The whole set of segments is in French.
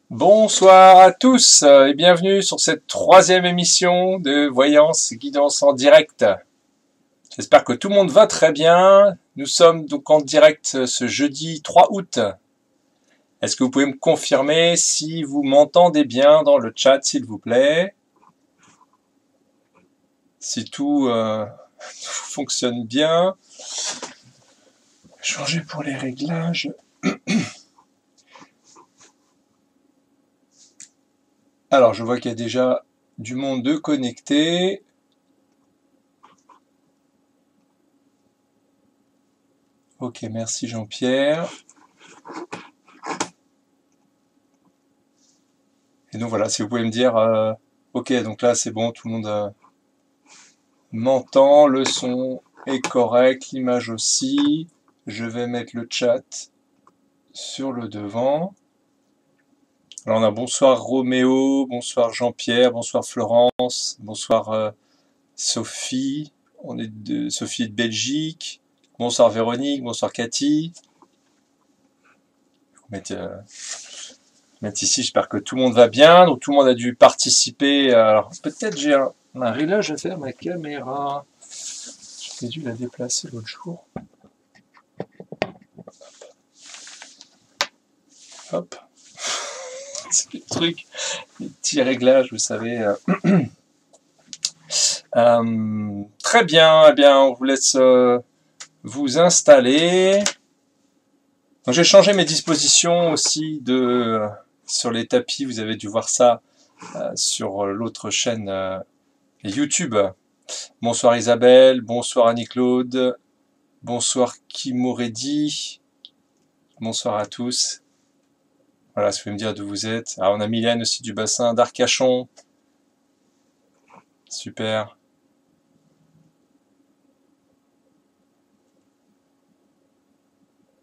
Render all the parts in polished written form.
Bonsoir à tous et bienvenue sur cette troisième émission de Voyance et Guidance en direct. J'espère que tout le monde va très bien. Nous sommes donc en direct ce jeudi 3 août. Est-ce que vous pouvez me confirmer si vous m'entendez bien dans le chat, s'il vous plaît? Si tout fonctionne bien. Changer pour les réglages. Alors, je vois qu'il y a déjà du monde de connecté. Ok, merci Jean-Pierre. Et donc voilà, si vous pouvez me dire, ok, donc là c'est bon, tout le monde m'entend, le son est correct, l'image aussi. Je vais mettre le chat sur le devant. Alors on a bonsoir Roméo, bonsoir Jean-Pierre, bonsoir Florence, bonsoir Sophie, Sophie est de Belgique, bonsoir Véronique, bonsoir Cathy. Je vais mettre ici, j'espère que tout le monde va bien, donc tout le monde a dû participer. Alors peut-être j'ai un réglage à faire, ma caméra. J'ai dû la déplacer l'autre jour. Hop. C'est des trucs, des petits réglages, vous savez. Très bien, eh bien, on vous laisse vous installer. Donc j'ai changé mes dispositions aussi sur les tapis. Vous avez dû voir ça sur l'autre chaîne YouTube. Bonsoir Isabelle, bonsoir Annie-Claude, bonsoir Kimoredi, bonsoir à tous. Voilà, si vous pouvez me dire d'où vous êtes. Ah, on a Mylène aussi du bassin d'Arcachon. Super.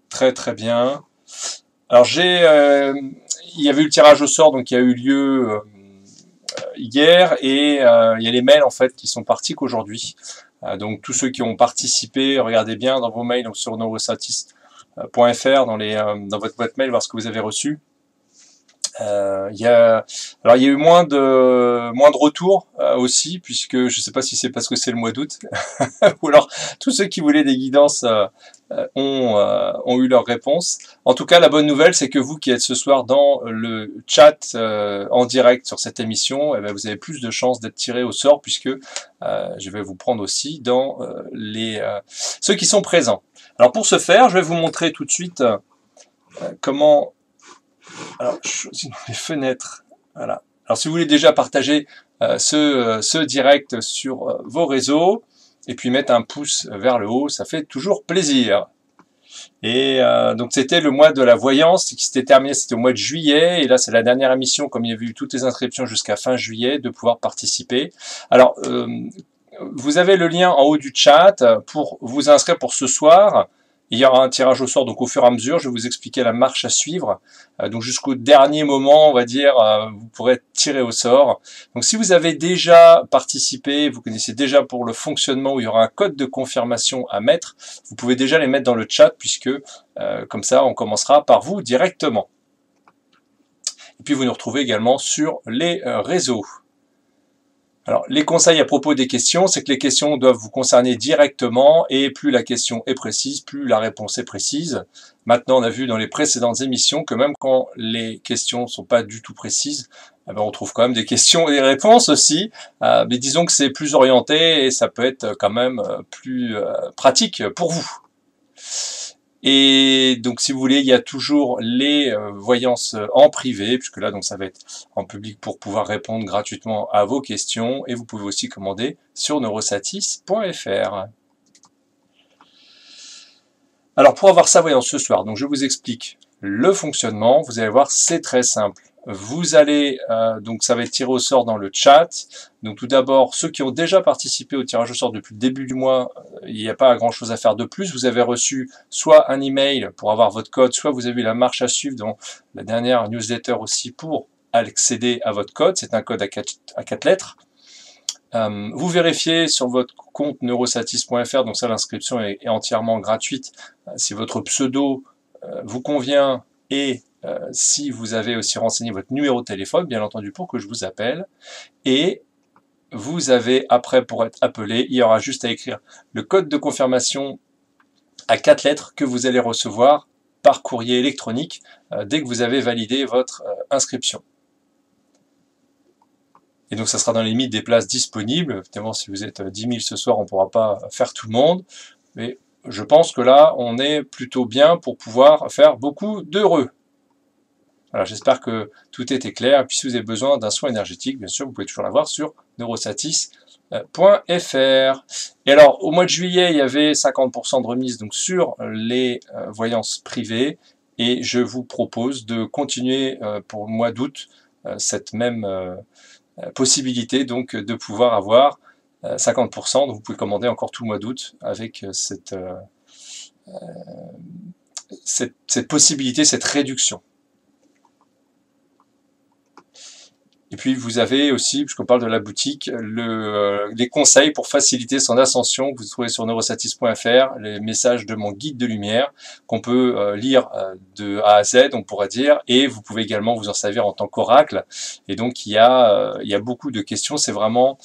Très très bien. Alors il y avait eu le tirage au sort donc qui a eu lieu hier et il y a les mails en fait qui sont partis qu'aujourd'hui. Donc tous ceux qui ont participé, regardez bien dans vos mails donc sur neurosatis.fr dans votre boîte mail voir ce que vous avez reçu. Il y a eu moins de retours aussi puisque je sais pas si c'est parce que c'est le mois d'août ou alors tous ceux qui voulaient des guidances ont eu leur réponse. En tout cas, la bonne nouvelle, c'est que vous qui êtes ce soir dans le chat en direct sur cette émission, eh bien, vous avez plus de chances d'être tiré au sort puisque je vais vous prendre aussi dans ceux qui sont présents. Alors pour ce faire, je vais vous montrer tout de suite comment. Alors, je choisis les fenêtres. Voilà. Alors, si vous voulez déjà partager ce direct sur vos réseaux, et puis mettre un pouce vers le haut, ça fait toujours plaisir. Et donc c'était le mois de la voyance qui s'était terminé, c'était au mois de juillet, et là c'est la dernière émission, comme il y avait eu toutes les inscriptions jusqu'à fin juillet, de pouvoir participer. Alors, vous avez le lien en haut du chat pour vous inscrire pour ce soir. Il y aura un tirage au sort, donc au fur et à mesure, je vais vous expliquer la marche à suivre. Donc jusqu'au dernier moment, on va dire, vous pourrez être tiré au sort. Donc si vous avez déjà participé, vous connaissez déjà pour le fonctionnement où il y aura un code de confirmation à mettre, vous pouvez déjà les mettre dans le chat puisque comme ça, on commencera par vous directement. Et puis vous nous retrouvez également sur les réseaux. Alors, les conseils à propos des questions, c'est que les questions doivent vous concerner directement et plus la question est précise, plus la réponse est précise. Maintenant, on a vu dans les précédentes émissions que même quand les questions ne sont pas du tout précises, eh ben, on trouve quand même des questions et des réponses aussi. Mais disons que c'est plus orienté et ça peut être quand même plus pratique pour vous. Et donc, si vous voulez, il y a toujours les voyances en privé, puisque là, donc, ça va être en public pour pouvoir répondre gratuitement à vos questions. Et vous pouvez aussi commander sur neurosatis.fr. Alors, pour avoir sa voyance ce soir, donc je vous explique le fonctionnement. Vous allez voir, c'est très simple. Vous allez, donc ça va être tiré au sort dans le chat. Donc tout d'abord, ceux qui ont déjà participé au tirage au sort depuis le début du mois, il n'y a pas grand chose à faire de plus. Vous avez reçu soit un email pour avoir votre code, soit vous avez eu la marche à suivre dans la dernière newsletter aussi pour accéder à votre code. C'est un code à 4 lettres. Vous vérifiez sur votre compte neurosatis.fr, donc ça l'inscription est entièrement gratuite. Si votre pseudo vous convient et si vous avez aussi renseigné votre numéro de téléphone, bien entendu, pour que je vous appelle. Et vous avez, après, pour être appelé, il y aura juste à écrire le code de confirmation à 4 lettres que vous allez recevoir par courrier électronique dès que vous avez validé votre inscription. Et donc, ça sera dans les limites des places disponibles. Évidemment, si vous êtes 10 000 ce soir, on ne pourra pas faire tout le monde. Mais je pense que là, on est plutôt bien pour pouvoir faire beaucoup d'heureux. Voilà, j'espère que tout était clair. Et puis, si vous avez besoin d'un soin énergétique, bien sûr, vous pouvez toujours l'avoir sur neurosatis.fr. Et alors, au mois de juillet, il y avait 50% de remise donc, sur les voyances privées. Et je vous propose de continuer pour le mois d'août cette même possibilité donc de pouvoir avoir 50%. Donc, vous pouvez commander encore tout le mois d'août avec cette possibilité, cette réduction. Et puis vous avez aussi, puisqu'on parle de la boutique, les conseils pour faciliter son ascension que vous trouvez sur neurosatis.fr, les messages de mon guide de lumière qu'on peut lire de A à Z, on pourrait dire, et vous pouvez également vous en servir en tant qu'oracle. Et donc il y a beaucoup de questions, c'est vraiment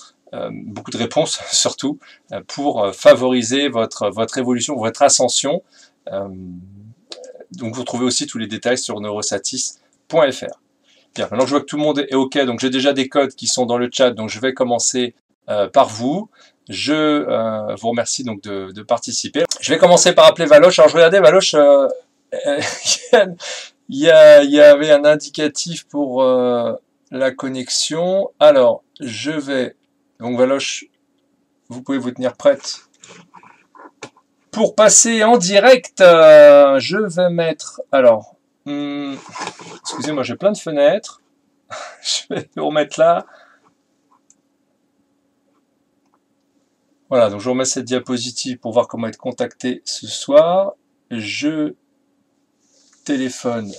beaucoup de réponses surtout pour favoriser votre évolution, votre ascension. Donc vous trouvez aussi tous les détails sur neurosatis.fr. Bien, maintenant que je vois que tout le monde est OK, donc j'ai déjà des codes qui sont dans le chat, donc je vais commencer par vous. Je vous remercie donc de participer. Je vais commencer par appeler Valoche. Alors je regardais Valoche, il y avait un indicatif pour la connexion. Alors je vais, donc Valoche, vous pouvez vous tenir prête pour passer en direct. Je vais mettre, alors... excusez-moi, j'ai plein de fenêtres. Je vais vous remettre là. Voilà, donc je vous remets cette diapositive pour voir comment être contacté ce soir. Je téléphone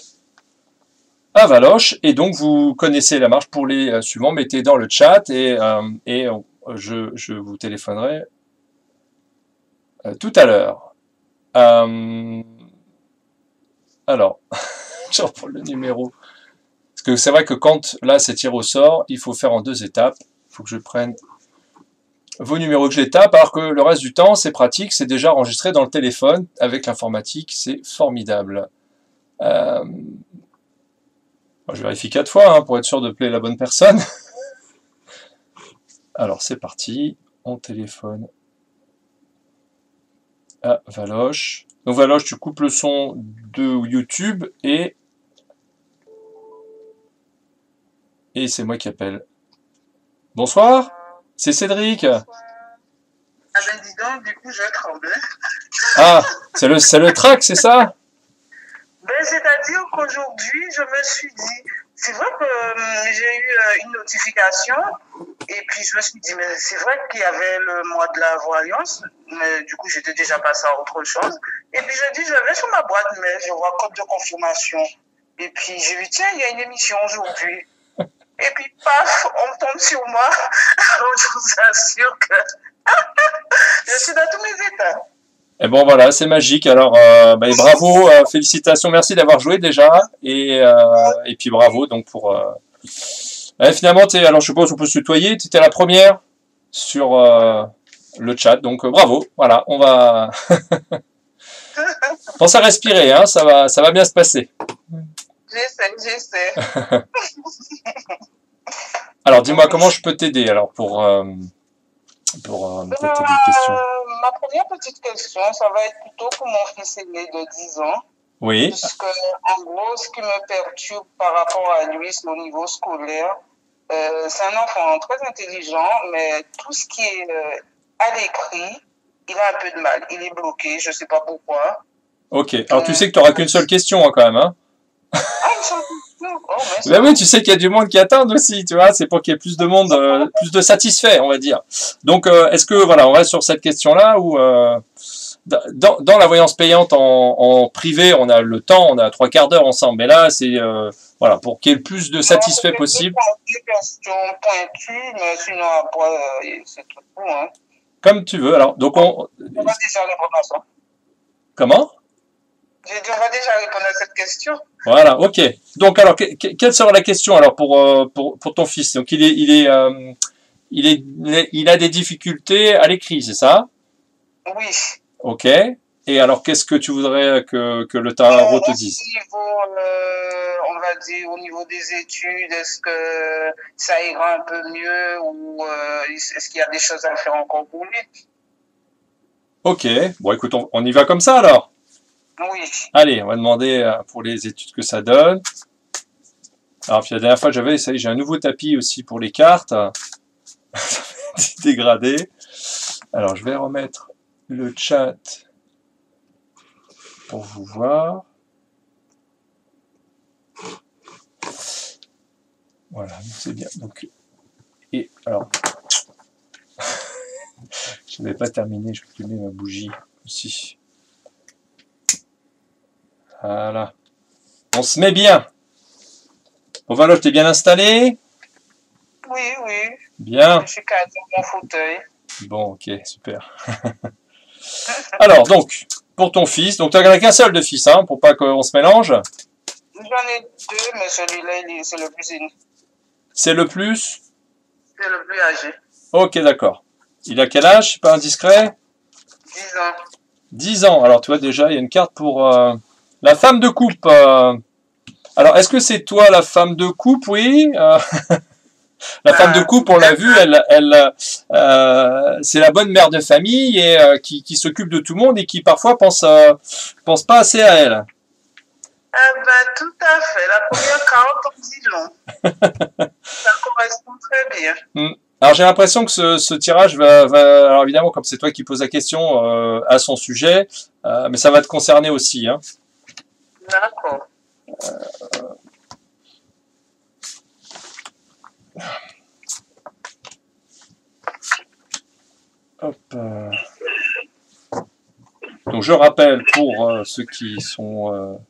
à Valoche et donc vous connaissez la marche pour les suivants. Mettez dans le chat et je vous téléphonerai tout à l'heure. Alors, je reprends le numéro. Parce que c'est vrai que quand là c'est tiré au sort, il faut faire en 2 étapes. Il faut que je prenne vos numéros que je les tape, alors que le reste du temps, c'est pratique, c'est déjà enregistré dans le téléphone. Avec l'informatique, c'est formidable. Je vérifie 4 fois hein, pour être sûr de plaire la bonne personne. Alors c'est parti, on téléphone à Valoche. Donc Valoche, tu coupes le son de YouTube et c'est moi qui appelle. Bonsoir, c'est Cédric. Ah ben dis donc, du coup je tremble. Ah, c'est le track, c'est ça? Ben c'est-à-dire qu'aujourd'hui je me suis dit, c'est vrai que j'ai eu une notification et puis je me suis dit, mais c'est vrai qu'il y avait le mois de la voyance, mais du coup j'étais déjà passé à autre chose. Et puis je dis, je vais sur ma boîte mail, je vois code de confirmation. Et puis j'ai vu, tiens, il y a une émission aujourd'hui. Et puis, paf, on tombe sur moi. Alors, je vous assure que je suis dans tous mes états. Et bon, voilà, c'est magique. Alors, bravo, félicitations, merci d'avoir joué déjà. Et puis, bravo donc pour... finalement, alors je suppose qu'on peut se tutoyer. Tu étais la première sur le chat. Donc, bravo. Voilà, on va... Pense à respirer, hein, ça va bien se passer. J'essaie. Alors, dis-moi, comment je peux t'aider alors pour peut-être des questions. Ma première petite question, ça va être plutôt pour mon fils aîné de 10 ans. Oui. Puisque, en gros, ce qui me perturbe par rapport à lui, c'est au niveau scolaire. C'est un enfant très intelligent, mais tout ce qui est à l'écrit, il a un peu de mal. Il est bloqué, je ne sais pas pourquoi. Ok. Alors, tu sais que tu n'auras qu'une seule question hein, quand même. Hein. Ah, une seule question. Oh, ben oui, tu sais qu'il y a du monde qui attend aussi, tu vois. C'est pour qu'il y ait plus de monde, plus de satisfaits, on va dire. Donc, est-ce que, voilà, on reste sur cette question-là ou dans la voyance payante en privé, on a le temps, on a 3/4 d'heure ensemble. Mais là, c'est voilà, pour qu'il y ait le plus de satisfaits possible. Des questions pointues, mais sinon après, c'est tout. Hein. Comme tu veux. Alors, donc on va déjà répondre à ça. Comment? J'ai dit, on va déjà répondre à cette question. Voilà, ok. Donc alors, quelle sera la question alors pour ton fils? Donc il a des difficultés à l'écrit, c'est ça? Oui. Ok. Et alors, qu'est-ce que tu voudrais que le tarot te dise? On va dire, au niveau des études, est-ce que ça ira un peu mieux ou est-ce qu'il y a des choses à faire encore pour lui? Ok. Bon, écoute, on y va comme ça alors. Oui. Allez, on va demander pour les études que ça donne. Alors, puis la dernière fois, ça y est, j'ai un nouveau tapis aussi pour les cartes. Dégradé. Alors, je vais remettre le chat pour vous voir. Voilà, c'est bien. Donc, et alors, je n'avais pas terminé, je vais allumer ma bougie aussi. Voilà. On se met bien. Bon, Valoche, t'es bien installé? Oui, oui. Bien. Je suis calé dans mon fauteuil. Bon, ok, super. Alors, donc, pour ton fils, donc tu n'en as qu'un seul de fils, hein, pour pas qu'on se mélange. J'en ai deux, mais celui-là, c'est le plus aîné. C'est le plus? C'est le plus âgé. Ok, d'accord. Il a quel âge? C'est pas indiscret? 10 ans. 10 ans. Alors, tu vois, déjà, il y a une carte pour la femme de coupe. Alors, est-ce que c'est toi la femme de coupe? Oui. La femme de coupe, on l'a vu, c'est la bonne mère de famille et qui s'occupe de tout le monde et qui parfois pense pas assez à elle. Tout à fait. La première carte, on dit long. Ça correspond très bien. Alors j'ai l'impression que ce tirage alors évidemment, comme c'est toi qui poses la question à son sujet, mais ça va te concerner aussi. Hein. D'accord. Hop. Donc je rappelle pour ceux qui sont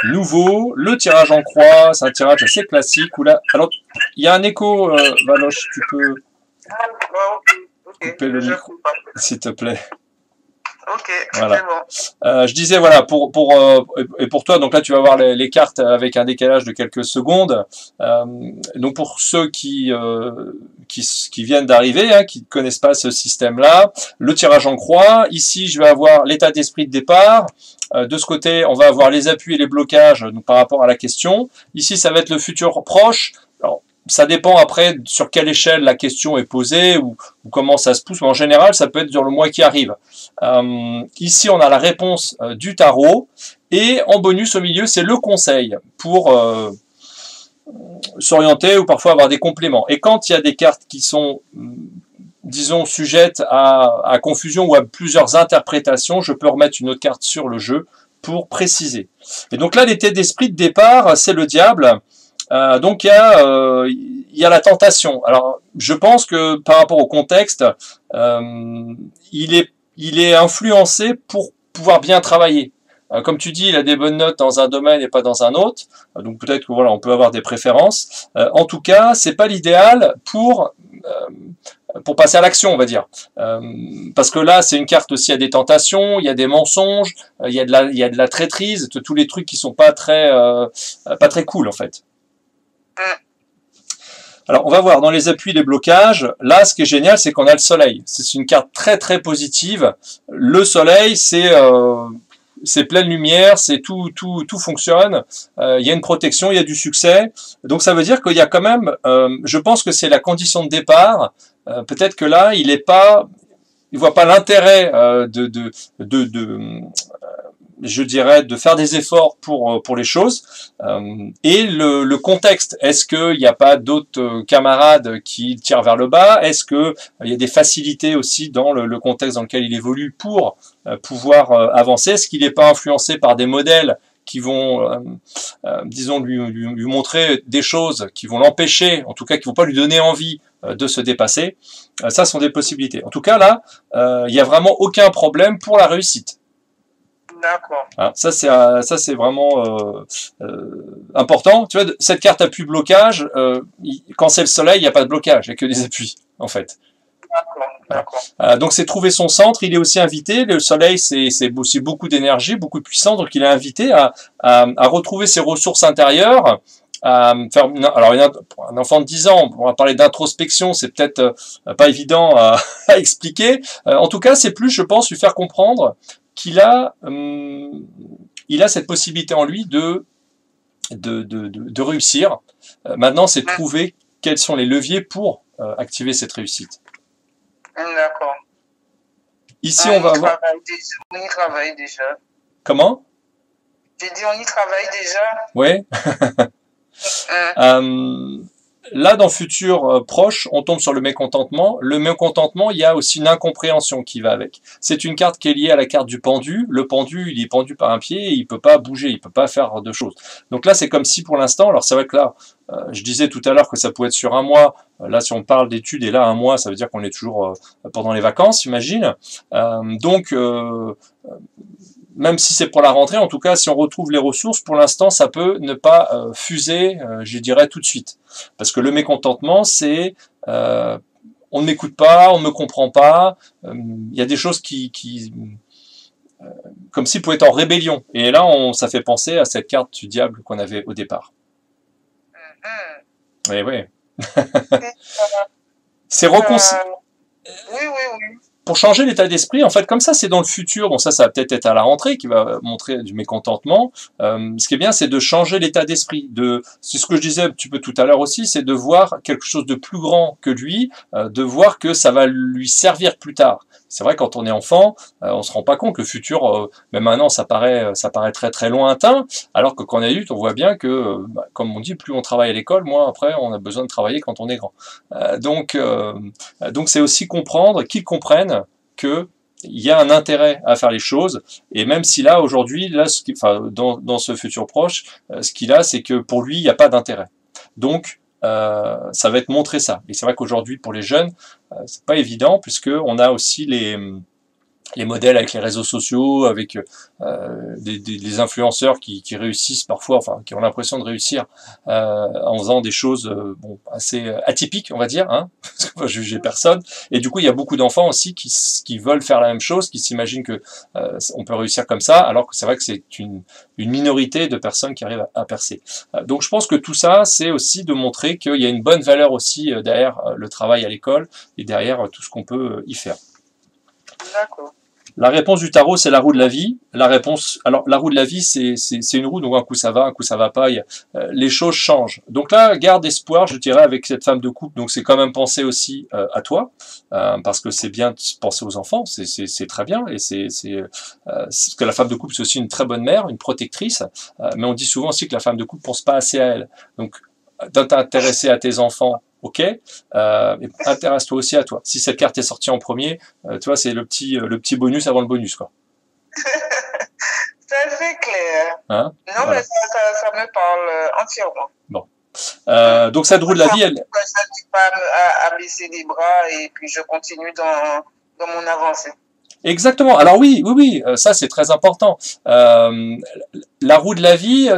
nouveaux, le tirage en croix, c'est un tirage assez classique. Où là, alors il y a un écho, Valoche, tu peux couper le micro, s'il te plaît. Ok, voilà. c'est bon. Je disais voilà pour toi, donc là tu vas voir les cartes avec un décalage de quelques secondes. Donc pour ceux qui viennent d'arriver, hein, qui ne connaissent pas ce système-là, le tirage en croix. Ici je vais avoir l'état d'esprit de départ. De ce côté on va avoir les appuis et les blocages donc, par rapport à la question. Ici ça va être le futur proche. Alors, ça dépend après sur quelle échelle la question est posée ou comment ça se pousse, mais en général, ça peut être sur le mois qui arrive. Ici, on a la réponse du tarot, et en bonus au milieu, c'est le conseil pour s'orienter ou parfois avoir des compléments. Et quand il y a des cartes qui sont, disons, sujettes à confusion ou à plusieurs interprétations, je peux remettre une autre carte sur le jeu pour préciser. Et donc là, l'état d'esprit de départ, c'est le diable. Donc il y a la tentation. Alors je pense que par rapport au contexte, il est influencé pour pouvoir bien travailler. Comme tu dis, il a des bonnes notes dans un domaine et pas dans un autre. Donc peut-être que voilà, on peut avoir des préférences. En tout cas, c'est pas l'idéal pour passer à l'action, on va dire. Parce que là, c'est une carte aussi à des tentations, il y a des mensonges, il y a de la traîtrise, tous les trucs qui sont pas très cool en fait. Alors, on va voir dans les appuis, les blocages. Là, ce qui est génial, c'est qu'on a le soleil. C'est une carte très, très positive. Le soleil, c'est pleine lumière, c'est tout fonctionne. Il y a une protection, il y a du succès. Donc, ça veut dire qu'il y a quand même, je pense que c'est la condition de départ. Peut-être que là, il voit pas l'intérêt je dirais, de faire des efforts pour les choses. Et le contexte, est-ce qu'il n'y a pas d'autres camarades qui tirent vers le bas? Est-ce qu'il y a des facilités aussi dans le contexte dans lequel il évolue pour pouvoir avancer? Est-ce qu'il n'est pas influencé par des modèles qui vont, disons, lui montrer des choses qui vont l'empêcher, en tout cas qui ne vont pas lui donner envie de se dépasser? Ça sont des possibilités. En tout cas, là, il n'y a vraiment aucun problème pour la réussite. D'accord. Hein, ça c'est vraiment important. Tu vois, cette carte appui blocage, quand c'est le soleil, il n'y a pas de blocage, il n'y a que des appuis en fait. D'accord. Voilà. Donc c'est trouver son centre. Il est aussi invité. Le soleil, c'est aussi beaucoup d'énergie, beaucoup de puissance. Donc il est invité à retrouver ses ressources intérieures. Alors un enfant de 10 ans, on va parler d'introspection, c'est peut-être pas évident à expliquer. En tout cas, c'est plus, je pense, lui faire comprendre qu'il a, il a cette possibilité en lui de réussir. Maintenant, c'est trouver quels sont les leviers pour activer cette réussite. D'accord. Ici, on va avoir... On y travaille déjà. Comment? J'ai dit, on y travaille déjà. Oui. Là, dans le futur proche, on tombe sur le mécontentement. Le mécontentement, il y a aussi une incompréhension qui va avec. C'est une carte qui est liée à la carte du pendu. Le pendu, il est pendu par un pied et il peut pas bouger, il peut pas faire de choses. Donc là, c'est comme si pour l'instant, alors c'est vrai que là, je disais tout à l'heure que ça pouvait être sur un mois. Là, si on parle d'études, et là, un mois, ça veut dire qu'on est toujours pendant les vacances, j'imagine. Même si c'est pour la rentrée, en tout cas, si on retrouve les ressources, pour l'instant, ça peut ne pas fuser, je dirais, tout de suite. Parce que le mécontentement, c'est on ne m'écoute pas, on ne me comprend pas, il y a des choses comme s'ils pouvaient être en rébellion. Et là, ça fait penser à cette carte du diable qu'on avait au départ. Oui, oui. C'est réconcilier. Oui. Pour changer l'état d'esprit, en fait, comme ça, c'est dans le futur. Bon, ça va peut-être être à la rentrée qui va montrer du mécontentement. Ce qui est bien, c'est de changer l'état d'esprit. C'est ce que je disais un petit peu tout à l'heure aussi, c'est de voir quelque chose de plus grand que lui, de voir que ça va lui servir plus tard. C'est vrai, quand on est enfant, on se rend pas compte. Le futur, même maintenant, ça paraît très très lointain. Alors que quand on est adulte, on voit bien que, comme on dit, plus on travaille à l'école, moins après, on a besoin de travailler quand on est grand. Donc, c'est aussi comprendre, qu'ils comprennent que il y a un intérêt à faire les choses, et même si là aujourd'hui, dans ce futur proche, ce qu'il a, c'est que pour lui, il n'y a pas d'intérêt. Donc ça va être montrer ça. Et c'est vrai qu'aujourd'hui, pour les jeunes, c'est pas évident, puisque on a aussi les modèles avec les réseaux sociaux, avec des influenceurs qui réussissent parfois, enfin qui ont l'impression de réussir en faisant des choses assez atypiques, on va dire, hein, parce qu'on va juger personne. Et du coup, il y a beaucoup d'enfants aussi qui veulent faire la même chose, qui s'imaginent que on peut réussir comme ça, alors que c'est vrai que c'est une minorité de personnes qui arrivent à percer. Donc je pense que tout ça, c'est aussi de montrer qu'il y a une bonne valeur aussi derrière le travail à l'école et derrière tout ce qu'on peut y faire. D'accord. La réponse du tarot, c'est la roue de la vie. La roue de la vie, c'est une roue, donc un coup ça va pas. Les choses changent. Donc là, garde espoir, je dirais, avec cette femme de couple. Donc c'est quand même penser aussi à toi, parce que c'est bien de penser aux enfants, c'est très bien, et parce que la femme de couple, c'est aussi une très bonne mère, une protectrice. Mais on dit souvent aussi que la femme de couple pense pas assez à elle. Donc t'intéresser à tes enfants. Ok, intéresse-toi aussi à toi. Si cette carte est sortie en premier, tu vois, c'est le petit bonus avant le bonus, quoi. C'est assez clair. Hein, non, voilà. Mais ça me parle entièrement. Bon. Donc cette roue de la vie, elle... Je n'arrive pas à baisser les bras et puis je continue dans mon avancée. Exactement. Alors oui, ça c'est très important. La roue de la vie,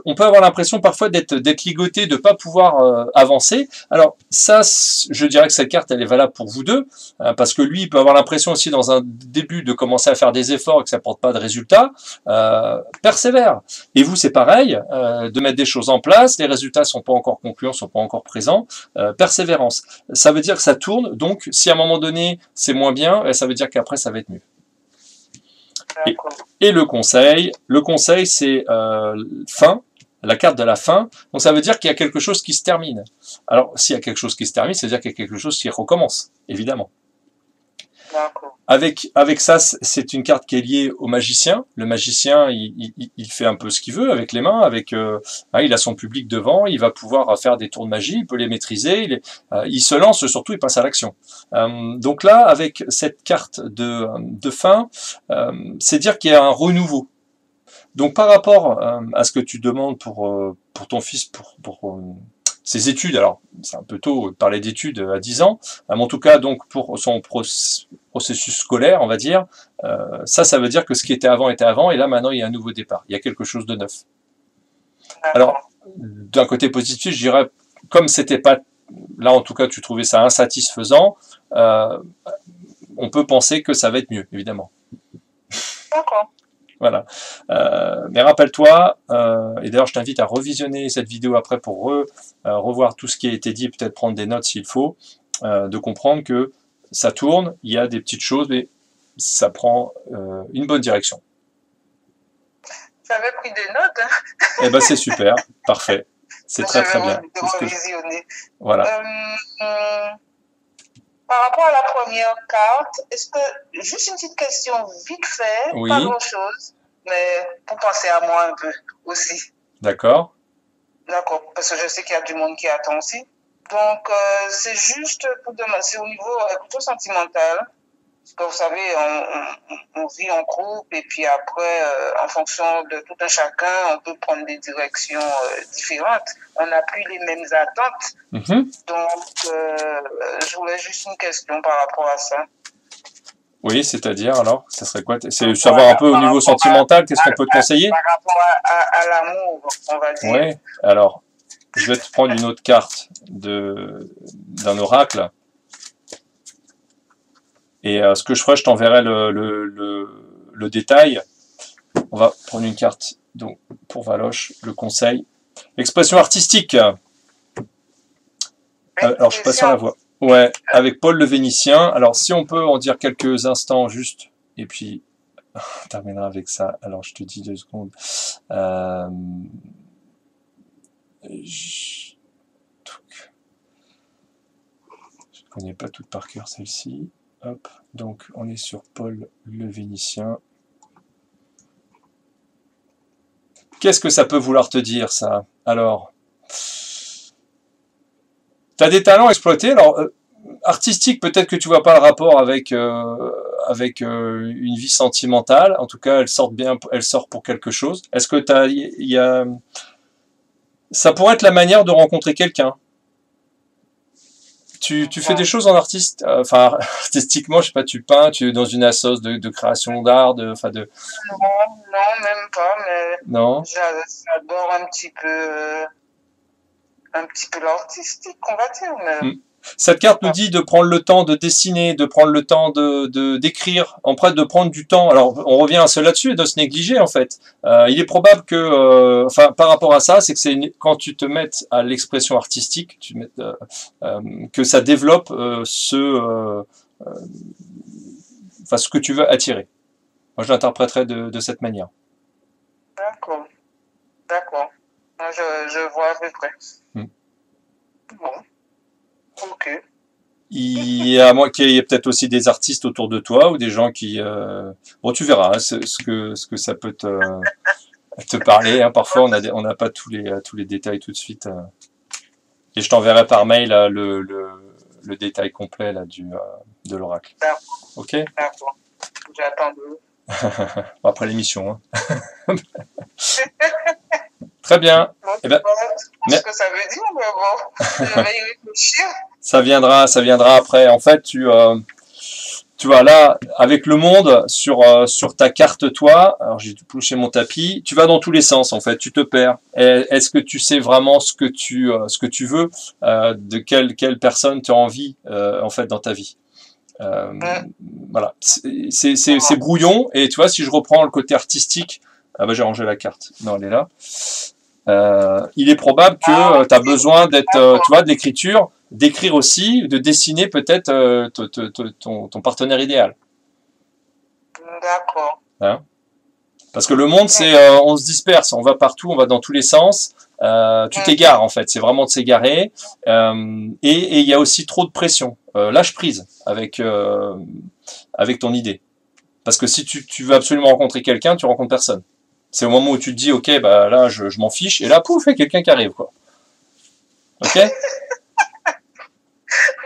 on peut avoir l'impression parfois d'être ligoté, de pas pouvoir avancer. Alors ça, je dirais que cette carte, elle est valable pour vous deux, parce que lui, il peut avoir l'impression aussi dans un début de commencer à faire des efforts et que ça porte pas de résultats. Persévère. Et vous, c'est pareil, de mettre des choses en place. Les résultats sont pas encore concluants, sont pas encore présents. Persévérance. Ça veut dire que ça tourne. Donc, si à un moment donné c'est moins bien, ça veut dire qu'après ça va être mieux. Et le conseil c'est fin, la carte de la fin. Donc ça veut dire qu'il y a quelque chose qui se termine. Alors s'il y a quelque chose qui se termine, ça veut dire qu'il y a quelque chose qui recommence, évidemment. Avec ça, c'est une carte qui est liée au magicien. Le magicien, il fait un peu ce qu'il veut avec les mains, il a son public devant, il va pouvoir faire des tours de magie, il peut les maîtriser, il se lance, surtout il passe à l'action. Donc là, avec cette carte de fin, c'est dire qu'il y a un renouveau. Donc par rapport à ce que tu demandes pour ton fils, pour ses études, alors c'est un peu tôt de parler d'études à 10 ans, mais en tout cas donc pour son processus scolaire, on va dire, ça veut dire que ce qui était avant, et là maintenant il y a un nouveau départ, il y a quelque chose de neuf. Alors, d'un côté positif, je dirais, comme c'était pas là en tout cas tu trouvais ça insatisfaisant, on peut penser que ça va être mieux, évidemment. D'accord. Voilà. Mais rappelle-toi, et d'ailleurs je t'invite à revisionner cette vidéo après pour revoir tout ce qui a été dit, peut-être prendre des notes s'il faut, de comprendre que ça tourne, il y a des petites choses, mais ça prend une bonne direction. J'avais pris des notes. Hein. Eh ben c'est super, parfait, c'est très très bien. Voilà. Par rapport à la première carte, est-ce que, juste une petite question vite fait, oui. Pas grand-chose, mais pour penser à moi un peu aussi. D'accord. D'accord, parce que je sais qu'il y a du monde qui attend aussi. Donc, c'est juste pour demander, c'est au niveau plutôt sentimental. Parce que vous savez, on vit en groupe et puis après, en fonction de tout un chacun, on peut prendre des directions différentes. On n'a plus les mêmes attentes. Donc, je voulais juste une question par rapport à ça. Oui, c'est-à-dire alors, ça serait quoi? C'est savoir un peu au niveau sentimental, qu'est-ce qu'on peut te conseiller? Par rapport à l'amour, on va dire. Oui, alors, je vais te prendre une autre carte d'un oracle. Et ce que je ferai, je t'enverrai le détail. On va prendre une carte donc pour Valoche, le conseil. Expression artistique. Alors, je passe sur la voix. Ouais, avec Paul le Vénitien. Alors, si on peut en dire quelques instants juste, et puis on terminera avec ça. Alors, je te dis 2 secondes. Je ne connais pas toutes par cœur celle-ci. Hop, donc on est sur Paul le Vénitien. Qu'est-ce que ça peut vouloir te dire, ça? Alors, tu as des talents exploités. Alors, artistique, peut-être que tu vois pas le rapport avec une vie sentimentale. En tout cas, elle sort pour quelque chose. Est-ce que ça pourrait être la manière de rencontrer quelqu'un? Tu fais des choses en artiste, enfin artistiquement, je sais pas, tu peins, tu es dans une assoce de création d'art, Non, même pas, mais non. J'adore un petit peu l'artistique, on va dire. Mais... Cette carte nous dit de prendre le temps de dessiner, de prendre le temps d'écrire, de prendre du temps. Alors, on revient un seul là-dessus et de se négliger, en fait. Il est probable que, par rapport à ça, c'est que quand tu te mets à l'expression artistique, que ça développe ce que tu veux attirer. Moi, je l'interpréterais de cette manière. D'accord. Je vois à peu près. Bon. Ok. Il y a peut-être aussi des artistes autour de toi ou des gens qui... Bon, tu verras hein, ce que ça peut te parler. Hein. Parfois, on n'a pas tous les détails tout de suite. Et je t'enverrai par mail là, le détail complet là, de l'oracle. Ok. D'accord. J'attends. Après l'émission. Hein. Très bien. Eh ben, ce que ça veut dire, mais bon, je vais y réfléchir. Ça viendra après. En fait, tu vois là, avec le monde, sur ta carte, toi, alors j'ai touché mon tapis, tu vas dans tous les sens, en fait, tu te perds. Est-ce que tu sais vraiment ce que tu veux, de quelle personne tu as envie, en fait, dans ta vie? Voilà. C'est brouillon, et tu vois, si je reprends le côté artistique, ah bah j'ai rangé la carte. Non, elle est là. Il est probable que tu as besoin d'être, tu vois, de l'écriture, d'écrire aussi, de dessiner peut-être ton partenaire idéal. D'accord. Hein? Parce que le monde, on se disperse, on va partout, on va dans tous les sens. Tu t'égares en fait, c'est vraiment de s'égarer. Et il y a aussi trop de pression. Lâche prise avec ton idée. Parce que si tu veux absolument rencontrer quelqu'un, tu rencontres personne. C'est au moment où tu te dis, ok, bah là, je m'en fiche, et là, pouf, il y a quelqu'un qui arrive, quoi. Ok?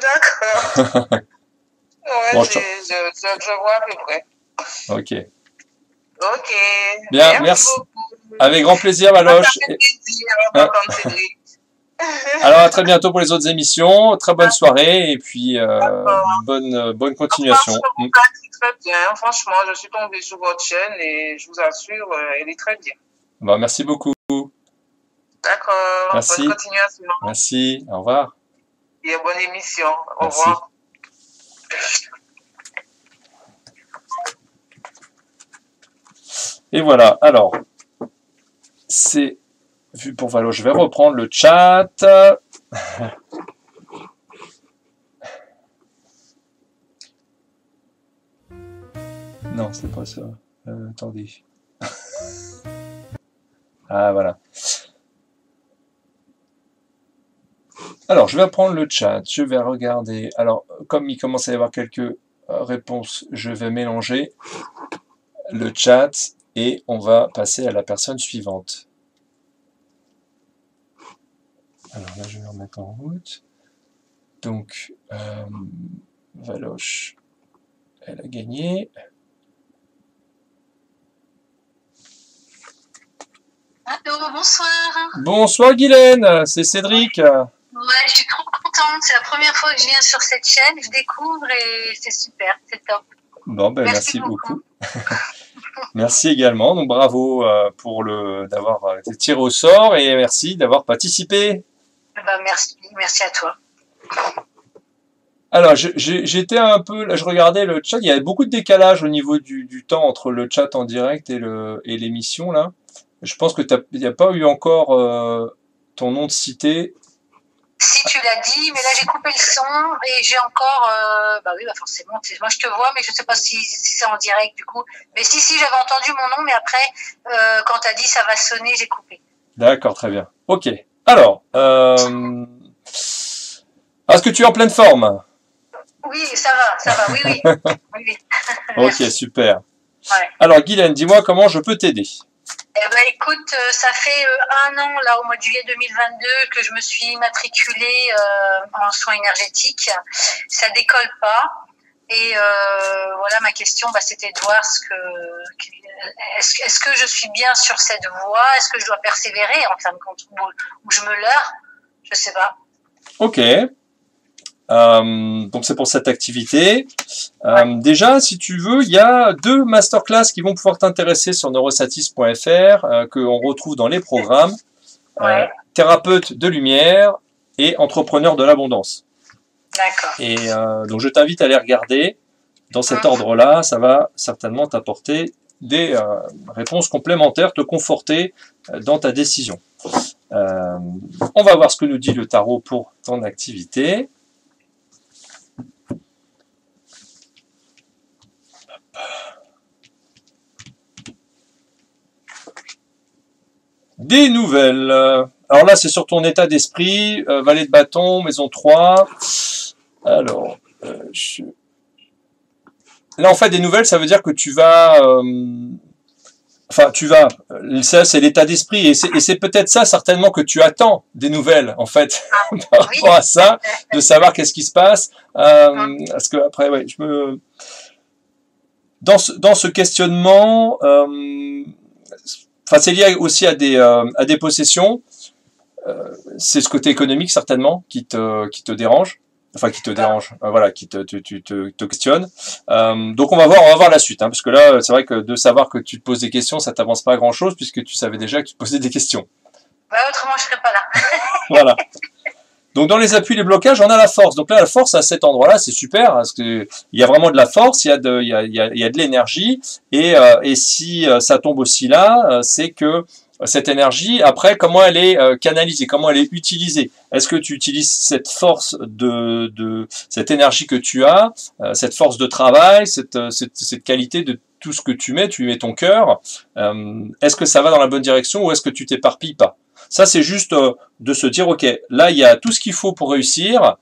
D'accord. Ouais, bon, je vois à peu près. Ok. Ok. Bien, merci. Avec grand plaisir, Valoche. Ça fait plaisir d'entendre Cédric. Alors, à très bientôt pour les autres émissions. Très bonne soirée, et puis bonne continuation. Très bien, franchement, je suis tombée sur votre chaîne et je vous assure, elle est très bien. Bon, merci beaucoup. D'accord, merci. Bonne continuation. Merci, au revoir. et bonne émission. Au Merci. revoir. Et voilà, alors, c'est vu pour Valo. Je vais reprendre le chat. Non, c'est pas ça. Attendez. Ah, voilà. Alors, je vais prendre le chat. Je vais regarder. Alors, comme il commence à y avoir quelques réponses, je vais mélanger le chat et on va passer à la personne suivante. Alors là, je vais remettre en route. Donc, Valoche, elle a gagné. Allô, bonsoir. Bonsoir Guylaine, c'est Cédric. Ouais, je suis trop contente. C'est la première fois que je viens sur cette chaîne. Je découvre et c'est super, c'est top. Bon, ben merci beaucoup. Merci également. Donc bravo pour d'avoir été tiré au sort et merci d'avoir participé. Ben, merci à toi. Alors j'étais un peu, là je regardais le chat, il y avait beaucoup de décalage au niveau du temps entre le chat en direct et l'émission là. Je pense que il n'y a pas eu encore ton nom de cité. Si tu l'as dit, mais là j'ai coupé le son et j'ai encore, bah oui, bah forcément, moi je te vois, mais je sais pas si c'est en direct du coup. Mais si, j'avais entendu mon nom, mais après, quand t'as dit ça va sonner, j'ai coupé. D'accord, très bien. Ok. Alors, est-ce que tu es en pleine forme? Oui, ça va, oui, oui. Oui. Ok, super. Ouais. Alors, Guylaine, dis-moi comment je peux t'aider. Eh ben, écoute, ça fait 1 an, là, au mois de juillet 2022, que je me suis matriculée en soins énergétiques. Ça décolle pas. Et voilà, ma question, bah, c'était de voir est-ce que je suis bien sur cette voie? Est-ce que je dois persévérer, en fin de compte, ou je me leurre? Je sais pas. Ok. Donc c'est pour cette activité. Déjà, si tu veux, il y a 2 masterclass qui vont pouvoir t'intéresser sur neurosatis.fr que on retrouve dans les programmes. Thérapeute de lumière et entrepreneur de l'abondance. D'accord. Et donc je t'invite à les regarder dans cet ordre-là. Ça va certainement t'apporter des réponses complémentaires, te conforter dans ta décision. On va voir ce que nous dit le tarot pour ton activité. Des nouvelles. Alors là, c'est sur ton état d'esprit. Valet de bâton, maison 3. Alors, là, en fait, des nouvelles, ça veut dire que tu vas... Enfin, ça c'est l'état d'esprit, et c'est peut-être ça certainement que tu attends des nouvelles, en fait, par rapport à ça, de savoir qu'est-ce qui se passe. Parce que après, ouais, dans ce questionnement, c'est lié aussi à des possessions. C'est ce côté économique certainement qui te dérange. Enfin, qui te dérange, voilà, qui te questionne. Donc on va voir la suite, parce que là, c'est vrai que de savoir que tu te poses des questions, ça t'avance pas à grand chose puisque tu savais déjà que tu te posais des questions. Ouais, autrement je serais pas là. Voilà. Donc dans les appuis, les blocages, on a la force. Donc là, la force à cet endroit-là, c'est super parce que il y a vraiment de la force, il y a de l'énergie, et si ça tombe aussi là, c'est que cette énergie, après, comment elle est canalisée, comment elle est utilisée. Est-ce que tu utilises cette force de cette énergie que tu as, cette force de travail, cette qualité de tout ce que tu mets ton cœur, est-ce que ça va dans la bonne direction ou est-ce que tu t'éparpilles pas? Ça, c'est juste de se dire, ok, là, il y a tout ce qu'il faut pour réussir.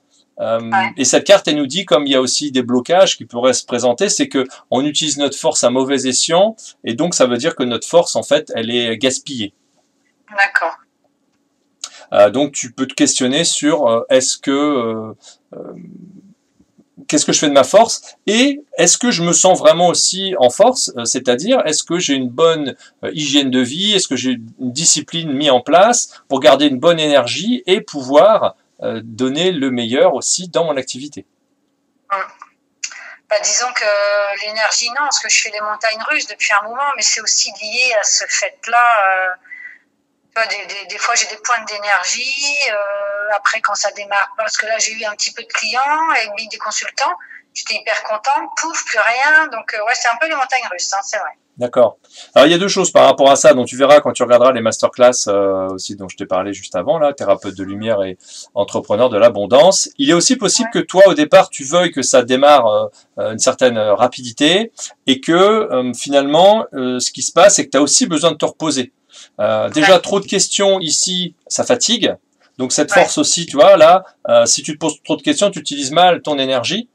Et cette carte, elle nous dit, comme il y a aussi des blocages qui pourraient se présenter, c'est que on utilise notre force à mauvais escient, et donc ça veut dire que notre force, en fait, elle est gaspillée. D'accord. Donc tu peux te questionner sur qu'est-ce que je fais de ma force et est-ce que je me sens vraiment aussi en force, c'est-à-dire est-ce que j'ai une bonne hygiène de vie, est-ce que j'ai une discipline mise en place pour garder une bonne énergie et pouvoir donner le meilleur aussi dans mon activité. Bah, disons que l'énergie, non, parce que je fais les montagnes russes depuis un moment, mais c'est aussi lié à ce fait-là. Des fois, j'ai des pointes d'énergie. Après, quand ça démarre, parce que là, j'ai eu un petit peu de clients et des consultants. J'étais hyper contente. Pouf, plus rien. Donc, ouais, c'est un peu les montagnes russes, hein, c'est vrai. D'accord. Alors, il y a deux choses par rapport à ça, dont tu verras quand tu regarderas les masterclass aussi dont je t'ai parlé juste avant, là, thérapeute de lumière et entrepreneur de l'abondance. Il est aussi possible que toi, au départ, tu veuilles que ça démarre une certaine rapidité et que finalement, ce qui se passe, c'est que tu as aussi besoin de te reposer. Déjà, trop de questions ici, ça fatigue. Donc, cette force aussi, tu vois, là, si tu te poses trop de questions, tu utilises mal ton énergie.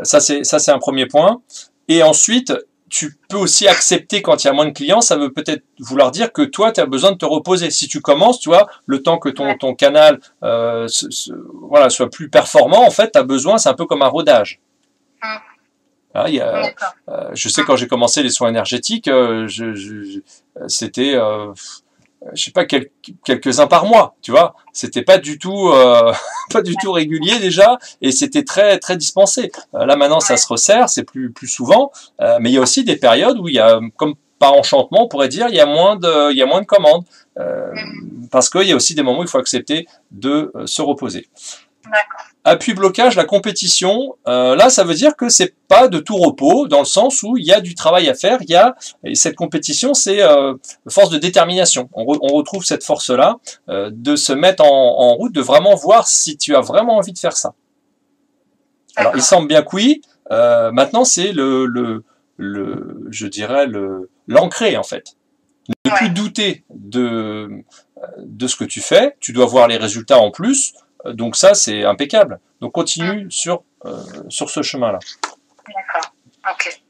Ça, c'est un premier point. Et ensuite, tu peux aussi accepter quand il y a moins de clients, ça veut peut-être vouloir dire que toi, tu as besoin de te reposer. Si tu commences, tu vois, le temps que ton canal voilà, soit plus performant, en fait, tu as besoin, c'est un peu comme un rodage. Ah, je sais, quand j'ai commencé les soins énergétiques, c'était, je sais pas, quelques-uns par mois, tu vois. C'était pas du tout, pas du tout régulier déjà, et c'était très, très dispensé. Là maintenant, ça se resserre, c'est plus souvent, mais il y a aussi des périodes où il y a, comme par enchantement, on pourrait dire, il y a moins de commandes, parce qu'il y a aussi des moments où il faut accepter de se reposer. Appui blocage, la compétition, là ça veut dire que c'est pas de tout repos, dans le sens où il y a du travail à faire, et cette compétition, c'est force de détermination. On retrouve cette force-là de se mettre en route, de vraiment voir si tu as vraiment envie de faire ça. Alors il semble bien que oui, maintenant c'est je dirais l'ancrer en fait. Ne plus douter de ce que tu fais, tu dois voir les résultats en plus. Donc ça, c'est impeccable. Donc continue sur ce chemin-là. D'accord. Ok.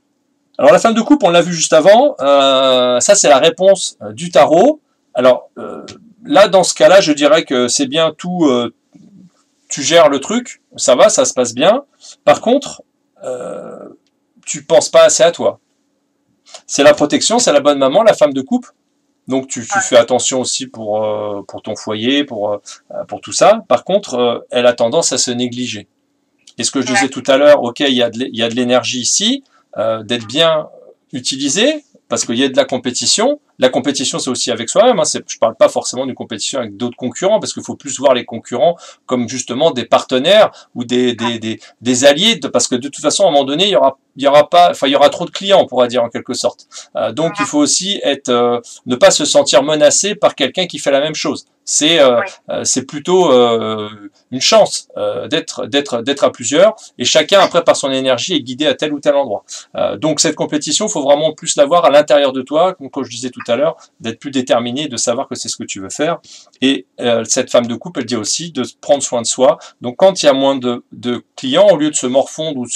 Alors la femme de couple, on l'a vu juste avant. Ça, c'est la réponse du tarot. Alors là, dans ce cas-là, je dirais que c'est bien tout. Tu gères le truc, ça va, ça se passe bien. Par contre, tu penses pas assez à toi. C'est la protection, c'est la bonne maman, la femme de couple. Donc tu fais attention aussi pour ton foyer, pour tout ça. Par contre, elle a tendance à se négliger. Et ce que je disais tout à l'heure, ok, il y a de l'énergie ici, d'être bien utilisée, parce qu'il y a de la compétition. La compétition, c'est aussi avec soi-même. Hein. Je parle pas forcément d'une compétition avec d'autres concurrents, parce qu'il faut plus voir les concurrents comme justement des partenaires ou des alliés, parce que de toute façon, à un moment donné, il y aura trop de clients, on pourra dire en quelque sorte. Donc, il faut aussi ne pas se sentir menacé par quelqu'un qui fait la même chose. C'est plutôt une chance d'être à plusieurs, et chacun après par son énergie est guidé à tel ou tel endroit. Donc cette compétition, il faut vraiment plus la voir à l'intérieur de toi, comme je disais tout à l'heure, d'être plus déterminé, de savoir que c'est ce que tu veux faire. Et cette femme de couple, elle dit aussi de prendre soin de soi. Donc quand il y a moins de clients, au lieu de se morfondre ou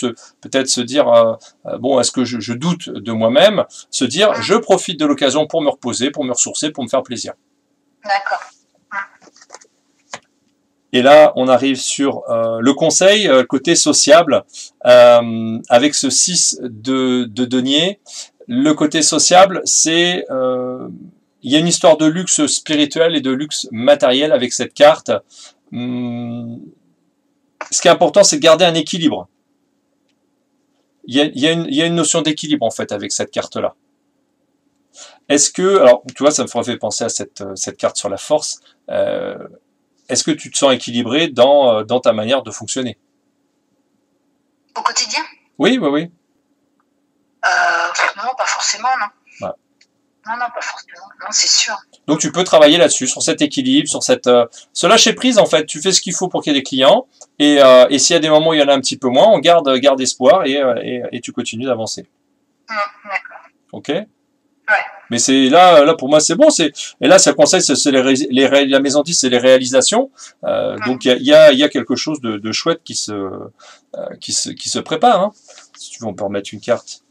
peut-être se dire bon, est-ce que je doute de moi-même, se dire je profite de l'occasion pour me reposer, pour me ressourcer, pour me faire plaisir. D'accord. Et là, on arrive sur le conseil, côté sociable, avec ce 6 de denier. Le côté sociable, c'est il y a une histoire de luxe spirituel et de luxe matériel avec cette carte. Ce qui est important, c'est de garder un équilibre. Il y a une notion d'équilibre en fait avec cette carte-là. Est-ce que, alors tu vois, ça me fait penser à cette carte sur la force. Est-ce que tu te sens équilibré dans ta manière de fonctionner? Au quotidien? Oui. Non, pas forcément, non. Ouais. Non, pas forcément. Non, c'est sûr. Donc tu peux travailler là-dessus, sur cet équilibre, sur ce lâcher prise en fait. Tu fais ce qu'il faut pour qu'il y ait des clients, et s'il y a des moments où il y en a un petit peu moins, on garde espoir et tu continues d'avancer. D'accord. Ok. Ouais. Mais c'est là pour moi c'est bon. Et là, c'est le conseil, c'est la maison 10, c'est les réalisations. Donc il y a quelque chose de chouette qui se prépare. Hein. Si tu veux, on peut remettre une carte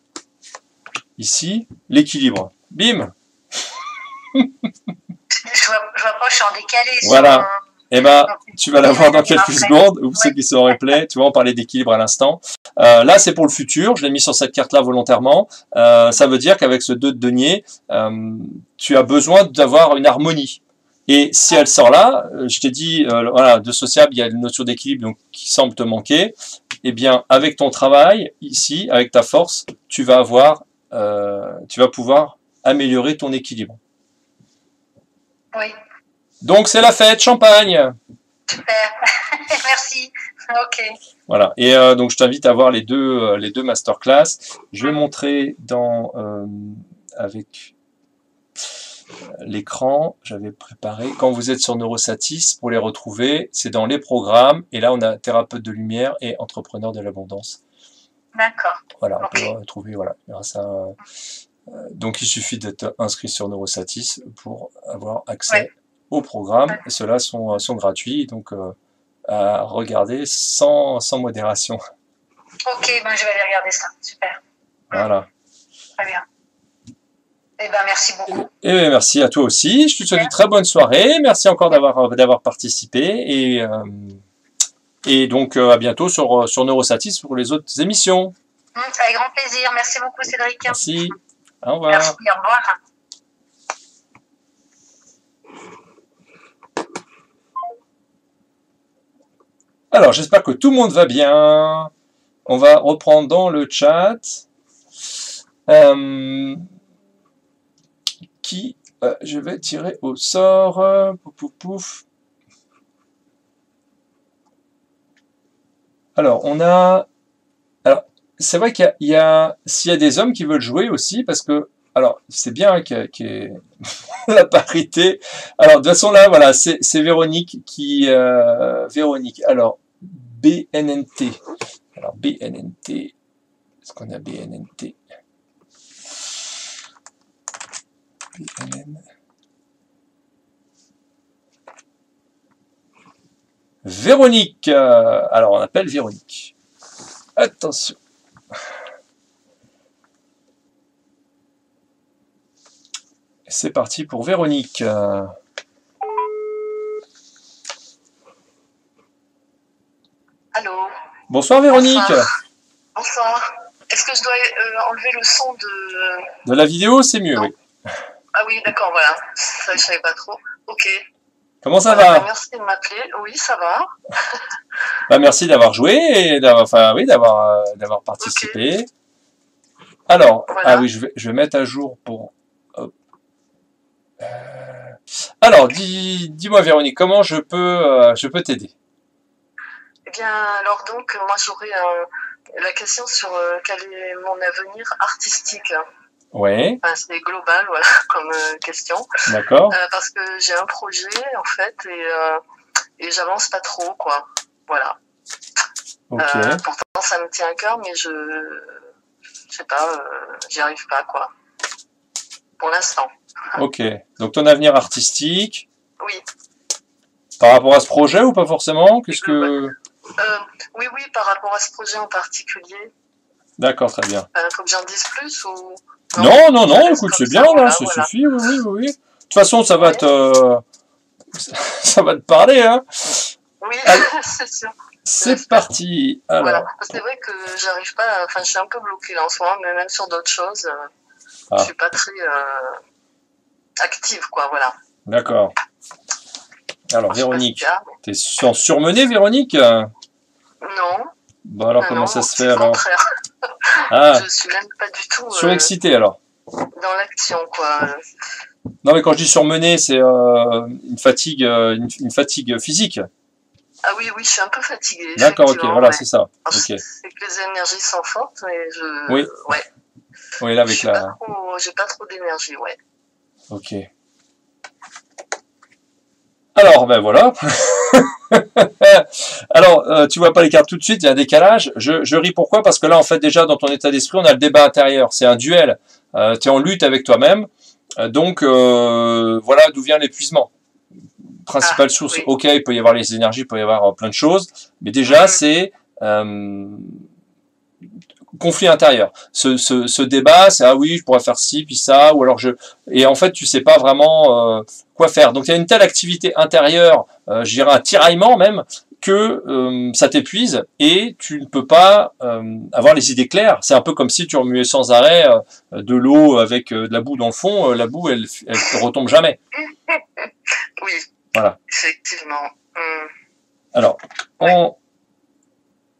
ici. L'équilibre. Bim. Je vois pas, je suis en décalé. Voilà. Eh ben, tu vas la voir dans quelques secondes, ou ceux qui sont en replay. Tu vois, on parlait d'équilibre à l'instant. Là, c'est pour le futur. Je l'ai mis sur cette carte-là volontairement. Ça veut dire qu'avec ce 2 de denier, tu as besoin d'avoir une harmonie. Et si elle sort là, je t'ai dit, voilà, de sociable, il y a une notion d'équilibre donc qui semble te manquer. Eh bien, avec ton travail ici, avec ta force, tu vas pouvoir améliorer ton équilibre. Oui, Donc c'est la fête, champagne. Super. Merci. Ok. Voilà. Et donc je t'invite à voir les deux masterclass. Je vais montrer avec l'écran. J'avais préparé. Quand vous êtes sur Neurosatis, pour les retrouver, c'est dans les programmes. Et là, on a thérapeute de lumière et entrepreneur de l'abondance. D'accord. Voilà, on peut retrouver grâce à. Donc il suffit d'être inscrit sur Neurosatis pour avoir accès au programme. Et ceux-là sont gratuits, donc à regarder sans modération. Ok, ben je vais aller regarder ça. Super. Voilà. Très bien. Eh ben merci beaucoup. Et merci à toi aussi. Je te souhaite une très bonne soirée. Merci encore d'avoir participé. Et donc à bientôt sur Neurosatis pour les autres émissions. Avec grand plaisir. Merci beaucoup, Cédric. Merci. Au revoir. Merci, au revoir. Alors, j'espère que tout le monde va bien. On va reprendre dans le chat. Je vais tirer au sort. Pouf, pouf, pouf. Alors, on a... Alors, c'est vrai qu'il y a s'il y a des hommes qui veulent jouer aussi, parce que... Alors, c'est bien qu'il y ait la parité. Alors, de toute façon, là, voilà, c'est Véronique qui... Véronique. Alors, BNNT. Alors, BNNT. Est-ce qu'on a BNNT? BNN. Véronique. Alors, on appelle Véronique. Attention. C'est parti pour Véronique. Allô. Bonsoir Véronique. Bonsoir. Est-ce que je dois enlever le son de la vidéo? C'est mieux, non. Oui. Ah oui, d'accord, voilà. Ça, je savais pas trop. Ok. Comment ça va? Merci de m'appeler. Oui, ça va. Merci d'avoir joué et d'avoir participé. Okay. Alors, voilà. Oui, je vais mettre à jour pour... Alors, dis-moi Véronique, comment je peux t'aider? Eh bien, alors donc, moi j'aurais la question sur quel est mon avenir artistique. Oui. Enfin, c'est global, voilà, comme question. D'accord. Parce que j'ai un projet, en fait, et j'avance pas trop, quoi. Voilà. Ok. Pourtant, ça me tient à cœur, mais je sais pas, j'y arrive pas, quoi. Pour l'instant. Ok. Donc, ton avenir artistique. Oui. Par rapport à ce projet ou pas forcément? Qu'est-ce que... Oui, par rapport à ce projet en particulier. D'accord, très bien. Faut que j'en dise plus ou... Non, écoute, c'est bien, là, ça suffit, oui. De toute façon, ça va ça va te parler, hein. Oui, c'est sûr. C'est parti. Alors. Voilà, c'est vrai que j'arrive pas, enfin, je suis un peu bloquée là en ce moment, mais même sur d'autres choses, je suis pas très active, quoi, voilà. D'accord. Alors, Véronique, t'es surmenée, Véronique? Non. Bon, alors, comment ça se fait, alors? Contraire. Je suis même pas du tout... surexcitée, alors? Dans l'action, quoi. Non, mais quand je dis surmenée, c'est une fatigue physique. Ah oui, je suis un peu fatiguée. D'accord, ok, voilà, c'est ça. Okay. C'est que les énergies sont fortes, mais Oui. Ouais. Oui, là, avec j'ai pas trop d'énergie, ouais. Ok. Alors, ben voilà. Alors, tu vois pas les cartes tout de suite, il y a un décalage. Je ris pourquoi? Parce que là, en fait, déjà, dans ton état d'esprit, on a le débat intérieur. C'est un duel. Tu es en lutte avec toi-même. Donc, voilà d'où vient l'épuisement. Principale source. Oui. Ok, il peut y avoir les énergies, il peut y avoir plein de choses. Mais déjà, c'est conflit intérieur. Ce débat, c'est ah oui, je pourrais faire ci, puis ça, ou alors et en fait, tu sais pas vraiment quoi faire. Donc, il y a une telle activité intérieure, je dirais un tiraillement même, que ça t'épuise et tu ne peux pas avoir les idées claires. C'est un peu comme si tu remuais sans arrêt de l'eau avec de la boue dans le fond. La boue, elle retombe jamais. Oui. Voilà. Effectivement. Alors,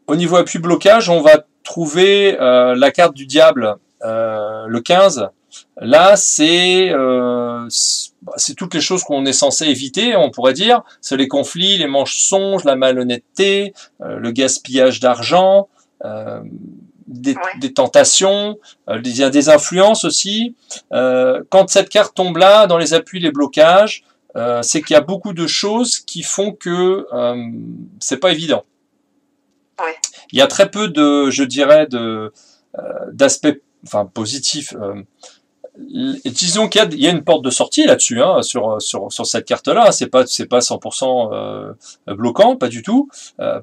au niveau appui blocage, on va trouver la carte du diable, le 15. Là, c'est toutes les choses qu'on est censé éviter, on pourrait dire. C'est les conflits, les mensonges, la malhonnêteté, le gaspillage d'argent, des tentations, il y a des influences aussi. Quand cette carte tombe là, dans les appuis, les blocages, c'est qu'il y a beaucoup de choses qui font que c'est pas évident. Oui. Il y a très peu de, je dirais, d'aspects, enfin, positifs. Disons qu'il y a une porte de sortie là-dessus, hein, sur cette carte-là. C'est pas 100% bloquant, pas du tout.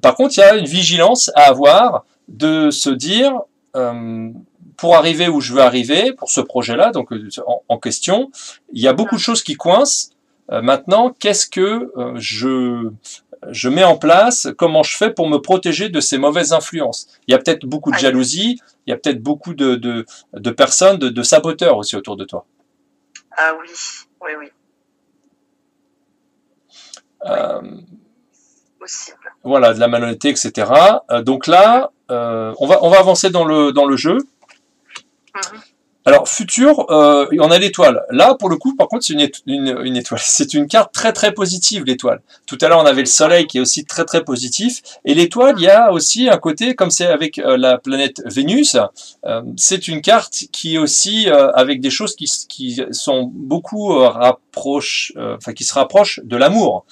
Par contre, il y a une vigilance à avoir de se dire, pour arriver où je veux arriver, pour ce projet-là, donc en question, il y a beaucoup de choses qui coincent. Maintenant, qu'est-ce que je mets en place, comment je fais pour me protéger de ces mauvaises influences? Il y a peut-être beaucoup de jalousie, il y a peut-être beaucoup de personnes, de saboteurs aussi autour de toi. Ah oui, oui, oui. Possible. Voilà, de la malhonnêteté, etc. Donc là, on va avancer dans le jeu. Alors, futur, on a l'étoile. Là, pour le coup, par contre, c'est une étoile. C'est une carte très, très positive, l'étoile. Tout à l'heure, on avait le soleil qui est aussi très, très positif. Et l'étoile, il y a aussi un côté, comme c'est avec la planète Vénus, c'est une carte qui est aussi avec des choses qui sont beaucoup qui se rapprochent de l'amour.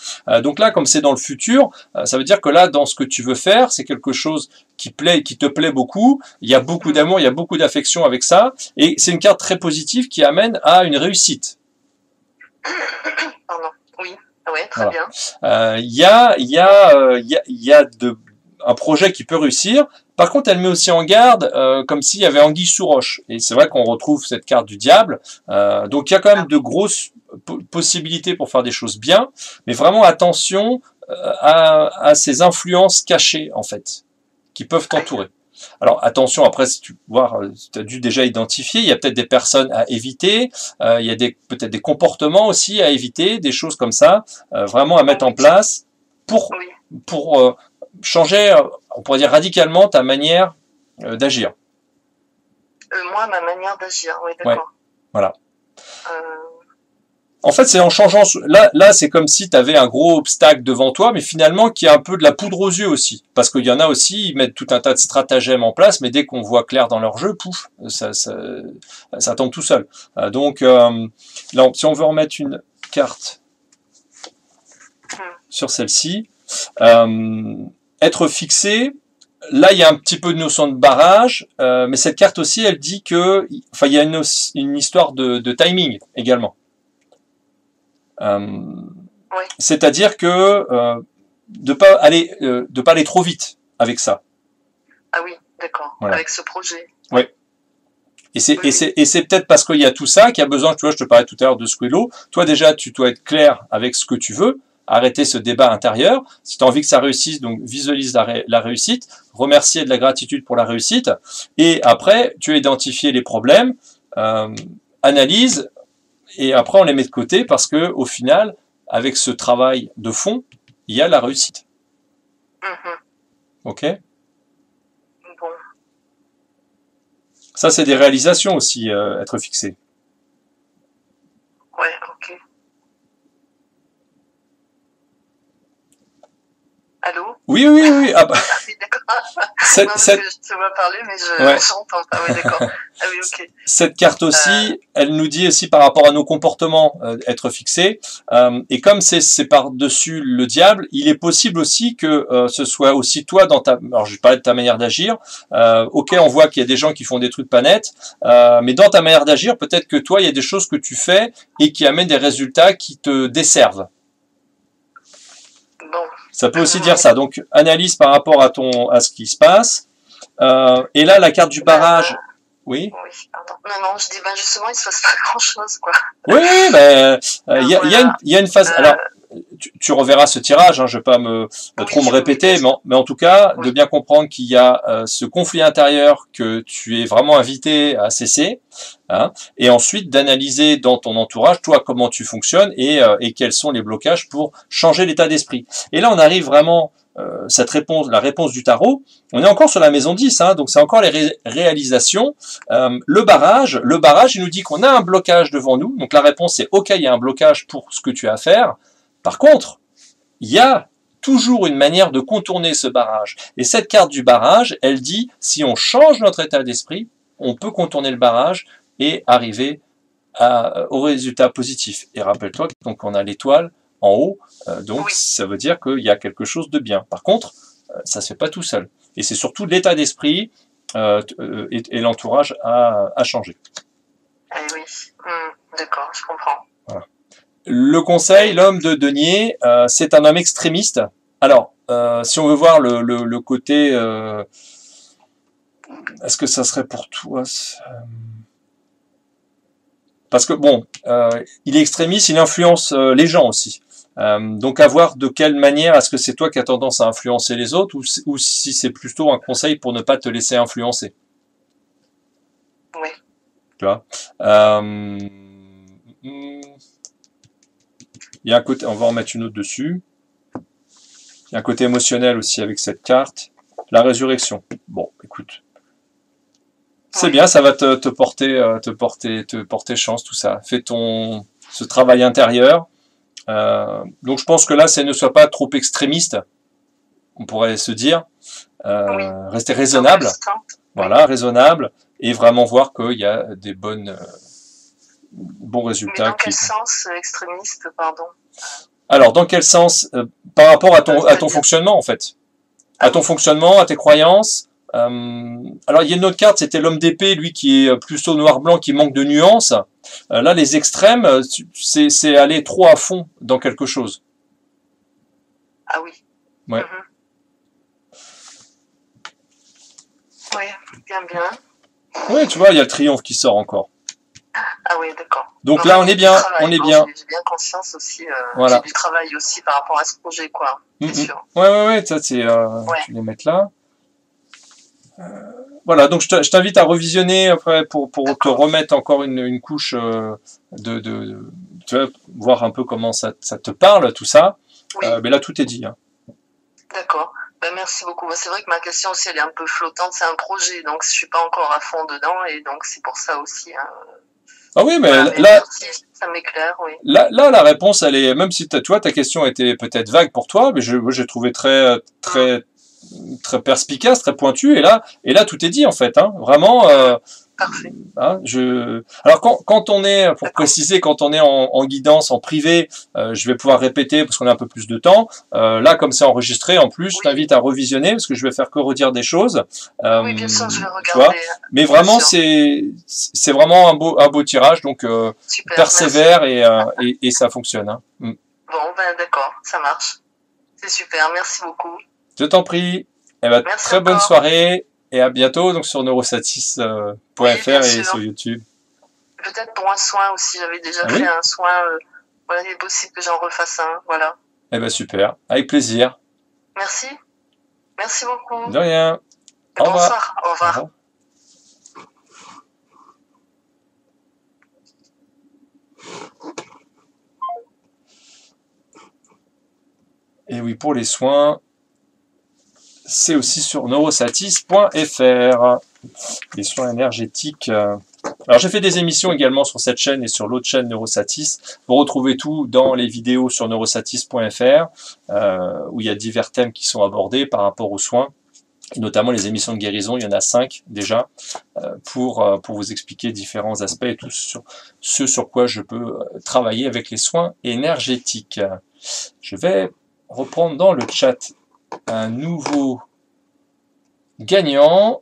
Donc là, comme c'est dans le futur, ça veut dire que là, dans ce que tu veux faire, c'est quelque chose qui te plaît beaucoup, il y a beaucoup d'amour, il y a beaucoup d'affection avec ça, et c'est une carte très positive qui amène à une réussite. Pardon. Oui, ouais, très Voilà. bien. Il y a un projet qui peut réussir. Par contre, elle met aussi en garde, comme s'il y avait anguille sous roche. Et c'est vrai qu'on retrouve cette carte du diable. Donc il y a quand même de grosses possibilités pour faire des choses bien, mais vraiment attention à ces influences cachées en fait, qui peuvent t'entourer. Alors attention, après, si tu as dû déjà identifier, il y a peut-être des personnes à éviter, il y a peut-être des comportements aussi à éviter, des choses comme ça, vraiment à mettre en place pour changer, on pourrait dire radicalement ta manière d'agir. Moi, ma manière d'agir, oui, d'accord. Ouais, voilà. En fait, c'est en changeant. Là, c'est comme si tu avais un gros obstacle devant toi, mais finalement, qui a un peu de la poudre aux yeux aussi. Parce qu'il y en a aussi, ils mettent tout un tas de stratagèmes en place, mais dès qu'on voit clair dans leur jeu, pouf, ça tombe tout seul. Donc, là, si on veut remettre une carte sur celle-ci, être fixé. Là, il y a un petit peu de notion de barrage, mais cette carte aussi, elle dit que, enfin, il y a une histoire de timing également. Oui. C'est-à-dire que de pas aller trop vite avec ça. Ah oui, d'accord. Voilà. Avec ce projet. Oui. Et c'est peut-être parce qu'il y a tout ça qu'il y a besoin. Tu vois, je te parlais tout à l'heure de Squillo. Toi déjà, tu dois être clair avec ce que tu veux. Arrêter ce débat intérieur. Si tu as envie que ça réussisse, donc visualise la réussite. Remercier de la gratitude pour la réussite. Et après, tu as identifié les problèmes. Analyse. Et après, on les met de côté parce que, au final, avec ce travail de fond, il y a la réussite. Ok? Bon. Ça, c'est des réalisations aussi, être fixé. Ouais, ok. Allô? Oui. Ah bah. D'accord. Je te vois parler, mais je n'entends pas. Oui, d'accord. Ah oui, ok. Cette carte aussi, elle nous dit aussi par rapport à nos comportements, être fixé. Et comme c'est par-dessus le diable, il est possible aussi que ce soit aussi toi dans ta... Alors, je parlais de ta manière d'agir. Ok, on voit qu'il y a des gens qui font des trucs pas nets. Mais dans ta manière d'agir, peut-être que toi, il y a des choses que tu fais et qui amènent des résultats qui te desservent. Bon. Ça peut aussi dire ça. Donc, analyse par rapport à ce qui se passe. Et là, la carte du barrage. Oui. Oui, pardon. Non, je dis, justement, il ne se passe pas grand-chose, quoi. Oui, il y a une phase. Alors, tu reverras ce tirage, hein, je ne vais pas trop me répéter, mais en tout cas, de bien comprendre qu'il y a ce conflit intérieur que tu es vraiment invité à cesser, hein, et ensuite d'analyser dans ton entourage, toi, comment tu fonctionnes et quels sont les blocages pour changer l'état d'esprit. Et là, on arrive vraiment cette réponse, la réponse du tarot, on est encore sur la maison 10, hein, donc c'est encore les réalisations. Le barrage, il nous dit qu'on a un blocage devant nous, donc la réponse est ok, il y a un blocage pour ce que tu as à faire. Par contre, il y a toujours une manière de contourner ce barrage. Et cette carte du barrage, elle dit, si on change notre état d'esprit, on peut contourner le barrage et arriver au résultat positif. Et rappelle-toi, donc on a l'étoile en haut, donc Oui. ça veut dire qu'il y a quelque chose de bien. Par contre, ça se fait pas tout seul. Et c'est surtout l'état d'esprit et l'entourage à changer. Eh oui, d'accord, je comprends. Voilà. Le conseil, l'homme de denier, c'est un homme extrémiste. Alors, si on veut voir le côté, est-ce que ça serait pour toi parce que bon, il est extrémiste, il influence les gens aussi. Donc à voir de quelle manière est-ce que c'est toi qui as tendance à influencer les autres ou si c'est plutôt un conseil pour ne pas te laisser influencer. Oui. Tu vois. Il y a un côté, on va en mettre une autre dessus. Il y a un côté émotionnel aussi avec cette carte. La résurrection. Bon, écoute. C'est bien, ça va te porter chance, tout ça. Fais ce travail intérieur. Donc je pense que là, ne soit pas trop extrémiste. On pourrait se dire. Rester raisonnable. Voilà, raisonnable. Et vraiment voir qu'il y a des bons résultats. Mais dans quel sens extrémiste, pardon? Alors, dans quel sens par rapport à ton fonctionnement, en fait. À ton fonctionnement, à tes croyances. Alors, il y a une autre carte, c'était l'homme d'épée, lui qui est plutôt noir-blanc, qui manque de nuances. Là, les extrêmes, c'est aller trop à fond dans quelque chose. Ah oui. Ouais. Oui, bien. Oui, tu vois, il y a le triomphe qui sort encore. Ah oui, d'accord. Donc là, on est bien, J'ai bien conscience aussi. Voilà. J'ai du travail aussi par rapport à ce projet, quoi. C'est sûr. Ouais, ça c'est. Je vais les mettre là. Voilà, donc je t'invite à revisionner après pour te remettre encore une couche tu vois, voir un peu comment ça te parle, tout ça. Oui. Mais là, tout est dit. Hein. D'accord. Ben, merci beaucoup. C'est vrai que ma question aussi, elle est un peu flottante. C'est un projet, donc je suis pas encore à fond dedans, et donc c'est pour ça aussi. Hein. Ah oui, mais voilà, là, ça m'éclaire, oui. Là, la réponse, elle est, même si toi, ta question était peut-être vague pour toi, mais j'ai trouvé très perspicace, très pointu, et là, tout est dit en fait, hein, vraiment. Parfait. Hein, alors quand on est, pour préciser, quand on est en guidance, en privé, je vais pouvoir répéter parce qu'on a un peu plus de temps. Là, comme c'est enregistré, en plus, je t'invite à revisionner parce que je vais faire que redire des choses. Oui, bien sûr, je vais regarder. Mais vraiment, c'est vraiment un beau tirage, donc super, persévère et ça fonctionne. Hein. Bon, ben d'accord, ça marche. C'est super, merci beaucoup. Je t'en prie. Eh ben, très bonne soirée. Et à bientôt donc sur neurosatis.fr et sur YouTube. Peut-être pour un soin aussi, j'avais déjà fait un soin. Voilà, il est possible que j'en refasse un. Voilà. Eh ben super, avec plaisir. Merci. Merci beaucoup. De rien. Et bonsoir. Au revoir. Au revoir. Et oui, pour les soins, c'est aussi sur neurosatis.fr. Les soins énergétiques. Alors j'ai fait des émissions également sur cette chaîne et sur l'autre chaîne Neurosatis. Vous retrouvez tout dans les vidéos sur neurosatis.fr où il y a divers thèmes qui sont abordés par rapport aux soins. Et notamment les émissions de guérison, il y en a 5 déjà, pour vous expliquer différents aspects et tout sur ce sur quoi je peux travailler avec les soins énergétiques. Je vais reprendre dans le chat un nouveau gagnant.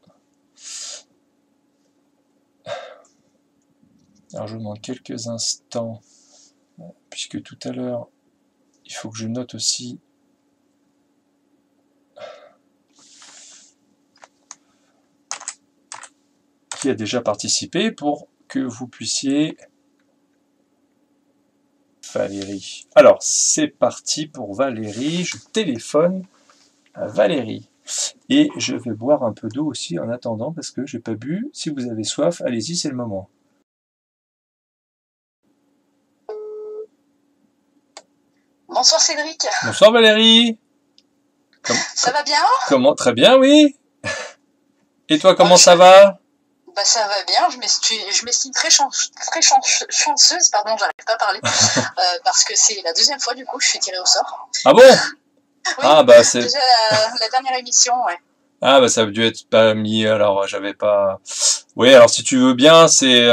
Alors je vous demande quelques instants, puisque tout à l'heure, il faut que je note aussi qui a déjà participé pour que vous puissiez... Valérie. Alors, c'est parti pour Valérie. Je téléphone à Valérie. Et je vais boire un peu d'eau aussi en attendant parce que j'ai pas bu. Si vous avez soif, allez-y, c'est le moment. Bonsoir Cédric. Bonsoir Valérie. Ça va bien? Comment? Très bien, oui. Et toi, comment Moi, ça va? bah, ça va bien. Je m'estime très chanceuse, pardon, j'arrive pas à parler, parce que c'est la deuxième fois, du coup, que je suis tirée au sort. Ah bon? Oui, Ah bah c'est déjà la dernière émission, ouais. ah bah ça a dû être pas mis alors j'avais pas. Oui, alors si tu veux bien, c'est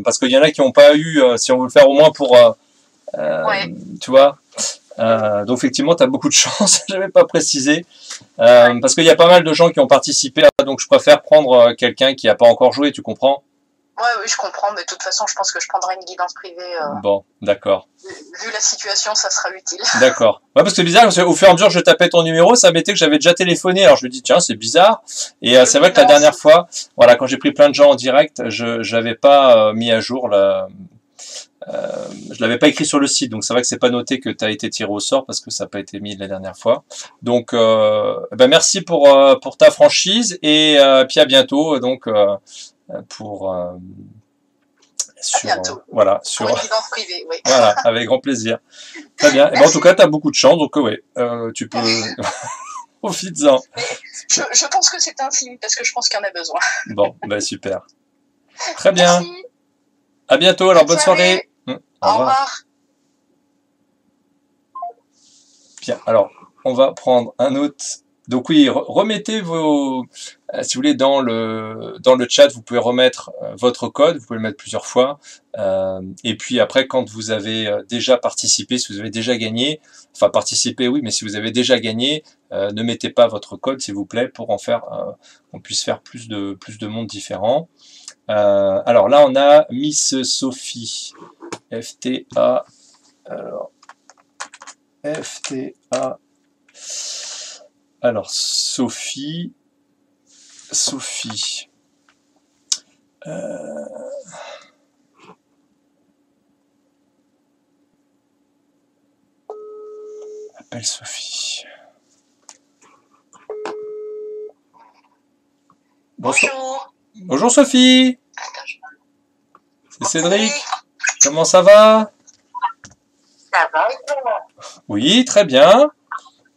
parce qu'il y en a qui n'ont pas eu si on veut le faire au moins pour Ouais, tu vois. Donc effectivement, tu as beaucoup de chance, j'avais pas précisé. Parce qu'il y a pas mal de gens qui ont participé, donc je préfère prendre quelqu'un qui a pas encore joué, tu comprends? ouais, oui, je comprends, mais de toute façon, je pense que je prendrai une guidance privée. Bon, d'accord. Vu la situation, ça sera utile. D'accord. Ouais, parce que c'est bizarre, parce qu'au fur et à mesure que je tapais ton numéro, ça mettait que j'avais déjà téléphoné. Alors je me dis, tiens, c'est bizarre. Et c'est vrai que la dernière fois, voilà, quand j'ai pris plein de gens en direct, je n'avais pas mis à jour je l'avais pas écrit sur le site, donc c'est vrai que c'est pas noté que tu as été tiré au sort parce que ça n'a pas été mis la dernière fois. Donc, ben merci pour ta franchise et puis à bientôt. Donc, pour sur bientôt. voilà Pour sur une guidance privée, oui. voilà avec grand plaisir. Très bien. Et ben, en tout cas, tu as beaucoup de chance, donc ouais, tu peux profites-en. Je pense que c'est un signe parce que je pense qu'il y en a besoin. Bon, ben super. Très bien. Merci. À bientôt. Alors bonne Bonne soirée. soirée. Au revoir. Bien, alors, on va prendre un autre. Donc oui, remettez vos... si vous voulez, dans le chat, vous pouvez remettre votre code, vous pouvez le mettre plusieurs fois. Et puis après, quand vous avez déjà participé, si vous avez déjà gagné, enfin participé, oui, mais si vous avez déjà gagné, ne mettez pas votre code, s'il vous plaît, pour en faire, qu'on puisse faire plus de monde différent. Alors là, on a Miss Sophie, FTA. Alors, FTA. Alors, Sophie. Appelle Sophie. Bonjour. Bonjour Sophie. C'est Cédric. Comment ça va? Ça va, Oui, très bien.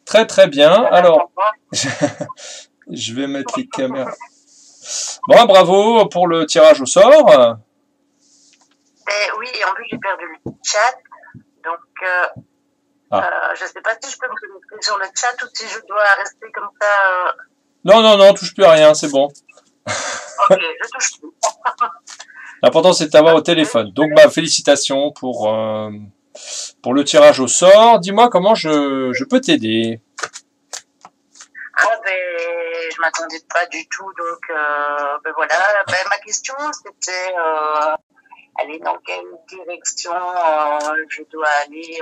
Très très bien. Alors, je vais mettre les caméras. Bon, bravo pour le tirage au sort. oui, et en plus j'ai perdu le chat, donc je ne sais pas si je peux me connecter sur le chat ou si je dois rester comme ça. Non, touche plus à rien, c'est bon. Ok, je touche plus. L'important c'est de t'avoir au téléphone. Donc, bah, félicitations pour le tirage au sort. Dis-moi comment je peux t'aider. Ah je m'attendais pas du tout, donc voilà. Ma question c'était aller dans quelle direction je dois aller.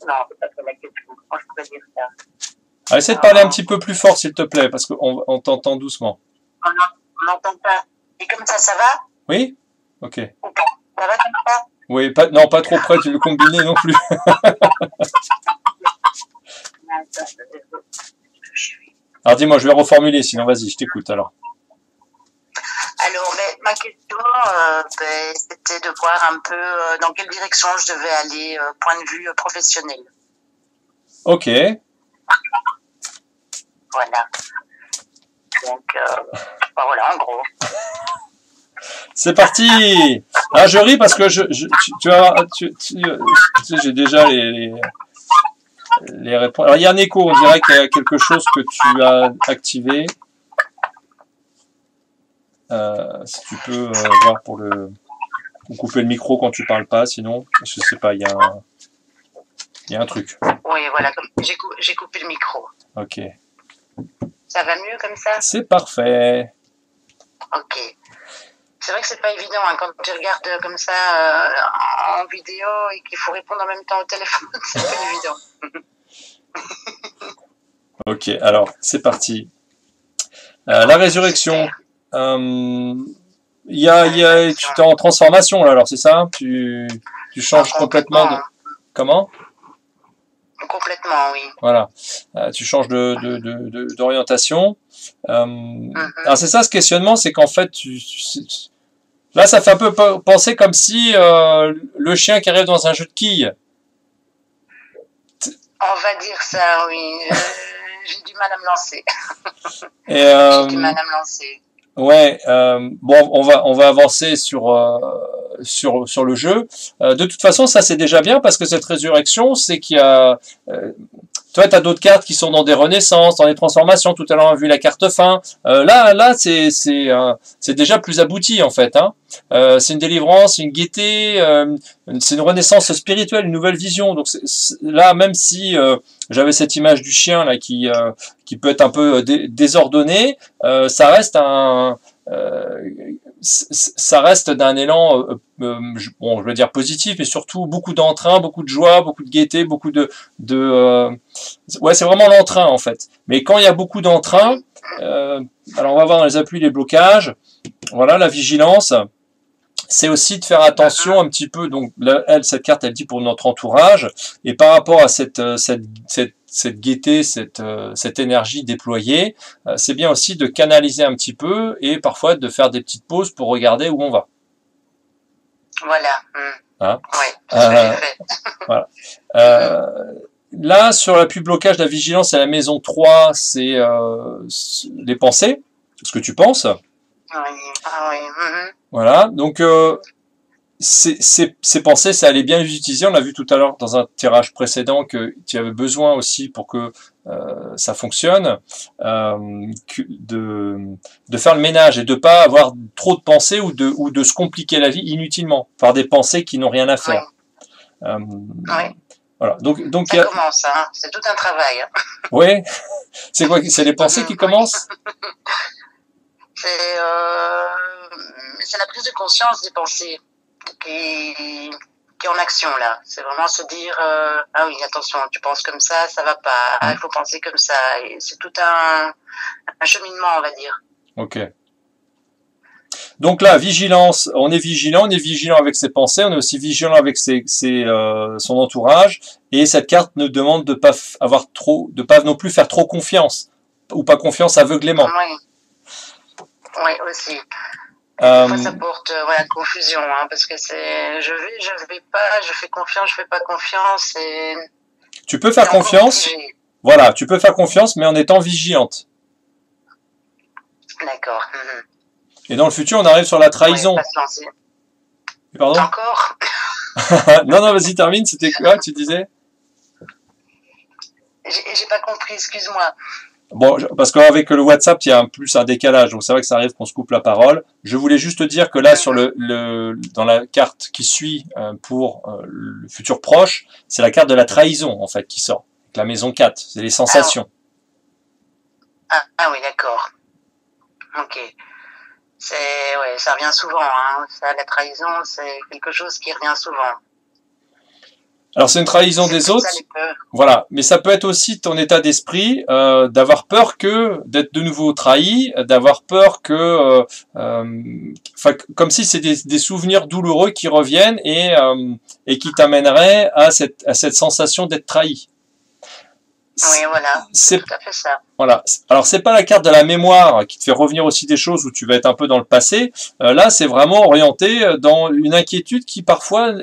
Non, c'est pas ça la question. Comment je pourrais dire ça? Alors, essaie de parler un petit peu plus fort s'il te plaît, parce qu'on t'entend doucement. On n'entend pas. Et comme ça va? Oui? Ok. Ou pas? Ça va comme ça? Oui, non, pas trop près, tu veux combiner non plus. Alors dis-moi, je vais reformuler, sinon vas-y, je t'écoute alors. Alors, ma question, c'était de voir un peu dans quelle direction je devais aller, point de vue professionnel. Ok. Voilà. Donc, voilà, en gros. C'est parti. Ah, je ris parce que tu sais, j'ai déjà les réponses. Alors, il y a un écho, on dirait qu'il y a quelque chose que tu as activé. Si tu peux voir pour couper le micro quand tu parles pas, sinon, je sais pas, il y a un truc. Oui, voilà, j'ai coupé le micro. Ok. Ça va mieux comme ça? C'est parfait. Ok. C'est vrai que c'est pas évident hein, quand tu regardes comme ça en vidéo et qu'il faut répondre en même temps au téléphone, c'est pas évident. Ok, alors c'est parti. La résurrection. Tu es en transformation là, alors c'est ça? Tu changes complètement de... Comment? Complètement, oui. Voilà. Tu changes d'orientation. Alors c'est ça ce questionnement, c'est qu'en fait, là ça fait un peu penser comme si le chien qui arrive dans un jeu de quilles. On va dire ça, oui. J'ai du mal à me lancer. Et, J'ai du mal à me lancer. ouais, bon, on va avancer sur le jeu. De toute façon, ça c'est déjà bien parce que cette résurrection, c'est qu'il y a, toi, tu as d'autres cartes qui sont dans des renaissances, dans des transformations. Tout à l'heure, on a vu la carte fin. Là, c'est déjà plus abouti en fait. Hein. C'est une délivrance, une gaieté, c'est une renaissance spirituelle, une nouvelle vision. Donc là, même si j'avais cette image du chien là qui peut être un peu désordonnée, ça reste ça reste d'un élan, bon, je veux dire positif, mais surtout beaucoup d'entrain, beaucoup de joie, beaucoup de gaieté, beaucoup ouais, c'est vraiment l'entrain en fait. Mais quand il y a beaucoup d'entrain, alors on va voir dans les appuis les blocages. Voilà, la vigilance. C'est aussi de faire attention un petit peu. Donc, là, cette carte, elle dit pour notre entourage. Et par rapport à cette gaieté, cette énergie déployée, c'est bien aussi de canaliser un petit peu et parfois de faire des petites pauses pour regarder où on va. Voilà. Hein Oui, c'est ce que j'ai fait. Voilà. Là, sur l'appui blocage de la vigilance à la maison 3, c'est les pensées, ce que tu penses. Oui. Ah oui. Voilà, donc ces pensées, ça allait bien les utiliser. On a vu tout à l'heure dans un tirage précédent que tu avais besoin aussi pour que ça fonctionne, de faire le ménage et de pas avoir trop de pensées ou de se compliquer la vie inutilement par des pensées qui n'ont rien à faire. Oui. Voilà. Donc ça commence, hein. C'est tout un travail. Hein. Oui. C'est quoi? C'est les pensées qui commencent? C'est la prise de conscience des pensées qui est en action là. C'est vraiment se dire ah oui, attention, tu penses comme ça va pas. Il faut penser comme ça. Et c'est tout un cheminement, on va dire. Ok. Donc là, vigilance, on est vigilant avec ses pensées, on est aussi vigilant avec son entourage, et cette carte nous demande de pas non plus faire trop confiance, ou pas confiance aveuglément. Oui, aussi. Des fois, ça porte confusion, hein, parce que c'est je vais pas, je fais confiance, je fais pas confiance. Et tu peux faire confiance, voilà, tu peux faire confiance, mais en étant vigilante. D'accord. Et dans le futur, on arrive sur la trahison. Pardon ? Encore ? Non, vas-y, termine, c'était quoi, tu disais ? J'ai pas compris, excuse-moi. Bon, parce qu'avec le WhatsApp, il y a plus un décalage, donc c'est vrai que ça arrive qu'on se coupe la parole. Je voulais juste te dire que là, sur dans la carte qui suit pour le futur proche, c'est la carte de la trahison, en fait, qui sort. La maison 4, c'est les sensations. Ah oui, d'accord. Ok. Ça revient souvent, hein. La trahison, c'est quelque chose qui revient souvent. Alors c'est une trahison des autres, voilà. Mais ça peut être aussi ton état d'esprit, d'avoir peur d'être de nouveau trahi, d'avoir peur comme si c'est des souvenirs douloureux qui reviennent et qui t'amèneraient à cette sensation d'être trahi. Oui, voilà. C'est tout à fait ça. Voilà. Alors c'est pas la carte de la mémoire qui te fait revenir aussi des choses où tu vas être un peu dans le passé. Là, c'est vraiment orienté dans une inquiétude qui parfois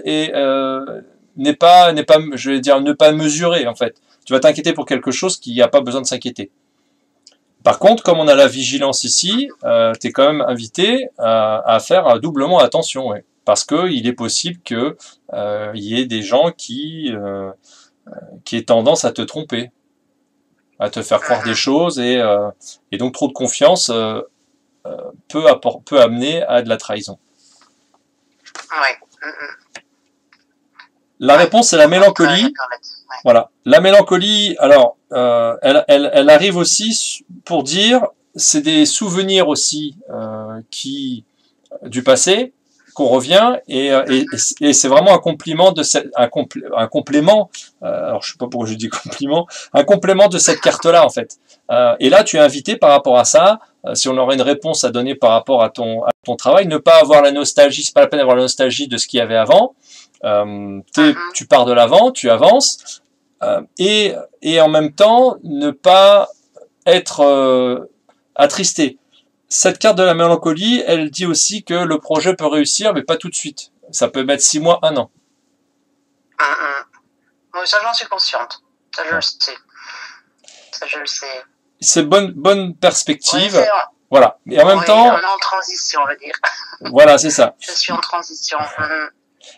n'est pas, je vais dire, ne pas mesurer, en fait. Tu vas t'inquiéter pour quelque chose qui n'a pas besoin de s'inquiéter. Par contre, comme on a la vigilance ici, tu es quand même invité à faire doublement attention, ouais. Parce qu'il est possible qu'il y ait des gens qui aient tendance à te tromper, à te faire croire des choses, et donc trop de confiance peut amener à de la trahison. Ouais. La réponse, c'est la mélancolie. Voilà. La mélancolie, alors, elle arrive aussi pour dire, c'est des souvenirs aussi du passé qu'on revient, et c'est vraiment un compliment un complément. Alors, je sais pas pourquoi je dis compliment, un complément de cette carte-là en fait. Et là, tu es invité par rapport à ça. Si on aurait une réponse à donner par rapport à ton travail, ne pas avoir la nostalgie, c'est pas la peine d'avoir la nostalgie de ce qu'il y avait avant. Tu pars de l'avant, tu avances, et en même temps ne pas être attristé. Cette carte de la mélancolie, elle dit aussi que le projet peut réussir, mais pas tout de suite. Ça peut mettre 6 mois, 1 an. Moi, ça, j'en suis consciente. Ça, je le sais. Ça, je le sais. C'est bonne perspective. Ouais, voilà. Et en même temps, on est en transition, on va dire. Voilà, c'est ça. Je suis en transition.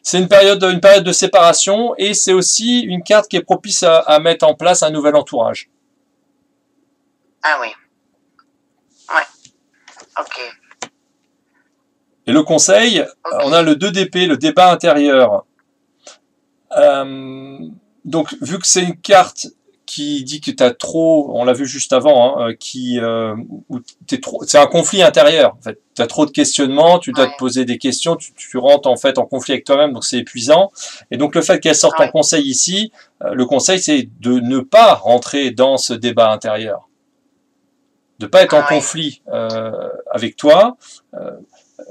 C'est une période de séparation et c'est aussi une carte qui est propice à mettre en place un nouvel entourage. Ah oui. Ouais. Ok. Et le conseil, on a le 2 d'épée, le débat intérieur. Donc, vu que c'est une carte qui dit que tu as trop, on l'a vu juste avant, hein, c'est un conflit intérieur. En fait, tu as trop de questionnements, tu dois te poser des questions, tu rentres en fait en conflit avec toi-même, donc c'est épuisant. Et donc le fait qu'elle sorte en conseil ici, le conseil c'est de ne pas rentrer dans ce débat intérieur, de pas être en conflit avec toi.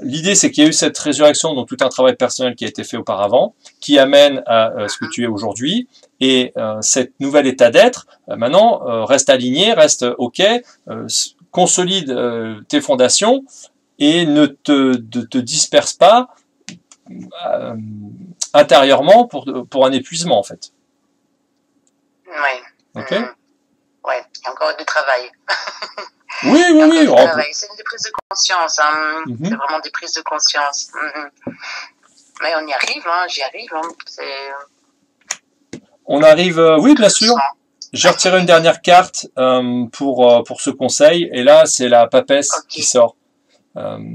L'idée, c'est qu'il y a eu cette résurrection, donc tout un travail personnel qui a été fait auparavant, qui amène à ce que tu es aujourd'hui. Et cet nouvel état d'être, maintenant, reste aligné, reste OK, consolide tes fondations et ne te disperse pas intérieurement pour un épuisement, en fait. Oui. OK. Ouais, il y a encore du travail. Oui. C'est une des prises de conscience. Hein. C'est vraiment des prises de conscience. Mais on y arrive, hein, j'y arrive. Hein. On arrive, oui, bien sûr. J'ai retiré une dernière carte pour ce conseil. Et là, c'est la papesse qui sort. Il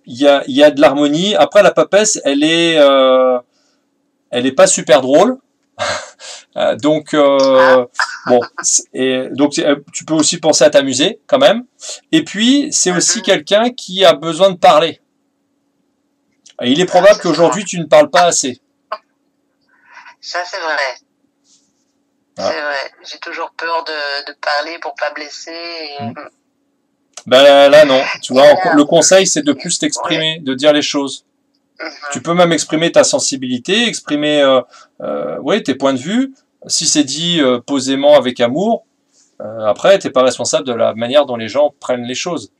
y a de l'harmonie. Après, la papesse, elle est pas super drôle. Donc tu peux aussi penser à t'amuser quand même. Et puis c'est aussi quelqu'un qui a besoin de parler. Et il est probable qu'aujourd'hui tu ne parles pas assez. Ça c'est vrai. C'est vrai. J'ai toujours peur de parler pour pas blesser. Et... Ben là non. Tu vois, le conseil c'est de plus t'exprimer, de dire les choses. Tu peux même exprimer ta sensibilité, exprimer tes points de vue. Si c'est dit posément avec amour, après, t'es pas responsable de la manière dont les gens prennent les choses.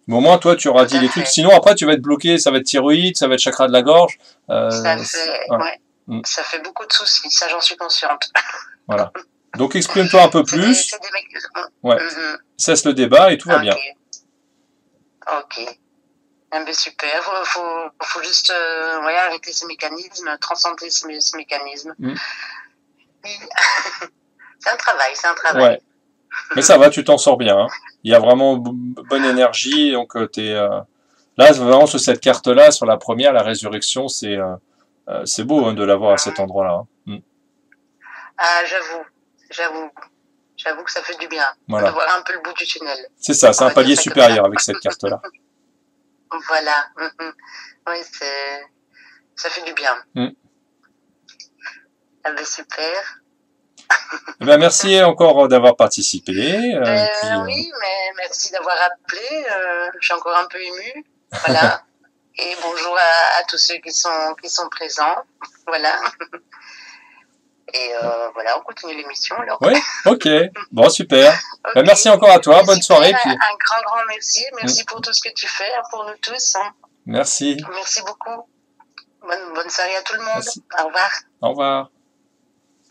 Mais au moins, toi, tu auras dit les trucs. Sinon, après, tu vas être bloqué, ça va être thyroïde, ça va être chakra de la gorge. Ça fait beaucoup de soucis, ça j'en suis consciente. Voilà. Donc, exprime-toi un peu plus. Cesse le débat et tout va bien. Ok. Ben super, faut juste arrêter ces mécanismes, transcender ces mécanismes. C'est un travail. Ouais. Mais ça va, tu t'en sors bien. Hein. Il y a vraiment bonne énergie, donc là, vraiment sur cette carte-là, sur la première, la résurrection, c'est beau hein, de l'avoir à cet endroit-là. Hein. Ah, j'avoue que ça fait du bien de voir un peu le bout du tunnel. C'est ça, c'est un palier supérieur avec cette carte-là. Voilà. Oui, ça fait du bien. Ah ben super. Eh ben, merci encore d'avoir participé. Oui, mais merci d'avoir appelé. Je suis encore un peu émue. Voilà. Et bonjour à tous ceux qui sont présents. Voilà. Et voilà, on continue l'émission alors. Oui, ok. Bon, super. Okay. Ben, merci encore à toi. Bonne soirée. Puis... Un grand merci. Merci pour tout ce que tu fais pour nous tous. Hein. Merci. Merci beaucoup. Bonne soirée à tout le monde. Merci. Au revoir. Au revoir.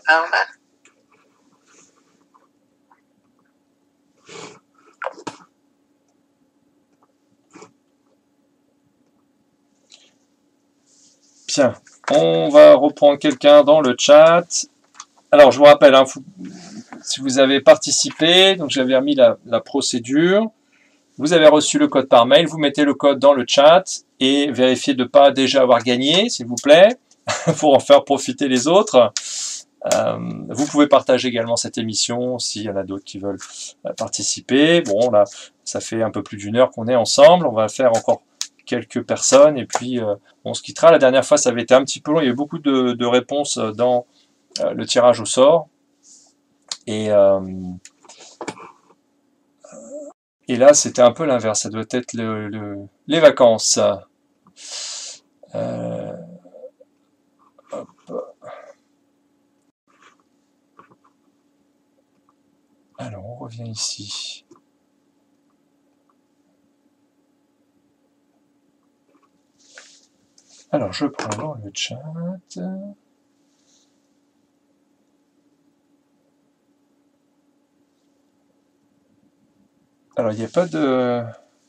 Au revoir. Bien, on va reprendre quelqu'un dans le chat. Alors, je vous rappelle, hein, si vous avez participé, donc j'avais remis la procédure. Vous avez reçu le code par mail, vous mettez le code dans le chat et vérifiez de ne pas déjà avoir gagné, s'il vous plaît, pour en faire profiter les autres. Vous pouvez partager également cette émission s'il y en a d'autres qui veulent participer. Bon, là, ça fait un peu plus d'1 heure qu'on est ensemble. On va faire encore quelques personnes et puis on se quittera. La dernière fois, ça avait été un petit peu long. Il y a eu beaucoup de réponses dans le tirage au sort. Et là, c'était un peu l'inverse. Ça doit être les vacances. Hop. Alors, on revient ici. Alors, je prends dans le chat. Alors, il n'y a pas de...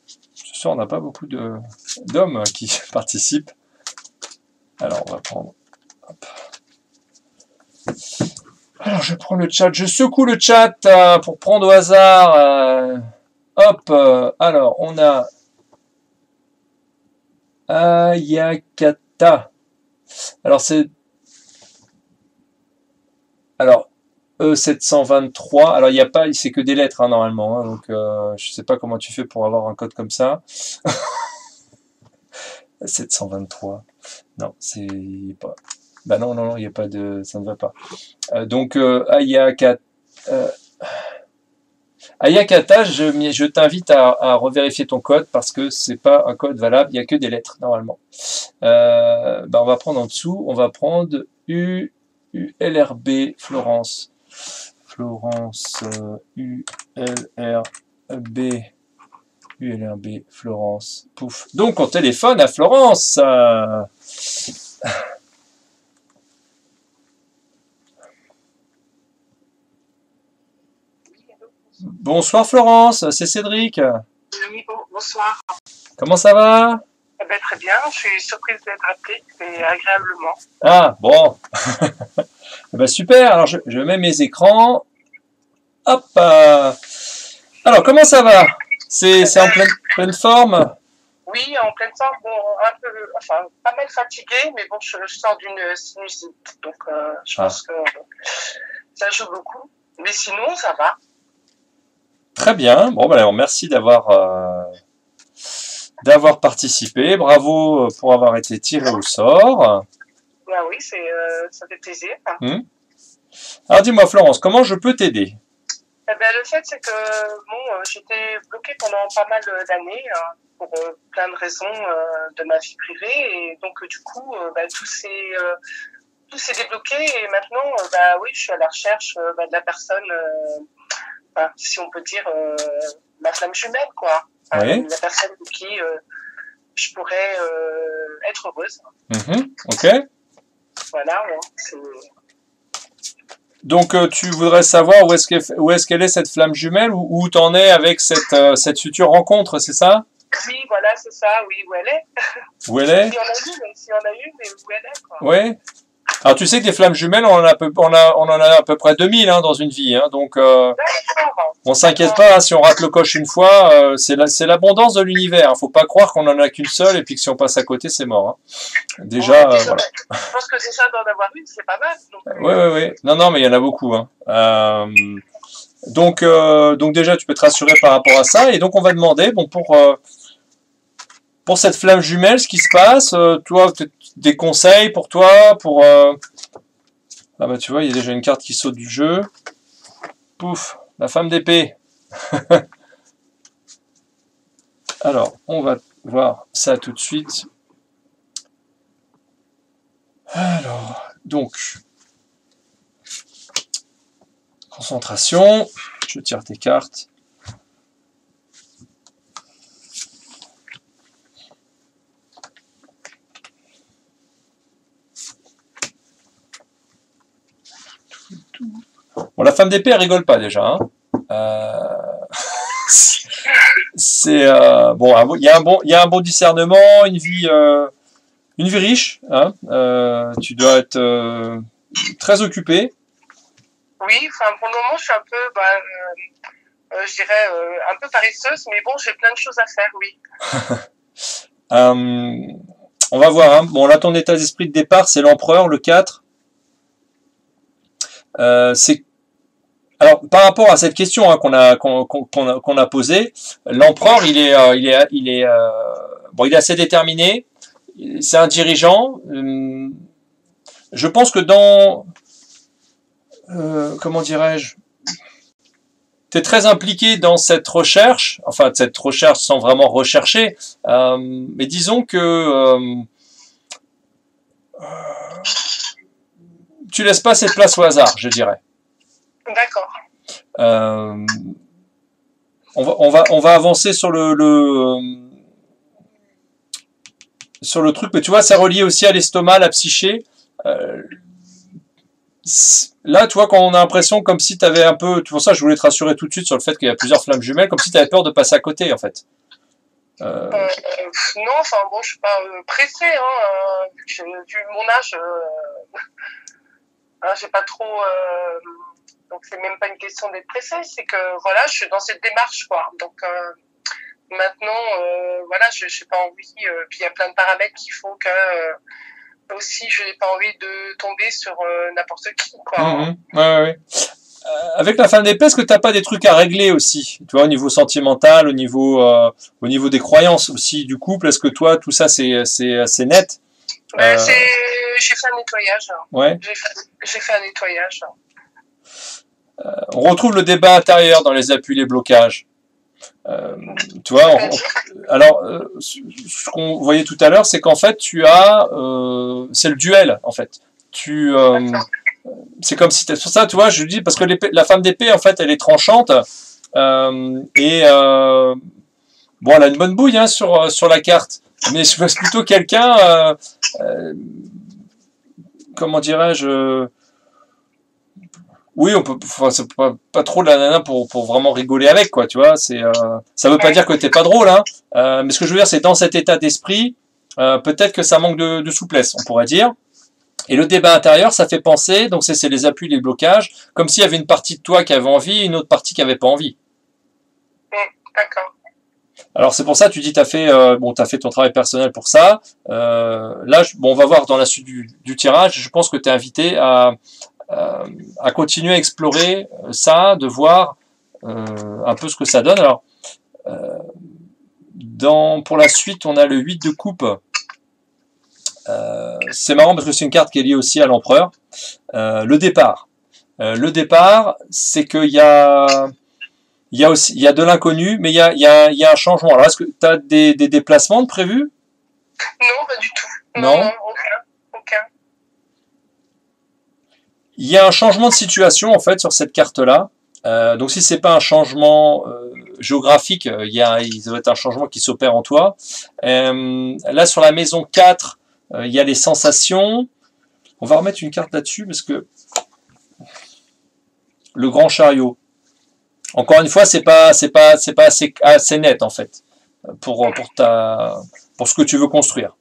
Ce soir, on n'a pas beaucoup d'hommes qui participent. Alors, on va prendre... Hop. Alors, je prends le chat. Je secoue le chat pour prendre au hasard. Hop. Alors, on a... Ayakata. Alors, c'est... Alors... E723, alors il n'y a pas, c'est que des lettres hein, normalement, hein, donc je sais pas comment tu fais pour avoir un code comme ça. 723, non, c'est pas, bah non, non, non, il n'y a pas de, ça ne va pas. Donc Ayakata, je t'invite à revérifier ton code parce que c'est pas un code valable, il n'y a que des lettres normalement. Bah on va prendre en dessous, on va prendre ULRB Florence. Florence, ULRB, Florence, pouf. Donc on téléphone à Florence. Bonsoir Florence, c'est Cédric. Oui, bonsoir. Comment ça va? Eh ben, très bien, je suis surprise d'être appelée, et agréablement. Ah, bon. Eh ben, super, alors je mets mes écrans. Hop. Alors, comment ça va? C'est en pleine forme? Oui, en pleine forme, bon, un peu, enfin, pas mal fatiguée, mais bon, je sors d'une sinusite, donc je pense que ça joue beaucoup. Mais sinon, ça va. Très bien. Bon, ben, alors, merci d'avoir participé. Bravo pour avoir été tiré au sort. Ah oui, ça fait plaisir. Alors, dis-moi, Florence, comment je peux t'aider? Eh ben, le fait, c'est que bon, j'étais bloquée pendant pas mal d'années pour plein de raisons de ma vie privée, et donc du coup, tout s'est débloqué, et maintenant, oui, je suis à la recherche de la personne, si on peut dire, ma flamme jumelle, quoi. Oui. La personne pour qui je pourrais être heureuse. Ok. Voilà, c'est... Donc, tu voudrais savoir où est-ce qu'elle est cette flamme jumelle, ou où t'en es avec cette future rencontre, c'est ça? Oui, voilà, c'est ça, oui, où elle est. Où elle est? Si on a une, mais où elle est, quoi. Oui. Alors, tu sais que des flammes jumelles, on en a à peu près 2000 hein, dans une vie, hein, donc on s'inquiète pas, hein, si on rate le coche une fois, c'est l'abondance de l'univers. Hein, faut pas croire qu'on en a qu'une seule et puis que si on passe à côté, c'est mort. Hein. Déjà, voilà. Je pense que déjà d'en avoir une, c'est pas mal. Oui. Non, mais il y en a beaucoup. Hein. Donc déjà, tu peux te rassurer par rapport à ça. Et donc, on va demander, bon, pour cette flamme jumelle, ce qui se passe, toi, des conseils pour toi, Ah bah, tu vois, il y a déjà une carte qui saute du jeu. Pouf, la femme d'épée. Alors, on va voir ça tout de suite. Alors, donc, concentration, je tire tes cartes. Bon, la femme d'épée, elle rigole pas déjà. Hein. C'est bon, il y a un bon discernement, une vie riche. Hein. Tu dois être très occupé. Oui, enfin pour le moment, je suis un peu, je dirais, un peu paresseuse, mais bon, j'ai plein de choses à faire, oui. On va voir. Hein. Bon, là, ton état d'esprit de départ, c'est l'empereur, le 4. Alors, par rapport à cette question hein, qu'on a posée, l'empereur, il est assez déterminé. C'est un dirigeant. Je pense que comment dirais-je, tu es très impliqué dans cette recherche, enfin cette recherche sans vraiment rechercher, mais disons que tu laisses pas cette place au hasard, je dirais. D'accord. On va avancer sur sur le truc, mais tu vois, c'est relié aussi à l'estomac, à la psyché. là, tu vois, quand on a l'impression comme si tu avais un peu... C'est pour ça que je voulais te rassurer tout de suite sur le fait qu'il y a plusieurs flammes jumelles, comme si tu avais peur de passer à côté, en fait. Non, enfin bon, je suis pas pressée, hein, vu mon âge, hein, j'ai pas trop... donc c'est même pas une question d'être pressée, c'est que voilà, je suis dans cette démarche, quoi. Donc maintenant, voilà, je n'ai pas envie, puis il y a plein de paramètres qui font que... aussi, je n'ai pas envie de tomber sur n'importe qui, quoi. Ouais. Avec la femme d'épée, est-ce que tu n'as pas des trucs à régler aussi? Tu vois, au niveau sentimental, au niveau des croyances aussi du couple, est-ce que toi, tout ça, c'est net? J'ai fait un nettoyage. Ouais. J'ai fait un nettoyage. On retrouve le débat intérieur dans les appuis, les blocages. Tu vois, alors, ce qu'on voyait tout à l'heure, c'est qu'en fait, c'est le duel, en fait. C'est comme si, sur ça, tu vois, je dis, parce que la femme d'épée, en fait, elle est tranchante, bon, elle a une bonne bouille, hein, sur la carte, mais je vois plutôt quelqu'un, comment dirais-je, oui, on peut, enfin, c'est pas trop de la nana pour vraiment rigoler avec, quoi, tu vois, ça veut pas dire que t'es pas drôle, hein, mais ce que je veux dire, c'est dans cet état d'esprit, peut-être que ça manque de souplesse, on pourrait dire. Et le débat intérieur, ça fait penser, donc c'est les appuis, les blocages, comme s'il y avait une partie de toi qui avait envie et une autre partie qui avait pas envie. D'accord. Alors c'est pour ça, tu dis, t'as fait ton travail personnel pour ça. Là, on va voir dans la suite du tirage. Je pense que tu es invité à continuer à explorer ça, de voir un peu ce que ça donne. Alors, pour la suite, on a le 8 de coupe. C'est marrant parce que c'est une carte qui est liée aussi à l'empereur. Le départ. Le départ, c'est qu'il y a de l'inconnu, mais il y a un changement. Alors, est-ce que tu as des déplacements de prévus? Non, pas du tout. Non, aucun. Il y a un changement de situation en fait sur cette carte-là. Donc si c'est pas un changement géographique, il doit être un changement qui s'opère en toi. Là sur la maison 4, il y a les sensations. On va remettre une carte là-dessus parce que le grand chariot. Encore une fois, c'est pas assez net en fait pour ce que tu veux construire.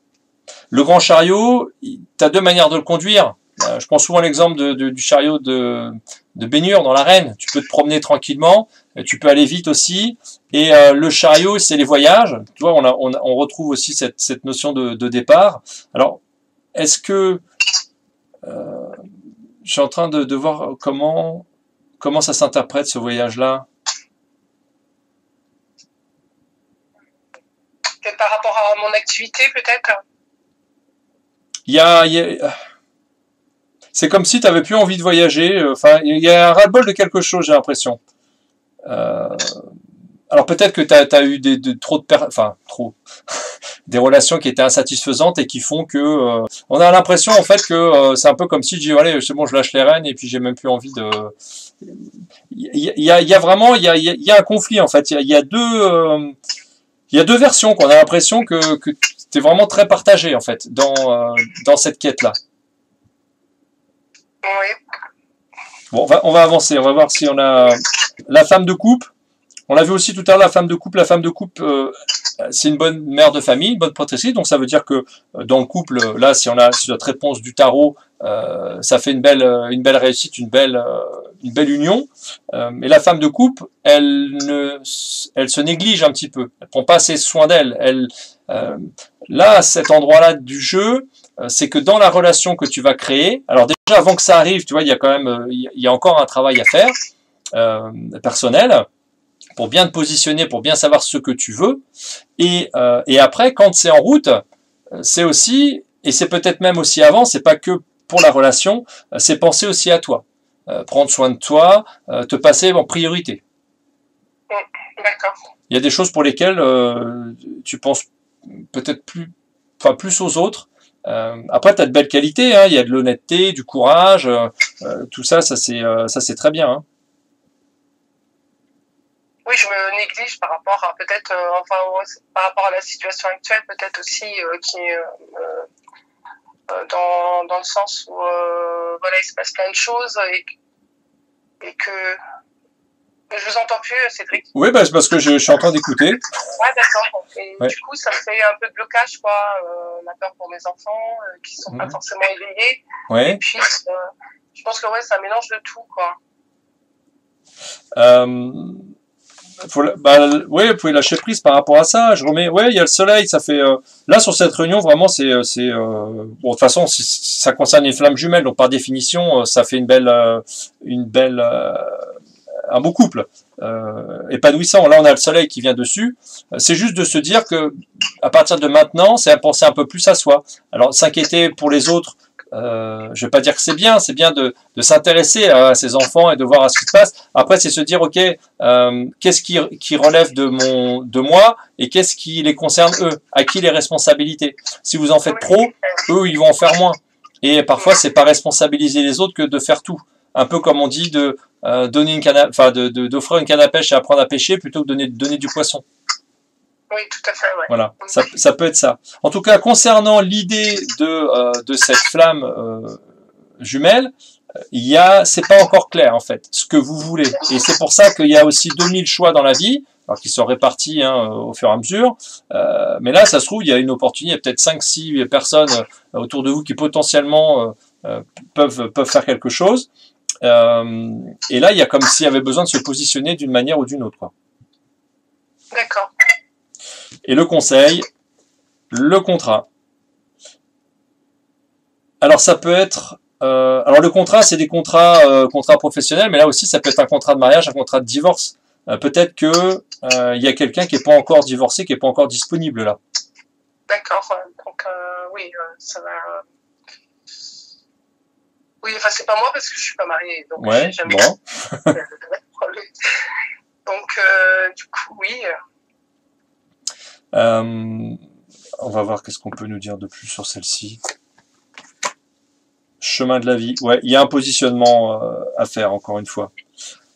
Le grand chariot, tu as deux manières de le conduire. Je prends souvent l'exemple du chariot de baignure dans l'arène. Tu peux te promener tranquillement, tu peux aller vite aussi. Et le chariot, c'est les voyages. Tu vois, on retrouve aussi cette notion de départ. Alors, est-ce que je suis en train de voir comment ça s'interprète ce voyage-là? Peut-être par rapport à mon activité, peut-être. C'est comme si tu n'avais plus envie de voyager. Enfin, il y a un ras-le-bol de quelque chose, j'ai l'impression. Alors peut-être que tu as eu des relations qui étaient insatisfaisantes et qui font que on a l'impression en fait que c'est un peu comme si je dis allez c'est bon je lâche les rênes et puis j'ai même plus envie de. Il y a un conflit en fait. Il y a deux versions qu'on a l'impression que tu es vraiment très partagé en fait dans cette quête là. Oui. Bon, on va avancer. On va voir si on a la femme de coupe. On l'a vu aussi tout à l'heure, la femme de couple. La femme de couple, c'est une bonne mère de famille, une bonne protectrice. Donc ça veut dire que dans le couple, là, si on a cette réponse du tarot, ça fait une belle réussite, une belle union. Mais la femme de couple, elle se néglige un petit peu. Elle prend pas assez soin d'elle. Là, à cet endroit-là du jeu, c'est que dans la relation que tu vas créer, alors déjà avant que ça arrive, tu vois, il y a quand même, il y a encore un travail à faire personnel pour bien te positionner, pour bien savoir ce que tu veux. Et après, quand c'est en route, c'est aussi, et c'est peut-être même aussi avant, c'est pas que pour la relation, c'est penser aussi à toi, prendre soin de toi, te passer en priorité. D'accord. Il y a des choses pour lesquelles tu penses peut-être plus aux autres. Après, tu as de belles qualités, hein, il y a de l'honnêteté, du courage, tout ça, c'est très bien. Hein. Oui, je me néglige par rapport à peut-être, par rapport à la situation actuelle, peut-être aussi qui est dans le sens où voilà, il se passe plein de choses et que je vous entends plus, Cédric. Oui, bah, c'est parce que je suis en train d'écouter. Ouais, d'accord. Et Ouais. du coup, ça me fait un peu de blocage, quoi. On a peur pour mes enfants qui sont pas forcément éveillés. Et Ouais. puis, je pense que ouais, ça mélange de tout, quoi. Ouais, vous pouvez lâcher prise par rapport à ça. Je remets, ouais, il y a le soleil, ça fait, là, sur cette réunion, vraiment, bon, de toute façon, ça concerne les flammes jumelles, donc par définition, ça fait un beau couple, épanouissant. Là, on a le soleil qui vient dessus. C'est juste de se dire que, à partir de maintenant, c'est à penser un peu plus à soi. Alors, s'inquiéter pour les autres, je vais pas dire que c'est bien de s'intéresser à ses enfants et de voir à ce qui se passe. Après, c'est se dire, ok, qu'est-ce qui relève de moi et qu'est-ce qui les concerne eux, à qui les responsabilités. Si vous en faites trop, eux, ils vont en faire moins. Et parfois, c'est pas responsabiliser les autres que de faire tout. Un peu comme on dit de donner d'offrir une canne à pêche et apprendre à pêcher plutôt que de donner du poisson. Oui, tout à fait, ouais. Voilà, ça peut être ça. En tout cas, concernant l'idée de cette flamme jumelle, c'est pas encore clair en fait ce que vous voulez. Et c'est pour ça qu'il y a aussi 2000 choix dans la vie, alors qui sont répartis au fur et à mesure. Mais là, ça se trouve, il y a une opportunité, il y a peut-être 5-6 personnes autour de vous qui potentiellement peuvent faire quelque chose. Et là, il y a comme s'il y avait besoin de se positionner d'une manière ou d'une autre, quoi. D'accord. Et le conseil, le contrat. Alors ça peut être, alors le contrat, c'est des contrats professionnels, mais là aussi ça peut être un contrat de mariage, un contrat de divorce. Peut-être que il y a quelqu'un qui est pas encore divorcé, qui est pas encore disponible là. D'accord. Donc oui, ça va. Oui, enfin c'est pas moi parce que je suis pas mariée, donc Ouais, j'ai jamais bon. problème. Donc du coup oui. On va voir qu'est-ce qu'on peut nous dire de plus sur celle-ci. Chemin de la vie. Ouais, il y a un positionnement à faire, encore une fois.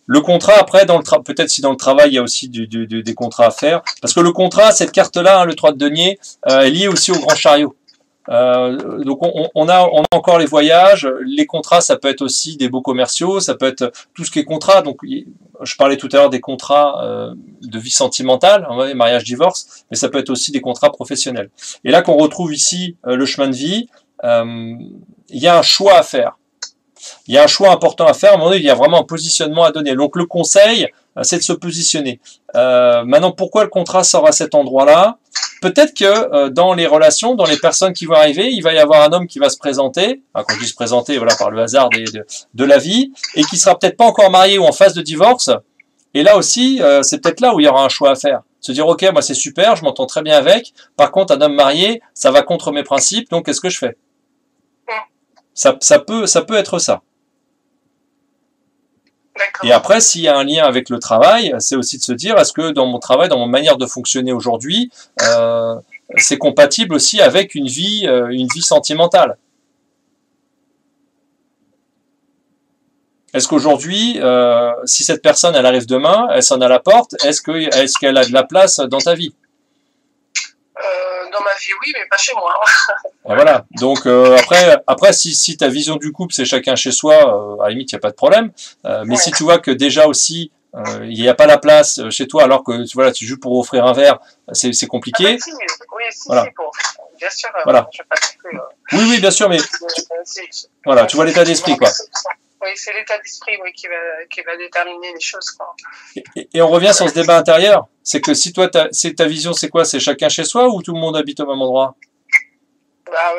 Le contrat, après, peut-être si dans le travail, il y a aussi des contrats à faire. Parce que le contrat, cette carte-là, hein, le 3 de denier, est liée aussi au grand chariot. Donc on a encore les voyages, les contrats, ça peut être aussi des beaux commerciaux, ça peut être tout ce qui est contrat. Donc je parlais tout à l'heure des contrats de vie sentimentale, hein, mariage, divorce, mais ça peut être aussi des contrats professionnels. Et là qu'on retrouve ici le chemin de vie, il y a un choix à faire. Il y a un choix important à faire. À un moment donné, il y a vraiment un positionnement à donner. Donc le conseil, c'est de se positionner. Maintenant, pourquoi le contrat sort à cet endroit-là? Peut-être que dans les relations, dans les personnes qui vont arriver, il va y avoir un homme qui va se présenter, quand je dis se présenter, voilà, par le hasard de la vie, et qui sera peut-être pas encore marié ou en phase de divorce. Et là aussi, c'est peut-être là où il y aura un choix à faire. Se dire, ok, moi c'est super, je m'entends très bien avec. Par contre, un homme marié, ça va contre mes principes, donc qu'est-ce que je fais? Ça peut être ça. Et après, s'il y a un lien avec le travail, c'est aussi de se dire, est-ce que dans mon travail, dans mon manière de fonctionner aujourd'hui, c'est compatible aussi avec une vie sentimentale? Est-ce qu'aujourd'hui, si cette personne, elle arrive demain, elle sonne à la porte, est-ce qu'elle a de la place dans ta vie? Dans ma vie, oui, mais pas chez moi. Et voilà. Donc après, si ta vision du couple, c'est chacun chez soi, à la limite, il n'y a pas de problème. Mais si tu vois que déjà aussi, il n'y a pas la place chez toi, alors que tu joues pour offrir un verre, c'est compliqué. Ah bah, si, oui, voilà. Si, bien sûr. Voilà. Je vais pas plus, oui, bien sûr, mais voilà, tu vois l'état d'esprit, quoi. Oui, c'est l'état d'esprit, oui, qui va déterminer les choses, quoi. Et on revient sur ce débat intérieur. C'est que si toi, ta vision, c'est quoi? C'est chacun chez soi ou tout le monde habite au même endroit? Bah,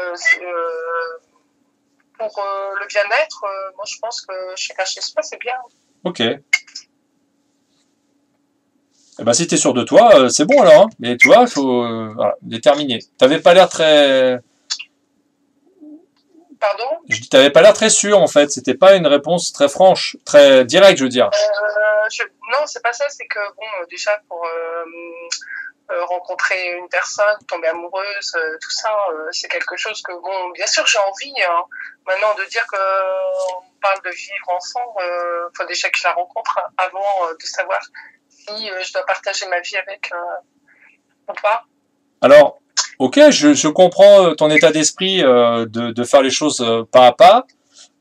pour le bien-être, moi je pense que chacun chez soi, c'est bien. Ok. Eh ben, si t'es sûr de toi, c'est bon alors. Hein. Mais tu vois, il faut déterminer. T'avais pas l'air très... Pardon? Je dis, t'avais pas l'air très sûr en fait. C'était pas une réponse très franche, très directe, je veux dire. Non, c'est pas ça. C'est que bon, déjà pour rencontrer une personne, tomber amoureuse, tout ça, c'est quelque chose que bon, bien sûr, j'ai envie. Hein. Maintenant, de dire que on parle de vivre ensemble, faut déjà que je la rencontre avant de savoir si je dois partager ma vie avec ou pas. Alors. Ok, je comprends ton état d'esprit de faire les choses pas à pas.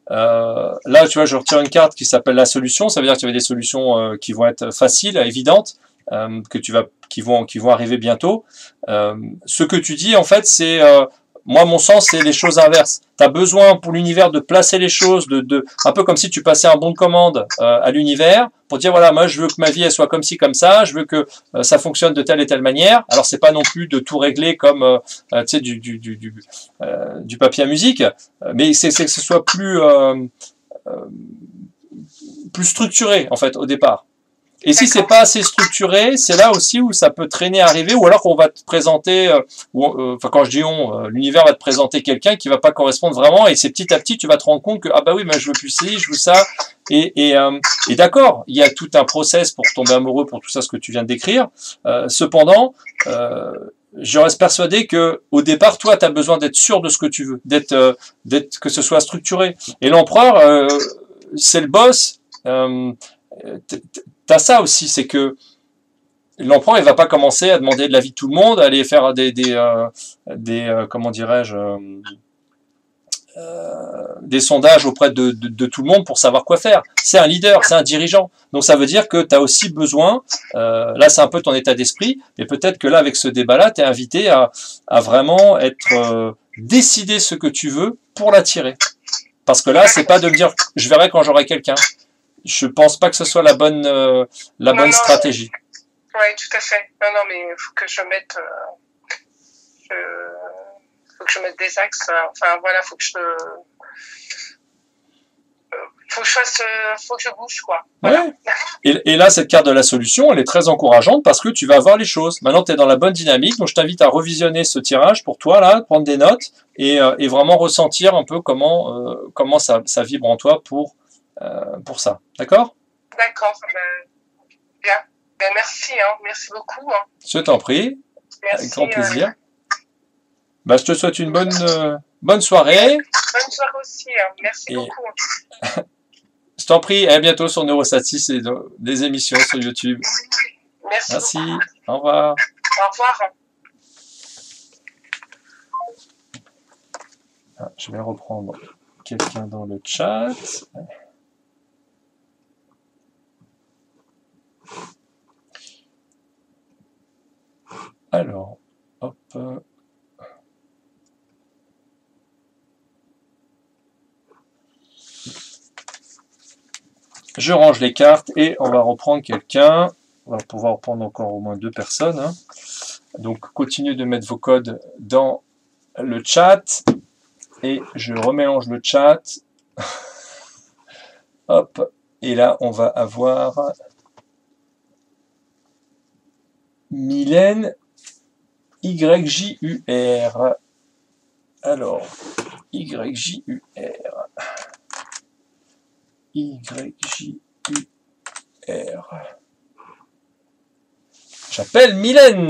Là, tu vois, je retire une carte qui s'appelle la solution. Ça veut dire que tu as des solutions qui vont être faciles, évidentes, qui vont arriver bientôt. Ce que tu dis, en fait, c'est moi, mon sens, c'est les choses inverses. Tu as besoin pour l'univers de placer les choses, un peu comme si tu passais un bon de commande à l'univers pour dire voilà, moi, je veux que ma vie elle soit comme ci, comme ça, je veux que ça fonctionne de telle et telle manière. Alors, c'est pas non plus de tout régler comme tu sais du papier à musique, mais c'est que ce soit plus structuré en fait au départ. Et si c'est pas assez structuré, c'est là aussi où ça peut traîner à arriver, ou alors qu'on va te présenter, enfin quand je dis l'univers va te présenter quelqu'un qui va pas correspondre vraiment, et c'est petit à petit tu vas te rendre compte que ah bah oui, mais je veux plus ci, je veux ça, et d'accord, il y a tout un process pour tomber amoureux pour tout ça ce que tu viens de décrire. Cependant, je reste persuadé que au départ, toi, tu as besoin d'être sûr de ce que tu veux, d'être que ce soit structuré. Et l'empereur, c'est le boss. T'as ça aussi, c'est que l'empereur, il va pas commencer à demander de l'avis de tout le monde, à aller faire comment dirais-je, des sondages auprès de tout le monde pour savoir quoi faire. C'est un leader, c'est un dirigeant. Donc ça veut dire que tu as aussi besoin, là c'est un peu ton état d'esprit, mais peut-être que là avec ce débat-là, tu es invité à vraiment être décider ce que tu veux pour l'attirer. Parce que là, c'est pas de me dire je verrai quand j'aurai quelqu'un. Je pense pas que ce soit la bonne stratégie. Oui, tout à fait. Non, mais il faut que je mette, faut que je mette des axes. Enfin, voilà, faut que je bouge, quoi. Voilà. Ouais. Et là, cette carte de la solution, elle est très encourageante parce que tu vas voir les choses. Maintenant, tu es dans la bonne dynamique, donc je t'invite à revisionner ce tirage pour toi, là, prendre des notes et vraiment ressentir un peu comment ça vibre en toi pour ça. D'accord? D'accord. Bien. Ben, merci, hein. Merci beaucoup. Hein. Je t'en prie. Merci, avec grand plaisir. Je te souhaite une bonne soirée. Bonne soirée aussi. Hein. Merci beaucoup. Je t'en prie. À bientôt sur Neurosatis et des émissions sur YouTube. Merci. Au revoir. Au revoir. Je vais reprendre quelqu'un dans le chat. Alors, hop. Je range les cartes et on va reprendre quelqu'un. On va pouvoir reprendre encore au moins 2 personnes. Hein. Donc, continuez de mettre vos codes dans le chat. Et je remélange le chat. Hop. Et là, on va avoir Mylène YJUR. Alors, YJUR. J'appelle Mylène.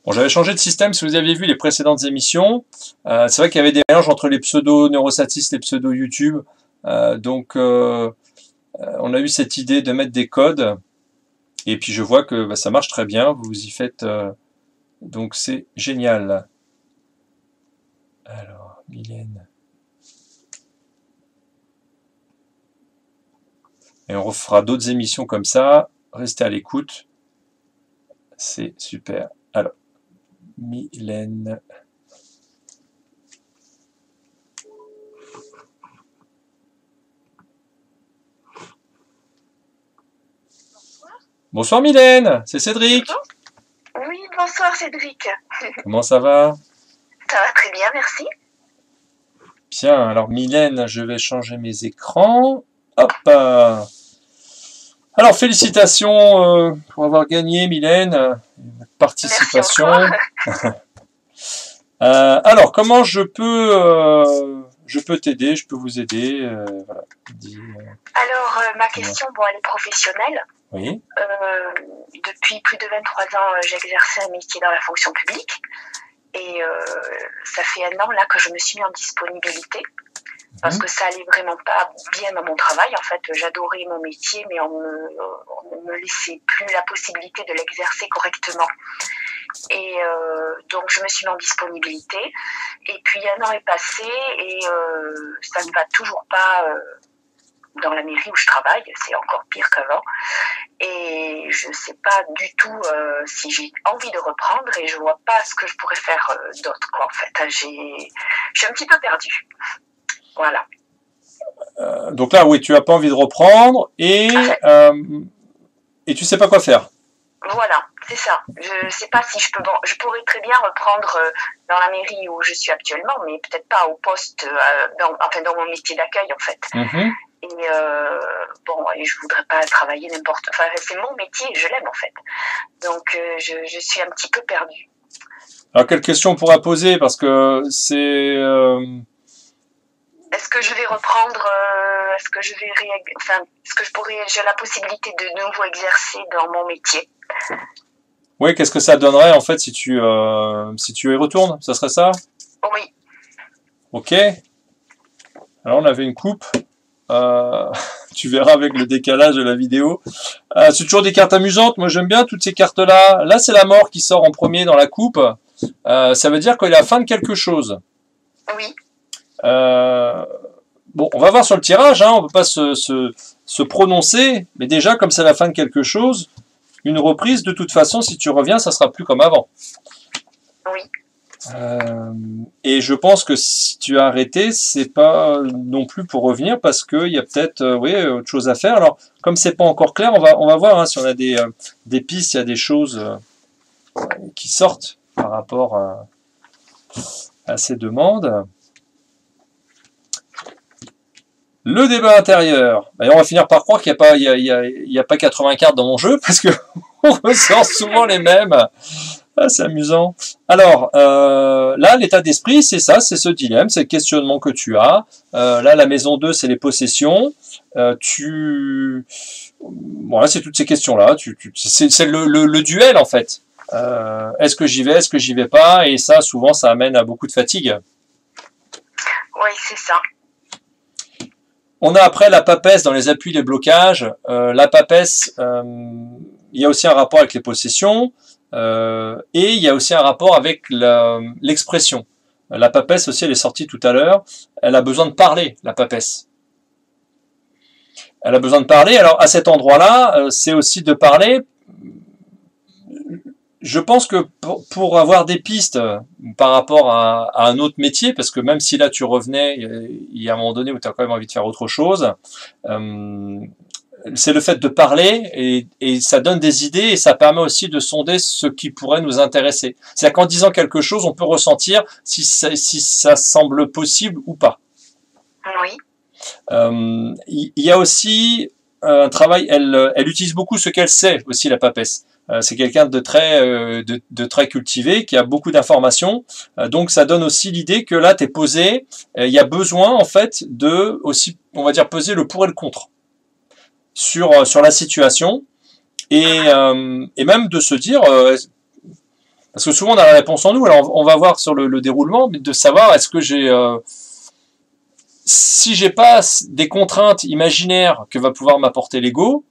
Bon, j'avais changé de système si vous aviez vu les précédentes émissions. C'est vrai qu'il y avait des mélanges entre les pseudos Neurosatis et les pseudos YouTube. Donc, on a eu cette idée de mettre des codes. Et puis, je vois que ça marche très bien. Vous y faites. Donc, c'est génial. Alors, Mylène. Et on refera d'autres émissions comme ça. Restez à l'écoute. C'est super. Alors, Mylène. Bonsoir Mylène, c'est Cédric. Oui, bonsoir Cédric. Comment ça va? Ça va très bien, merci. Bien, alors Mylène, je vais changer mes écrans. Hop. Alors félicitations pour avoir gagné Mylène, participation. Alors comment je peux t'aider, je peux vous aider. Voilà. Alors ma question, elle est professionnelle. Oui. Depuis plus de 23 ans, j'exerçais un métier dans la fonction publique et ça fait 1 an là que je me suis mis en disponibilité. parce que ça allait vraiment pas bien dans mon travail. En fait, j'adorais mon métier, mais on ne me laissait plus la possibilité de l'exercer correctement. Et donc, je me suis mis en disponibilité. Et puis, un an est passé et ça ne va toujours pas dans la mairie où je travaille. C'est encore pire qu'avant. Et je ne sais pas du tout si j'ai envie de reprendre et je vois pas ce que je pourrais faire d'autre, quoi, en fait. Je suis un petit peu perdue. Voilà. Donc là, oui, tu n'as pas envie de reprendre et tu sais pas quoi faire. Voilà, c'est ça. Je sais pas si je peux. Bon, je pourrais très bien reprendre dans la mairie où je suis actuellement, mais peut-être pas au poste, dans mon métier d'accueil, en fait. Et bon, et je voudrais pas travailler n'importe. Enfin, c'est mon métier, je l'aime en fait. Donc, je suis un petit peu perdue. Alors, quelle question on pourra poser, parce que c'est. Est-ce que je vais reprendre, est-ce que je vais est-ce que j'ai la possibilité de nouveau exercer dans mon métier? Oui, qu'est-ce que ça donnerait en fait si tu y retournes? Ça serait ça? Oui. Ok. Alors on avait une coupe. Tu verras avec le décalage de la vidéo. C'est toujours des cartes amusantes. Moi j'aime bien toutes ces cartes-là. Là c'est la mort qui sort en premier dans la coupe. Ça veut dire qu'il est à la fin de quelque chose. Oui. Bon, on va voir sur le tirage, hein, on ne peut pas se prononcer, mais déjà, comme c'est la fin de quelque chose, une reprise, de toute façon, si tu reviens, ça sera plus comme avant. Oui. Et je pense que si tu as arrêté, c'est pas non plus pour revenir, parce qu'il y a peut-être autre chose à faire. Alors, comme c'est pas encore clair, on va voir hein, si on a des pistes, il y a des choses qui sortent par rapport à ces demandes. Le débat intérieur. Et on va finir par croire qu'il n'y a pas 80 cartes dans mon jeu, parce que on ressort souvent les mêmes. Ah, c'est amusant. Alors, là, l'état d'esprit, c'est ça, c'est ce dilemme, c'est le questionnement que tu as. Là, la maison 2, c'est les possessions. Voilà, c'est toutes ces questions-là. C'est le duel, en fait. Est-ce que j'y vais, est-ce que j'y vais pas? Et ça, souvent, ça amène à beaucoup de fatigue. Oui, c'est ça. On a après la papesse dans les appuis, les blocages. La papesse, il y a aussi un rapport avec les possessions et il y a aussi un rapport avec l'expression. La papesse aussi, elle est sortie tout à l'heure. Elle a besoin de parler, la papesse. Elle a besoin de parler. Alors à cet endroit-là, c'est aussi de parler. Je pense que pour avoir des pistes par rapport à un autre métier, parce que même si là tu revenais, il y a un moment donné où tu as quand même envie de faire autre chose, c'est le fait de parler et ça donne des idées et ça permet aussi de sonder ce qui pourrait nous intéresser. C'est-à-dire qu'en disant quelque chose, on peut ressentir si ça semble possible ou pas. Oui. Il y a aussi un travail, elle utilise beaucoup ce qu'elle sait aussi, la papesse. C'est quelqu'un de très cultivé, qui a beaucoup d'informations. Donc ça donne aussi l'idée que là, tu es posé. Il y a besoin, en fait, de aussi, on va dire, peser le pour et le contre sur la situation. Et même de se dire, parce que souvent on a la réponse en nous, alors on va voir sur le déroulement, mais de savoir est-ce que si j'ai pas des contraintes imaginaires que va pouvoir m'apporter l'ego,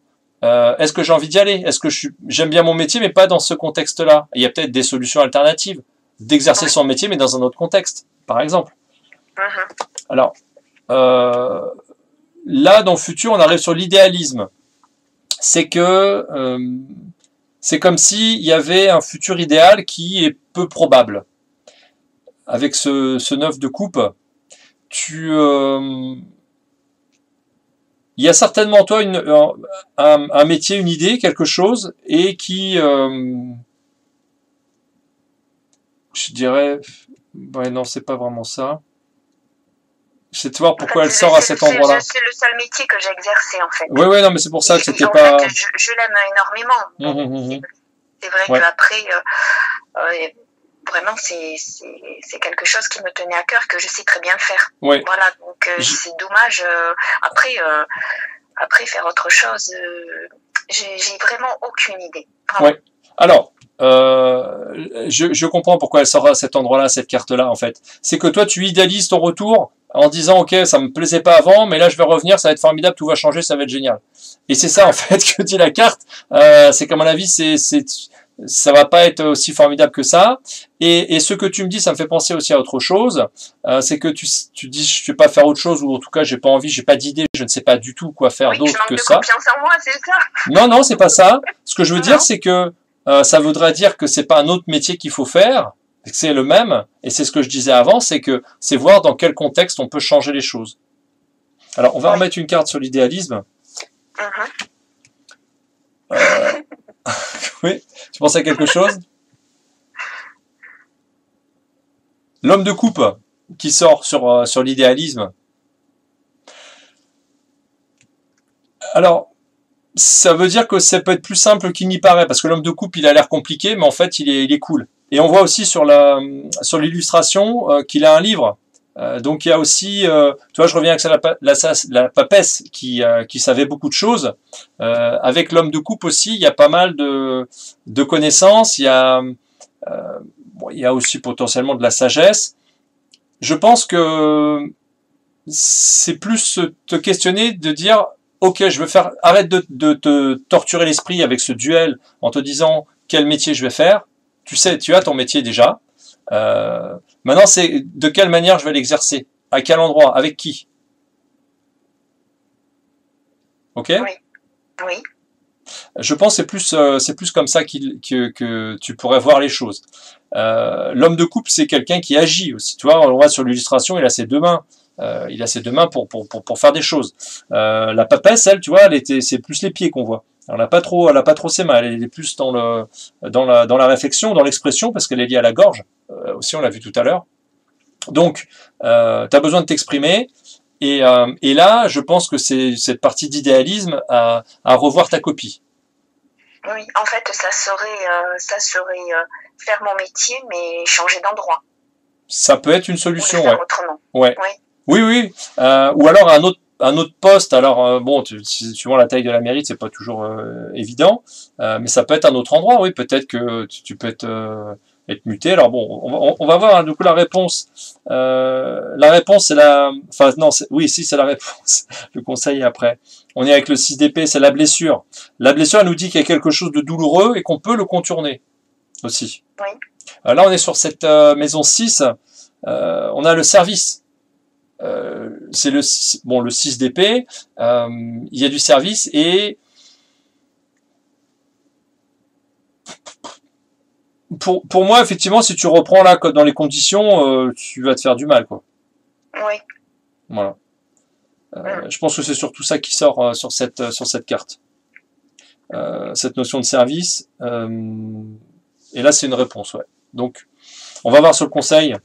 est-ce que j'ai envie d'y aller? Est-ce que j'aime bien mon métier, mais pas dans ce contexte-là? Il y a peut-être des solutions alternatives d'exercer son métier, mais dans un autre contexte, par exemple. Alors, là, dans le futur, on arrive sur l'idéalisme. C'est que c'est comme s'il y avait un futur idéal qui est peu probable. Avec ce 9 de coupe, il y a certainement en toi un métier, une idée, quelque chose, et qui, je dirais, ouais, non, c'est pas vraiment ça. J'essaie de voir pourquoi elle sort à cet endroit-là. C'est le seul métier que j'ai exercé, en fait. Oui, non, mais c'est pour ça que c'était en pas... fait, je l'aime énormément. C'est vrai qu'après, vraiment, c'est quelque chose qui me tenait à cœur, que je sais très bien faire. Ouais. Voilà, donc c'est dommage. Après, faire autre chose, j'ai vraiment aucune idée. Oui. Alors, je comprends pourquoi elle sort à cet endroit-là, cette carte-là, en fait. C'est que toi, tu idéalises ton retour en disant, ok, ça me plaisait pas avant, mais là, je vais revenir, ça va être formidable, tout va changer, ça va être génial. Et c'est ça, en fait, que dit la carte. C'est qu'à mon avis, ça va pas être aussi formidable que ça. Et ce que tu me dis, ça me fait penser aussi à autre chose. C'est que tu dis, je vais pas faire autre chose, ou en tout cas, j'ai pas envie, j'ai pas d'idée, je ne sais pas du tout quoi faire d'autre que ça. Confiance en moi, c'est ça? Non, c'est pas ça. Ce que je veux dire, c'est que ça voudrait dire que c'est pas un autre métier qu'il faut faire, que c'est le même. Et c'est ce que je disais avant, c'est que c'est voir dans quel contexte on peut changer les choses. Alors, on va remettre une carte sur l'idéalisme. Oui, tu penses à quelque chose? L'homme de coupe qui sort sur l'idéalisme. Alors, ça veut dire que ça peut être plus simple qu'il n'y paraît, parce que l'homme de coupe, il a l'air compliqué, mais en fait, il est cool. Et on voit aussi sur l'illustration qu'il a un livre. Donc il y a aussi, tu vois, je reviens avec la papesse qui savait beaucoup de choses. Avec l'homme de coupe aussi, il y a pas mal de connaissances. Il y a aussi potentiellement de la sagesse. Je pense que c'est plus te questionner, de dire, ok, je veux faire, arrête de te torturer l'esprit avec ce duel en te disant quel métier je vais faire. Tu sais, tu as ton métier déjà. Maintenant, c'est de quelle manière je vais l'exercer, à quel endroit, avec qui. Ok? Oui. Je pense que c'est plus comme ça que tu pourrais voir les choses. L'homme de coupe, c'est quelqu'un qui agit aussi. Tu vois, on voit sur l'illustration, il a ses deux mains. Il a ses deux mains pour faire des choses. La papesse, elle, tu vois, c'est plus les pieds qu'on voit. Elle n'a pas trop ses mains. Elle est plus dans la réflexion, dans l'expression, parce qu'elle est liée à la gorge. Aussi, on l'a vu tout à l'heure. Donc, tu as besoin de t'exprimer. Et là, je pense que c'est cette partie d'idéalisme à revoir ta copie. Oui, en fait, ça serait faire mon métier, mais changer d'endroit. Ça peut être une solution, ouais. Autrement. Ouais. Oui. Ou alors un autre poste. Alors bon, suivant la taille de la mairie, c'est pas toujours évident, mais ça peut être un autre endroit. Oui, peut-être que tu peux être muté. Alors bon, on va voir, hein, du coup la réponse. La réponse c'est c'est la réponse. Le conseil est après. On est avec le 6 d'épée, c'est la blessure. La blessure, elle nous dit qu'il y a quelque chose de douloureux et qu'on peut le contourner aussi. Oui. Là, on est sur cette maison 6. On a le service. C'est le 6 d'épée. Il y a du service et pour moi, effectivement, si tu reprends là dans les conditions, tu vas te faire du mal, quoi. Oui. Voilà. Je pense que c'est surtout ça qui sort sur cette carte. Cette notion de service. Et là, c'est une réponse, ouais. Donc, on va voir sur le conseil.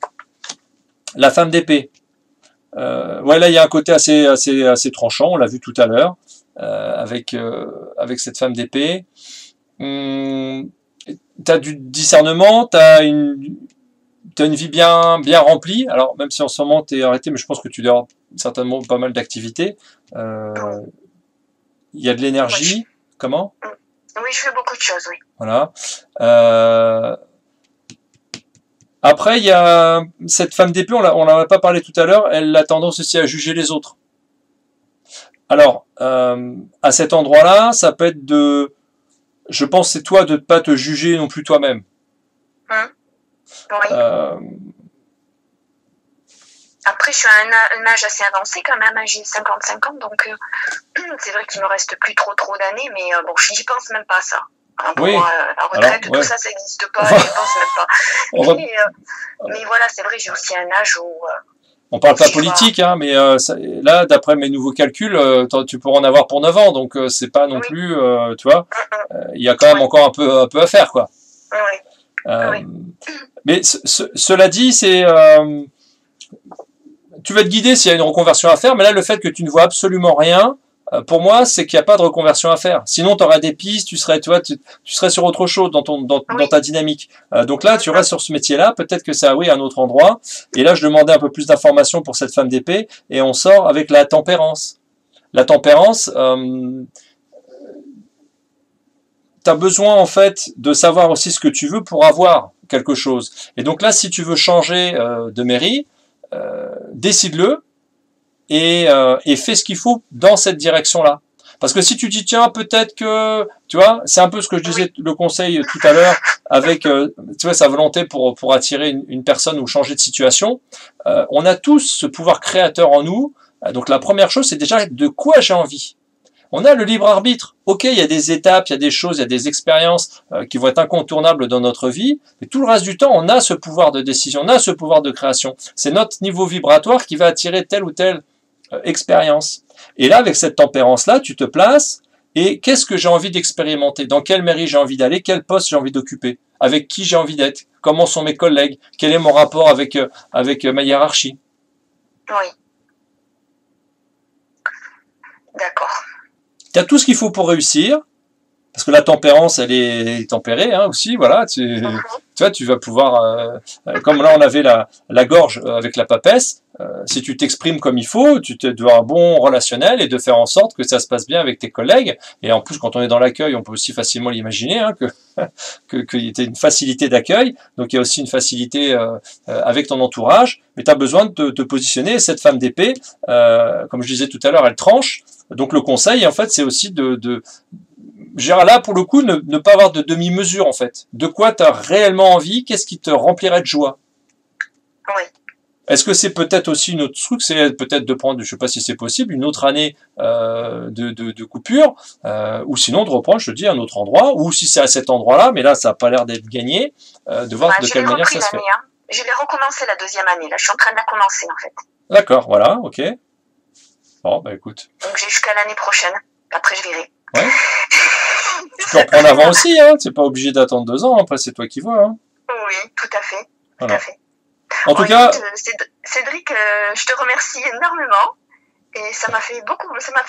La femme d'épée. Là, il y a un côté assez tranchant. On l'a vu tout à l'heure avec cette femme d'épée. T'as du discernement, t'as une vie bien remplie. Alors même si en ce moment t'es arrêté, mais je pense que tu dois avoir certainement pas mal d'activités. Il y a de l'énergie. Comment? Oui, je fais beaucoup de choses, oui. Voilà. Après, il y a cette femme d'épée, on n'en a pas parlé tout à l'heure, elle a tendance aussi à juger les autres. Alors, à cet endroit-là, ça peut être je pense c'est toi de ne pas te juger non plus toi-même. Oui. Après, je suis à un âge assez avancé quand même, j'ai 55 ans, donc c'est vrai qu'il me reste plus trop d'années, mais bon, je n'y pense même pas à ça. Pour moi, la retraite, tout ça n'existe pas, je ne pense même pas. Mais voilà, c'est vrai, j'ai aussi un âge où... on parle pas politique, hein, mais là, d'après mes nouveaux calculs, tu pourras en avoir pour 9 ans, donc c'est pas non plus, tu vois, il y a quand même encore un peu à faire, quoi. Mais cela dit, c'est... tu vas te guider s'il y a une reconversion à faire, mais là, le fait que tu ne vois absolument rien, pour moi, c'est qu'il n'y a pas de reconversion à faire. Sinon, tu auras des pistes, tu serais sur autre chose dans ta dynamique. Donc là, tu restes sur ce métier-là. Peut-être que c'est à un autre endroit. Et là, je demandais un peu plus d'informations pour cette femme d'épée. Et on sort avec la tempérance. La tempérance, tu as besoin en fait de savoir aussi ce que tu veux pour avoir quelque chose. Et donc là, si tu veux changer de mairie, décide-le et fais ce qu'il faut dans cette direction-là. Parce que si tu dis tiens peut-être que tu vois, c'est un peu ce que je disais le conseil tout à l'heure avec tu vois sa volonté pour attirer une personne ou changer de situation. On a tous ce pouvoir créateur en nous. Donc la première chose c'est déjà de quoi j'ai envie. On a le libre arbitre. Ok, il y a des étapes, il y a des choses, il y a des expériences qui vont être incontournables dans notre vie. Mais tout le reste du temps, on a ce pouvoir de décision, on a ce pouvoir de création. C'est notre niveau vibratoire qui va attirer telle ou telle expérience. Et là, avec cette tempérance-là, tu te places et qu'est-ce que j'ai envie d'expérimenter? Dans quelle mairie j'ai envie d'aller? Quel poste j'ai envie d'occuper? Avec qui j'ai envie d'être? Comment sont mes collègues? Quel est mon rapport avec ma hiérarchie? Oui. D'accord. Tu as tout ce qu'il faut pour réussir, parce que la tempérance, elle est tempérée aussi, voilà. Tu vois, tu vas pouvoir, comme là on avait la gorge avec la papesse, si tu t'exprimes comme il faut, tu dois avoir un bon relationnel et de faire en sorte que ça se passe bien avec tes collègues. Et en plus, quand on est dans l'accueil, on peut aussi facilement l'imaginer, qu'il y ait une facilité d'accueil. Donc il y a aussi une facilité avec ton entourage, mais tu as besoin de te positionner. Et cette femme d'épée, comme je disais tout à l'heure, elle tranche. Donc le conseil, en fait, c'est aussi là, pour le coup, ne pas avoir de demi-mesure, en fait. De quoi tu as réellement envie? Qu'est-ce qui te remplirait de joie? Oui. Est-ce que c'est peut-être aussi une autre truc, c'est peut-être de prendre, je sais pas si c'est possible, une autre année de coupure, ou sinon de reprendre, je te dis, un autre endroit, ou si c'est à cet endroit-là, mais là, ça n'a pas l'air d'être gagné, de voir de quelle manière ça se fait. Hein. Je vais recommencer la deuxième année, là, je suis en train de la commencer, en fait. D'accord, voilà, ok. Bon, bah écoute. Donc j'ai jusqu'à l'année prochaine, après je verrai. Ouais. Tu peux reprendre avant aussi, t'es pas obligé d'attendre 2 ans, après c'est toi qui vois. Oui, tout à fait, voilà. Tout à fait. En tout cas, Cédric, je te remercie énormément et ça m'a fait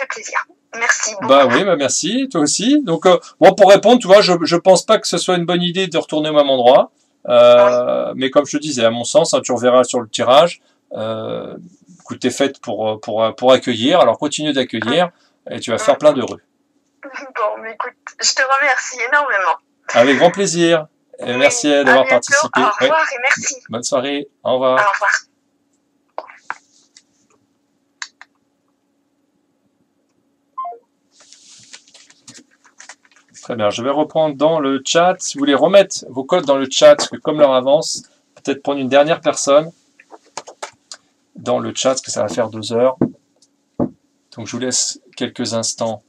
plaisir. Merci beaucoup. Bah oui, merci, toi aussi. Donc pour répondre, tu vois, je pense pas que ce soit une bonne idée de retourner au même endroit. Oui. Mais comme je te disais, à mon sens, tu reverras sur le tirage. Écoute, t'es faite pour accueillir, alors continue d'accueillir et tu vas faire plein d'heureux. Bon, mais écoute, je te remercie énormément. Avec grand plaisir. Et merci d'avoir participé. Au revoir et merci. Bonne soirée. Au revoir. Au revoir. Très bien. Je vais reprendre dans le chat. Si vous voulez remettre vos codes dans le chat, parce que comme l'heure avance, peut-être prendre une dernière personne dans le chat, parce que ça va faire 2 heures. Donc je vous laisse quelques instants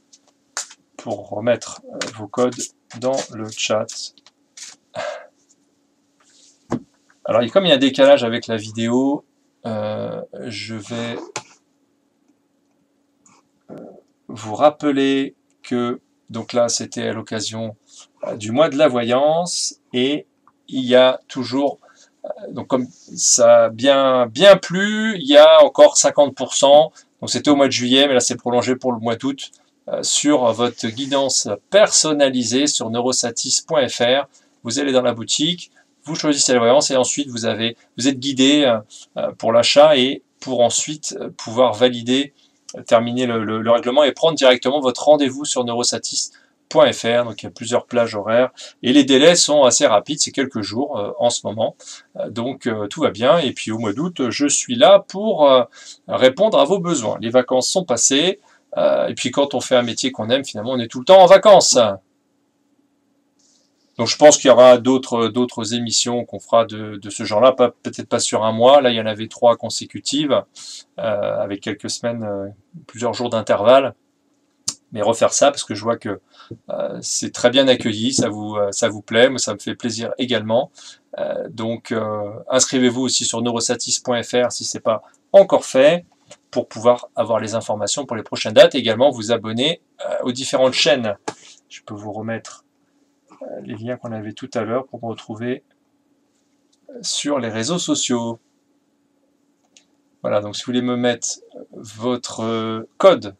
pour remettre vos codes dans le chat. Alors, comme il y a un décalage avec la vidéo, je vais vous rappeler que, donc là, c'était à l'occasion du mois de la voyance, et il y a toujours, donc comme ça a bien plu, il y a encore 50%, donc c'était au mois de juillet, mais là c'est prolongé pour le mois d'août, sur votre guidance personnalisée sur neurosatis.fr. Vous allez dans la boutique, vous choisissez la voyance et ensuite vous êtes guidé pour l'achat et pour ensuite pouvoir valider, terminer le règlement et prendre directement votre rendez-vous sur neurosatis.fr. Donc il y a plusieurs plages horaires et les délais sont assez rapides, c'est quelques jours en ce moment. Donc tout va bien et puis au mois d'août, je suis là pour répondre à vos besoins. Les vacances sont passées et puis quand on fait un métier qu'on aime, finalement on est tout le temps en vacances. Donc je pense qu'il y aura d'autres émissions qu'on fera de ce genre-là, peut-être pas sur un mois. Là, il y en avait 3 consécutives, avec quelques semaines, plusieurs jours d'intervalle. Mais refaire ça, parce que je vois que c'est très bien accueilli, ça vous plaît, moi ça me fait plaisir également. Donc inscrivez-vous aussi sur neurosatis.fr si c'est pas encore fait, pour pouvoir avoir les informations pour les prochaines dates. Et également vous abonner aux différentes chaînes. Je peux vous remettre les liens qu'on avait tout à l'heure pour me retrouver sur les réseaux sociaux. Voilà, donc si vous voulez me mettre votre code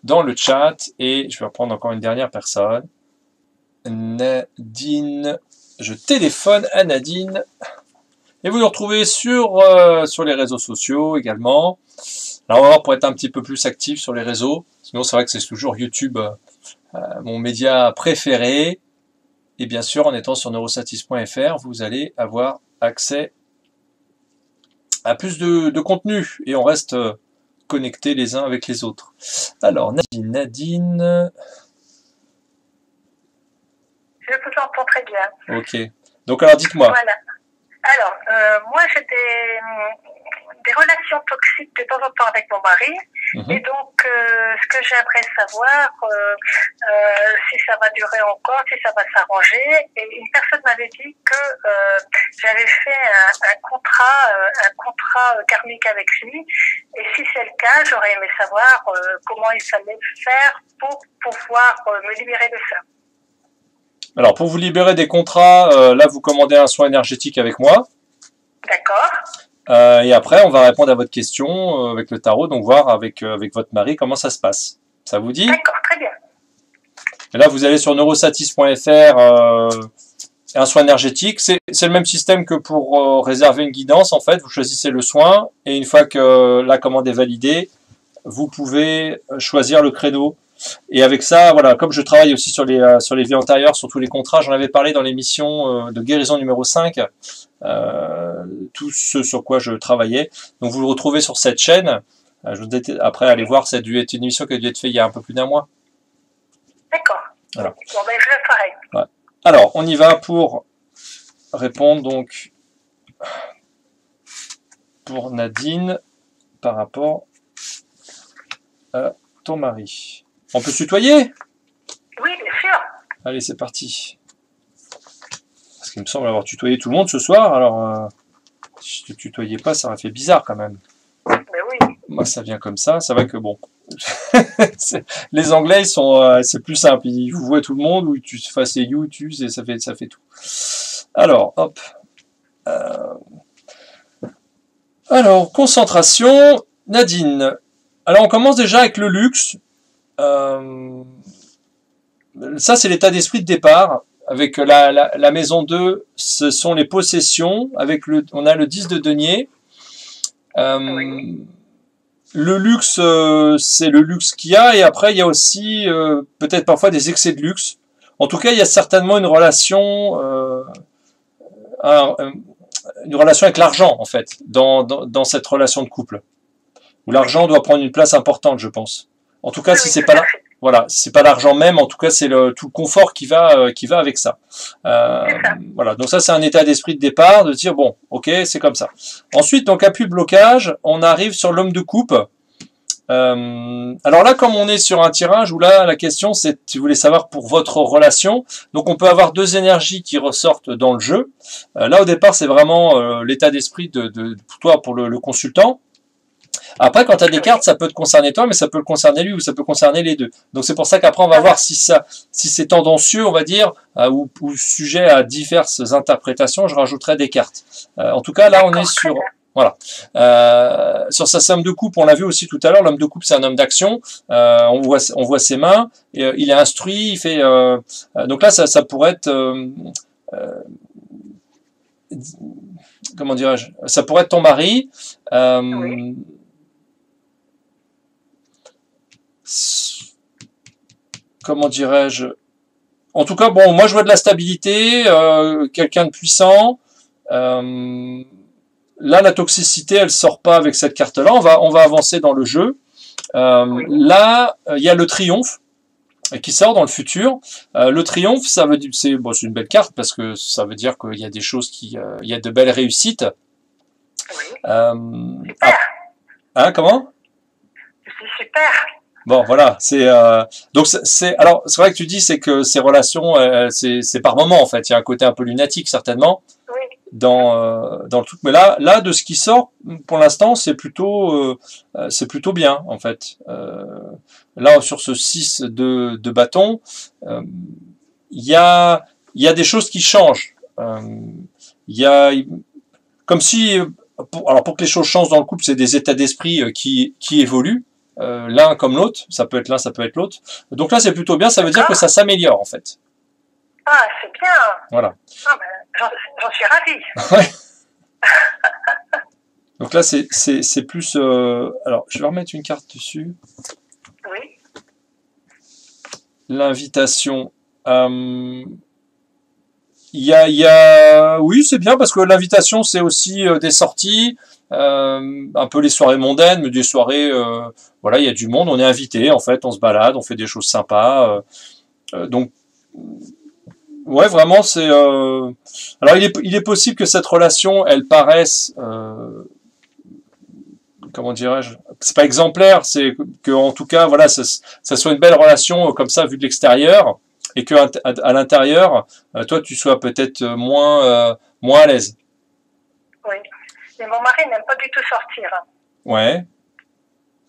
dans le chat, et je vais reprendre encore une dernière personne. Nadine, je téléphone à Nadine. Et vous nous retrouvez sur les réseaux sociaux également. Alors on va voir pour être un petit peu plus actif sur les réseaux. Sinon c'est vrai que c'est toujours YouTube, mon média préféré. Et bien sûr, en étant sur neurosatis.fr, vous allez avoir accès à plus de contenu et on reste connectés les uns avec les autres. Alors, Nadine. Je vous entends très bien. Ok. Donc, alors, dites-moi. Voilà. Alors, moi, j'ai des relations toxiques de temps en temps avec mon mari. Et donc, ce que j'aimerais savoir, si ça va durer encore, si ça va s'arranger. Et une personne m'avait dit que j'avais fait un contrat karmique avec lui. Et si c'est le cas, j'aurais aimé savoir comment il fallait faire pour pouvoir me libérer de ça. Alors, pour vous libérer des contrats, là, vous commandez un soin énergétique avec moi. D'accord. Et après, on va répondre à votre question avec le tarot, donc voir avec votre mari comment ça se passe. Ça vous dit? D'accord, très bien. Et là, vous allez sur neurosatis.fr, un soin énergétique. C'est le même système que pour réserver une guidance, en fait. Vous choisissez le soin, et une fois que la commande est validée, vous pouvez choisir le créneau. Et avec ça, voilà, comme je travaille aussi sur les vies antérieures, sur tous les contrats, j'en avais parlé dans l'émission de guérison numéro 5, tout ce sur quoi je travaillais. Donc vous le retrouvez sur cette chaîne. Je vous ai après aller voir, c'est une émission qui a dû être faite il y a un peu plus d'un mois. D'accord. Voilà. Bon, ben, je le ferai. Ouais. Alors, on y va pour répondre donc pour Nadine par rapport à ton mari. On peut se tutoyer? Oui, bien sûr. Allez, c'est parti. Parce qu'il me semble avoir tutoyé tout le monde ce soir, alors si je te tutoyais pas, ça aurait fait bizarre quand même. Ben oui. Moi, ça vient comme ça, c'est vrai que bon. Les Anglais, c'est plus simple, ils vous voient tout le monde, ou tu fasses you, tu, et ça fait tout. Alors, hop. Alors, concentration, Nadine. Alors, on commence déjà avec le luxe. Ça, c'est l'état d'esprit de départ. Avec la maison 2, ce sont les possessions. On a le 10 de denier. Oui. Le luxe, c'est le luxe qu'il y a. Et après, il y a aussi peut-être parfois des excès de luxe. En tout cas, il y a certainement une relation avec l'argent, en fait, dans cette relation de couple. Où l'argent doit prendre une place importante, je pense. En tout cas, si c'est pas là, voilà, c'est pas l'argent même, en tout cas, c'est tout le confort qui va avec ça. Voilà, donc ça, c'est un état d'esprit de départ, de dire bon, ok, c'est comme ça. Ensuite, donc appui blocage, on arrive sur l'homme de coupe. Alors là, comme on est sur un tirage où là, la question, c'est si vous voulez savoir pour votre relation. Donc, on peut avoir deux énergies qui ressortent dans le jeu. Là, au départ, c'est vraiment l'état d'esprit pour toi, pour le consultant. Après, quand tu as des cartes, ça peut te concerner toi, mais ça peut le concerner lui ou ça peut concerner les deux. Donc c'est pour ça qu'après, on va voir si c'est tendancieux, on va dire, ou sujet à diverses interprétations. Je rajouterai des cartes. En tout cas, là, on est sur... Voilà. Sur sa somme de coupe, on l'a vu aussi tout à l'heure, l'homme de coupe, c'est un homme d'action. On voit ses mains. Et, il est instruit, il fait... donc là, ça pourrait être... comment dirais-je? Ça pourrait être ton mari. Oui. Comment dirais-je? En tout cas, bon, moi je vois de la stabilité, quelqu'un de puissant. Là, la toxicité, elle sort pas avec cette carte-là. On va avancer dans le jeu. Là, il y a le triomphe qui sort dans le futur. Le triomphe, ça veut dire, c'est une belle carte parce que ça veut dire qu'il y a des choses il y a de belles réussites. Super. Hein, comment? C'est super. Bon, voilà, donc alors c'est vrai que tu dis c'est que ces relations c'est par moment en fait, il y a un côté un peu lunatique certainement dans le truc, mais là de ce qui sort pour l'instant c'est plutôt bien en fait. Là sur ce 6 de bâton, il y a des choses qui changent. Il y a comme si pour que les choses changent dans le couple, c'est des états d'esprit qui évoluent. L'un comme l'autre, ça peut être l'un, ça peut être l'autre. Donc là, c'est plutôt bien, ça veut dire que ça s'améliore en fait. Ah, c'est bien. Voilà. Ah, ben, j'en suis ravie. Ouais. Donc là, c'est plus... alors, je vais remettre une carte dessus. Oui. L'invitation. Oui, c'est bien parce que l'invitation, c'est aussi des sorties, un peu les soirées mondaines, mais des soirées, voilà, il y a du monde, on est invité, en fait, on se balade, on fait des choses sympas. Donc, ouais, vraiment, c'est. Alors, il est possible que cette relation, elle paraisse, comment dirais-je, c'est pas exemplaire, c'est que, en tout cas, voilà, ça soit une belle relation comme ça, vue de l'extérieur, et que à l'intérieur, toi, tu sois peut-être moins à l'aise. Oui. Mais mon mari n'aime pas du tout sortir. Ouais.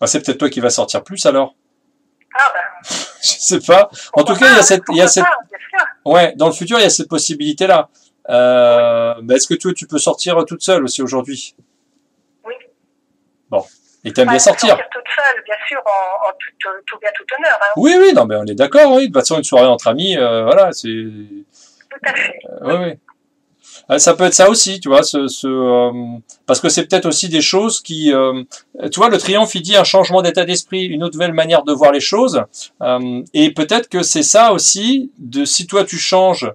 Bah, c'est peut-être toi qui vas sortir plus alors. Ah ben. Je sais pas. En tout cas, il y a cette, ouais, dans le futur, il y a cette possibilité-là. Mais est-ce que toi, tu peux sortir toute seule aussi aujourd'hui? Oui. Bon. Et t'aimes bien sortir? Sortir toute seule, bien sûr, en tout bien, tout honneur. Hein. Oui, oui, non, mais on est d'accord, oui. De toute façon, une soirée entre amis, voilà, c'est. Tout à fait. Oui, oui. Ça peut être ça aussi, tu vois, parce que c'est peut-être aussi des choses qui, tu vois, le triomphe, il dit un changement d'état d'esprit, une autre nouvelle manière de voir les choses, et peut-être que c'est ça aussi, si toi tu changes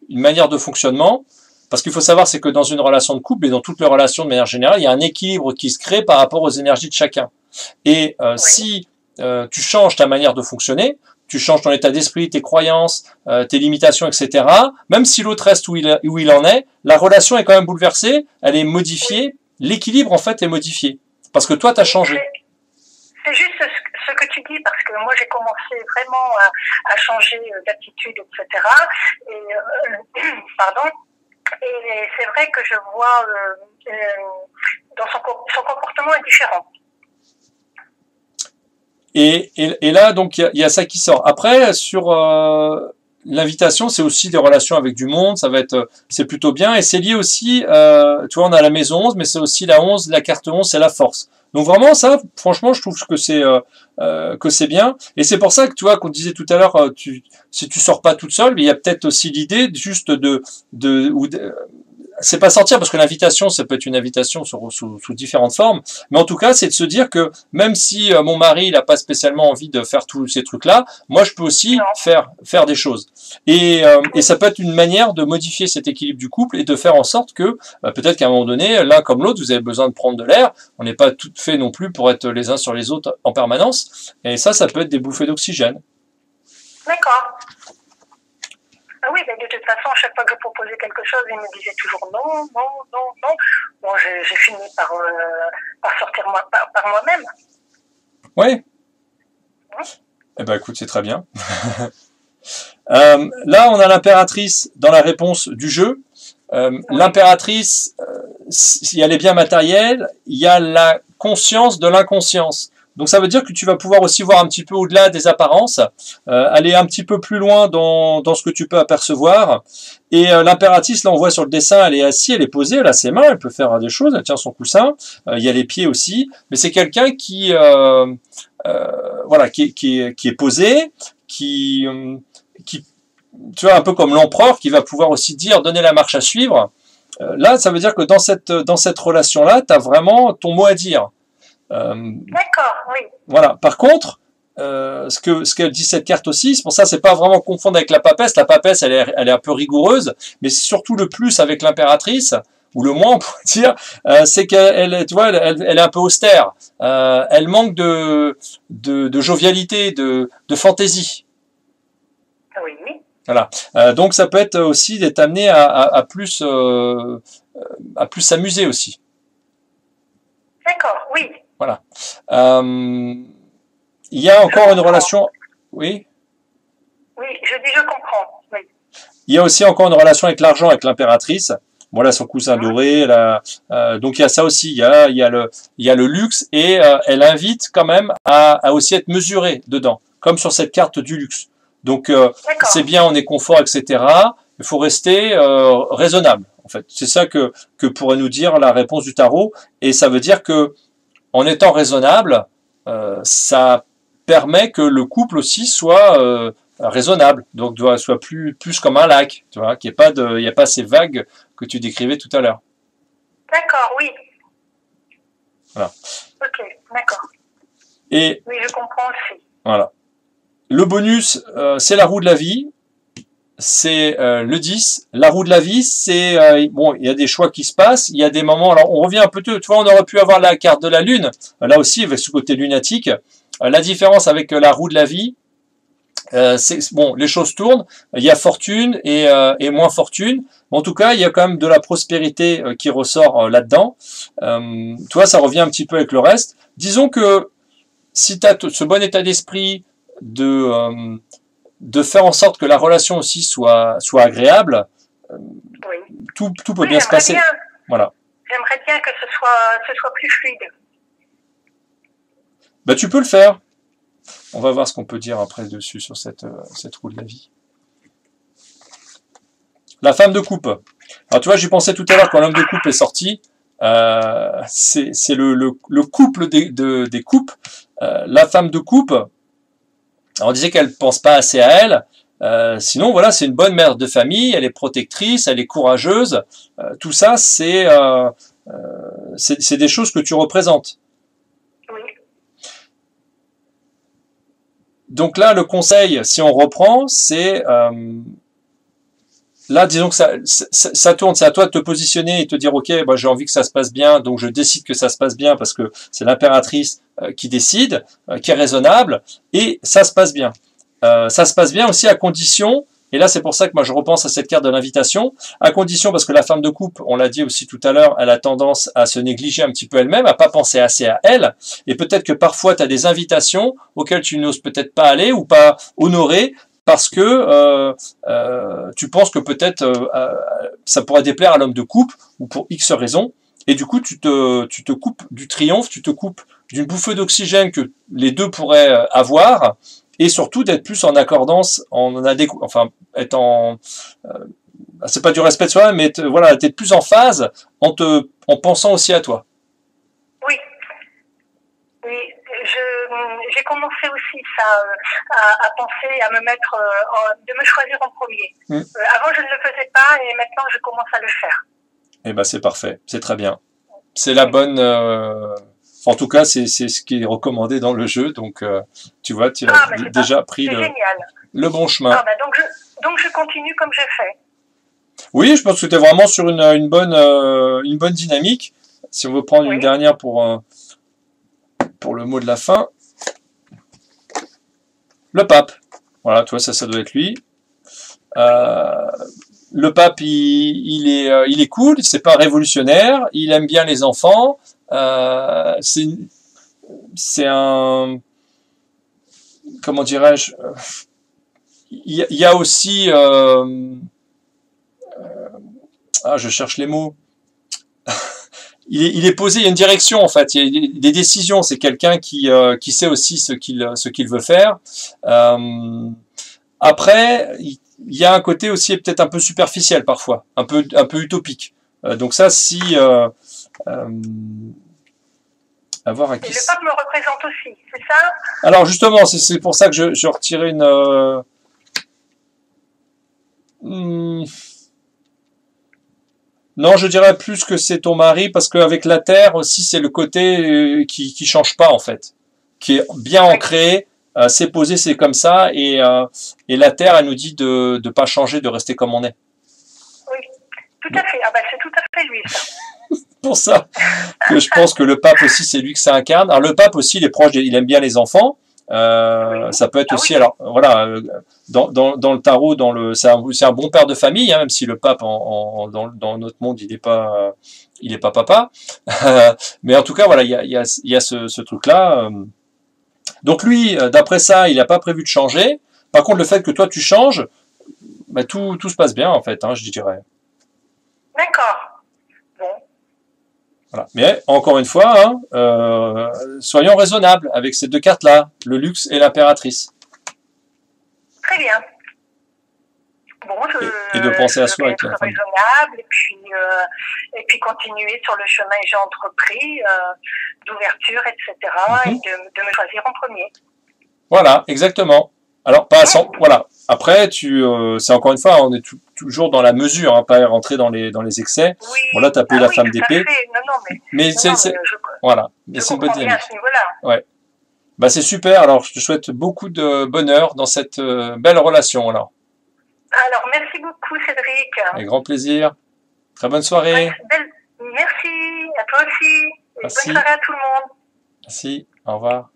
une manière de fonctionnement, parce qu'il faut savoir, c'est que dans une relation de couple et dans toutes les relations de manière générale, il y a un équilibre qui se crée par rapport aux énergies de chacun. Et si tu changes ta manière de fonctionner, tu changes ton état d'esprit, tes croyances, tes limitations, etc. Même si l'autre reste où il en est, la relation est quand même bouleversée, elle est modifiée, l'équilibre en fait est modifié. Parce que toi, tu as changé. C'est juste ce que tu dis, parce que moi j'ai commencé vraiment à changer d'attitude, etc. Et, pardon. Et c'est vrai que je vois dans son comportement est différent. Et là, donc, il y a ça qui sort. Après, sur l'invitation, c'est aussi des relations avec du monde, c'est plutôt bien. Et c'est lié aussi, tu vois, on a la maison 11, mais c'est aussi la 11, la carte 11, c'est la force. Donc vraiment, ça, franchement, je trouve que c'est bien. Et c'est pour ça que, tu vois, qu'on disait tout à l'heure, si tu sors pas toute seule, il y a peut-être aussi l'idée juste c'est pas sortir parce que l'invitation, ça peut être une invitation sous différentes formes, mais en tout cas, c'est de se dire que même si mon mari il a pas spécialement envie de faire tous ces trucs-là, moi je peux aussi faire des choses. Et ça peut être une manière de modifier cet équilibre du couple et de faire en sorte que peut-être qu'à un moment donné, l'un comme l'autre, vous avez besoin de prendre de l'air. On n'est pas tout fait non plus pour être les uns sur les autres en permanence. Et ça peut être des bouffées d'oxygène. D'accord. Ah oui, mais de toute façon, à chaque fois que je proposais quelque chose, il me disait toujours non, non, non, non. Bon, j'ai fini par sortir par moi-même. Oui. Eh ben, écoute, c'est très bien. Là, on a l'impératrice dans la réponse du jeu. L'impératrice, il y a les biens matériels, il y a la conscience de l'inconscience. Donc ça veut dire que tu vas pouvoir aussi voir un petit peu au-delà des apparences, aller un petit peu plus loin dans ce que tu peux apercevoir. Et l'impératrice, là on voit sur le dessin, elle est assise, elle est posée, elle a ses mains, elle peut faire des choses, elle tient son coussin, il y a les pieds aussi, mais c'est quelqu'un qui voilà, qui est posé, qui tu vois, un peu comme l'empereur qui va pouvoir aussi dire, donner la marche à suivre. Là, ça veut dire que dans cette relation-là, tu as vraiment ton mot à dire. D'accord, oui. Voilà. Par contre, ce qu'elle dit cette carte aussi, c'est pour ça, c'est pas vraiment confondre avec la papesse. La papesse, elle est un peu rigoureuse, mais c'est surtout le plus avec l'impératrice, ou le moins, on pourrait dire, c'est qu'elle, tu vois, elle est un peu austère. Elle manque de jovialité, de fantaisie. Oui. Voilà. Donc ça peut être aussi d'être amené à plus s'amuser aussi. D'accord, oui. Voilà. Il y a encore une relation. Oui. Oui, je dis je comprends. Oui. Il y a aussi encore une relation avec l'argent, avec l'impératrice. Bon là, son coussin doré. Donc il y a ça aussi. Il y a le luxe et elle invite quand même à aussi être mesurée dedans, comme sur cette carte du luxe. Donc c'est bien, on est confort, etc. Il faut rester raisonnable. En fait, c'est ça que pourrait nous dire la réponse du tarot. Et ça veut dire que en étant raisonnable, ça permet que le couple aussi soit raisonnable, donc soit plus comme un lac, tu vois, qu'il n'y a pas ces vagues que tu décrivais tout à l'heure. D'accord, oui. Voilà. Ok, d'accord. Et oui, je comprends aussi. voilà. Le bonus, c'est la roue de la vie. c'est le 10. La roue de la vie, c'est bon, il y a des choix qui se passent, il y a des moments, alors on revient un peu, tu vois, on aurait pu avoir la carte de la lune, là aussi avec ce côté lunatique. La différence avec la roue de la vie, c'est bon, les choses tournent, il y a fortune et moins fortune. En tout cas, il y a quand même de la prospérité qui ressort là-dedans. Toi, ça revient un petit peu avec le reste. Disons que si tu as ce bon état d'esprit de faire en sorte que la relation aussi soit agréable, Oui. tout peut bien se passer. Bien. Voilà. J'aimerais bien que ce soit plus fluide. Bah, tu peux le faire. On va voir ce qu'on peut dire après dessus sur cette roue de la vie. La femme de coupe. Alors tu vois, j'y pensais tout à l'heure quand l'homme de coupe est sorti. C'est le couple des coupes. La femme de coupe, on disait qu'elle pense pas assez à elle. Sinon, voilà, c'est une bonne mère de famille. Elle est protectrice, elle est courageuse. Tout ça, c'est des choses que tu représentes. Oui. Donc là, le conseil, si on reprend, c'est là, disons que ça tourne, c'est à toi de te positionner et te dire, ok, bah, j'ai envie que ça se passe bien, donc je décide que ça se passe bien parce que c'est l'impératrice qui décide, qui est raisonnable, et ça se passe bien. Ça se passe bien aussi à condition, et là c'est pour ça que moi je repense à cette carte de l'invitation, à condition parce que la femme de coupe, on l'a dit aussi tout à l'heure, elle a tendance à se négliger un petit peu elle-même, à pas penser assez à elle, et peut-être que parfois tu as des invitations auxquelles tu n'oses peut-être pas aller ou pas honorer, parce que tu penses que peut-être ça pourrait déplaire à l'homme de coupe, ou pour X raisons, et du coup tu te coupes du triomphe, tu te coupes d'une bouffée d'oxygène que les deux pourraient avoir, et surtout d'être plus en accordance, enfin être en c'est pas du respect de soi, mais voilà, d'être plus en phase en pensant aussi à toi. Oui. Oui, j'ai commencé aussi ça, à penser, à me mettre, de me choisir en premier. Avant, je ne le faisais pas et maintenant, je commence à le faire. Eh ben, c'est parfait, c'est très bien. C'est la bonne. En tout cas, c'est ce qui est recommandé dans le jeu, donc tu vois, tu as déjà pris le bon chemin. Ah, bah, donc je continue comme j'ai fait. Oui, je pense que tu es vraiment sur une bonne dynamique. Si on veut prendre une dernière pour le mot de la fin. Le pape. Voilà, tu vois, ça doit être lui. Le pape, il est cool, c'est pas révolutionnaire, il aime bien les enfants. C'est un... Comment dirais-je, il y a aussi... je cherche les mots. Il est posé, il y a une direction en fait, il y a des décisions, c'est quelqu'un qui sait aussi ce qu'il veut faire. Après, il y a un côté aussi peut-être un peu superficiel parfois, un peu utopique. Donc ça, si... à voir à qui... Et le pape me représente aussi, c'est ça? Alors justement, c'est pour ça que je retirais une... Non, je dirais plus que c'est ton mari, parce qu'avec la terre aussi, c'est le côté qui change pas en fait, qui est bien ancré, c'est posé, c'est comme ça, et la terre, elle nous dit de pas changer, de rester comme on est. Oui, tout à fait. Ah ben, c'est tout à fait lui, ça. Pour ça que je pense que le pape aussi, c'est lui que ça incarne. Alors le pape aussi, il est proche, il aime bien les enfants. Ça peut être aussi, alors voilà, dans le tarot, c'est un bon père de famille, hein, même si le pape dans notre monde il est pas papa, mais en tout cas voilà, il y a ce truc là. Donc lui, d'après ça, il n'a pas prévu de changer. Par contre, le fait que toi tu changes, bah, tout se passe bien en fait, hein, je dirais. D'accord. Bon. Voilà. Mais encore une fois, hein, soyons raisonnables avec ces deux cartes-là, le luxe et l'impératrice. Très bien. Bon, et de penser à soi avec être raisonnable et puis continuer sur le chemin que j'ai entrepris d'ouverture, etc. Et de me choisir en premier. Voilà, exactement. Alors pas à 100, voilà. Après, c'est encore une fois, on est toujours dans la mesure, hein, pas rentrer dans les excès. Oui. Bon là, t'as appelé la femme d'épée. Mais c'est voilà. Mais c'est une bonne dynamique. À ce niveau-là. Ouais. Bah c'est super. Alors je te souhaite beaucoup de bonheur dans cette belle relation alors. Alors, merci beaucoup, Cédric. Avec grand plaisir. Très bonne soirée. Merci, à toi aussi. Et Merci. bonne soirée à tout le monde. Merci, au revoir.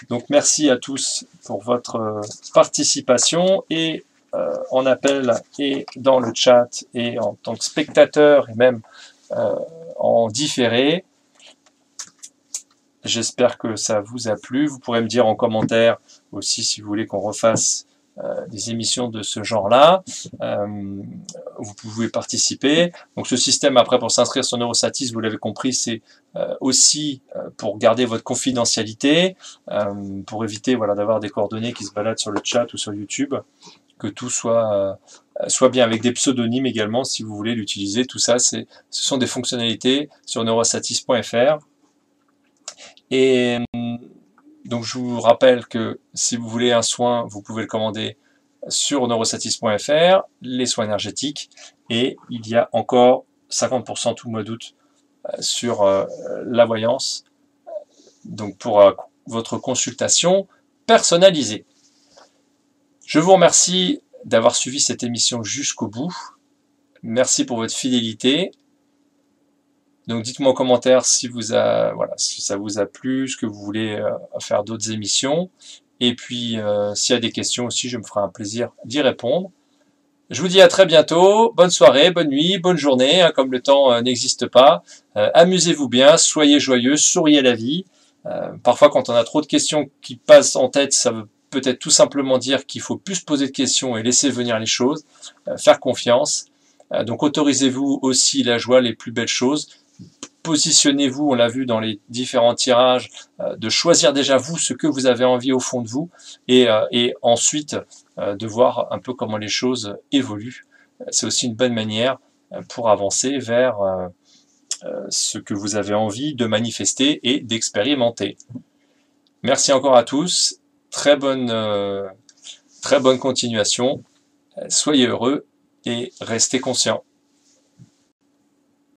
Donc merci à tous pour votre participation et en appel et dans le chat et en tant que spectateur et même en différé. J'espère que ça vous a plu. Vous pourrez me dire en commentaire aussi si vous voulez qu'on refasse des émissions de ce genre-là. Vous pouvez participer. Donc ce système, après, pour s'inscrire sur Neurosatis, vous l'avez compris, c'est aussi pour garder votre confidentialité, pour éviter voilà, d'avoir des coordonnées qui se baladent sur le chat ou sur YouTube, que tout soit bien avec des pseudonymes également, si vous voulez l'utiliser. Tout ça, ce sont des fonctionnalités sur neurosatis.fr. Et donc je vous rappelle que si vous voulez un soin, vous pouvez le commander sur neurosatis.fr, les soins énergétiques, et il y a encore 50% tout le mois d'août sur la voyance, donc pour votre consultation personnalisée. Je vous remercie d'avoir suivi cette émission jusqu'au bout. Merci pour votre fidélité. Donc dites-moi en commentaire si ça vous a plu, ce que vous voulez faire d'autres émissions. Et puis s'il y a des questions aussi, je me ferai un plaisir d'y répondre. Je vous dis à très bientôt. Bonne soirée, bonne nuit, bonne journée, hein, comme le temps n'existe pas. Amusez-vous bien, soyez joyeux, souriez à la vie. Parfois quand on a trop de questions qui passent en tête, ça veut peut-être tout simplement dire qu'il faut plus se poser de questions et laisser venir les choses, faire confiance. Donc autorisez-vous aussi la joie, les plus belles choses. Positionnez-vous, on l'a vu dans les différents tirages, de choisir déjà vous ce que vous avez envie au fond de vous et ensuite de voir un peu comment les choses évoluent. C'est aussi une bonne manière pour avancer vers ce que vous avez envie de manifester et d'expérimenter. Merci encore à tous, très bonne continuation, soyez heureux et restez conscients.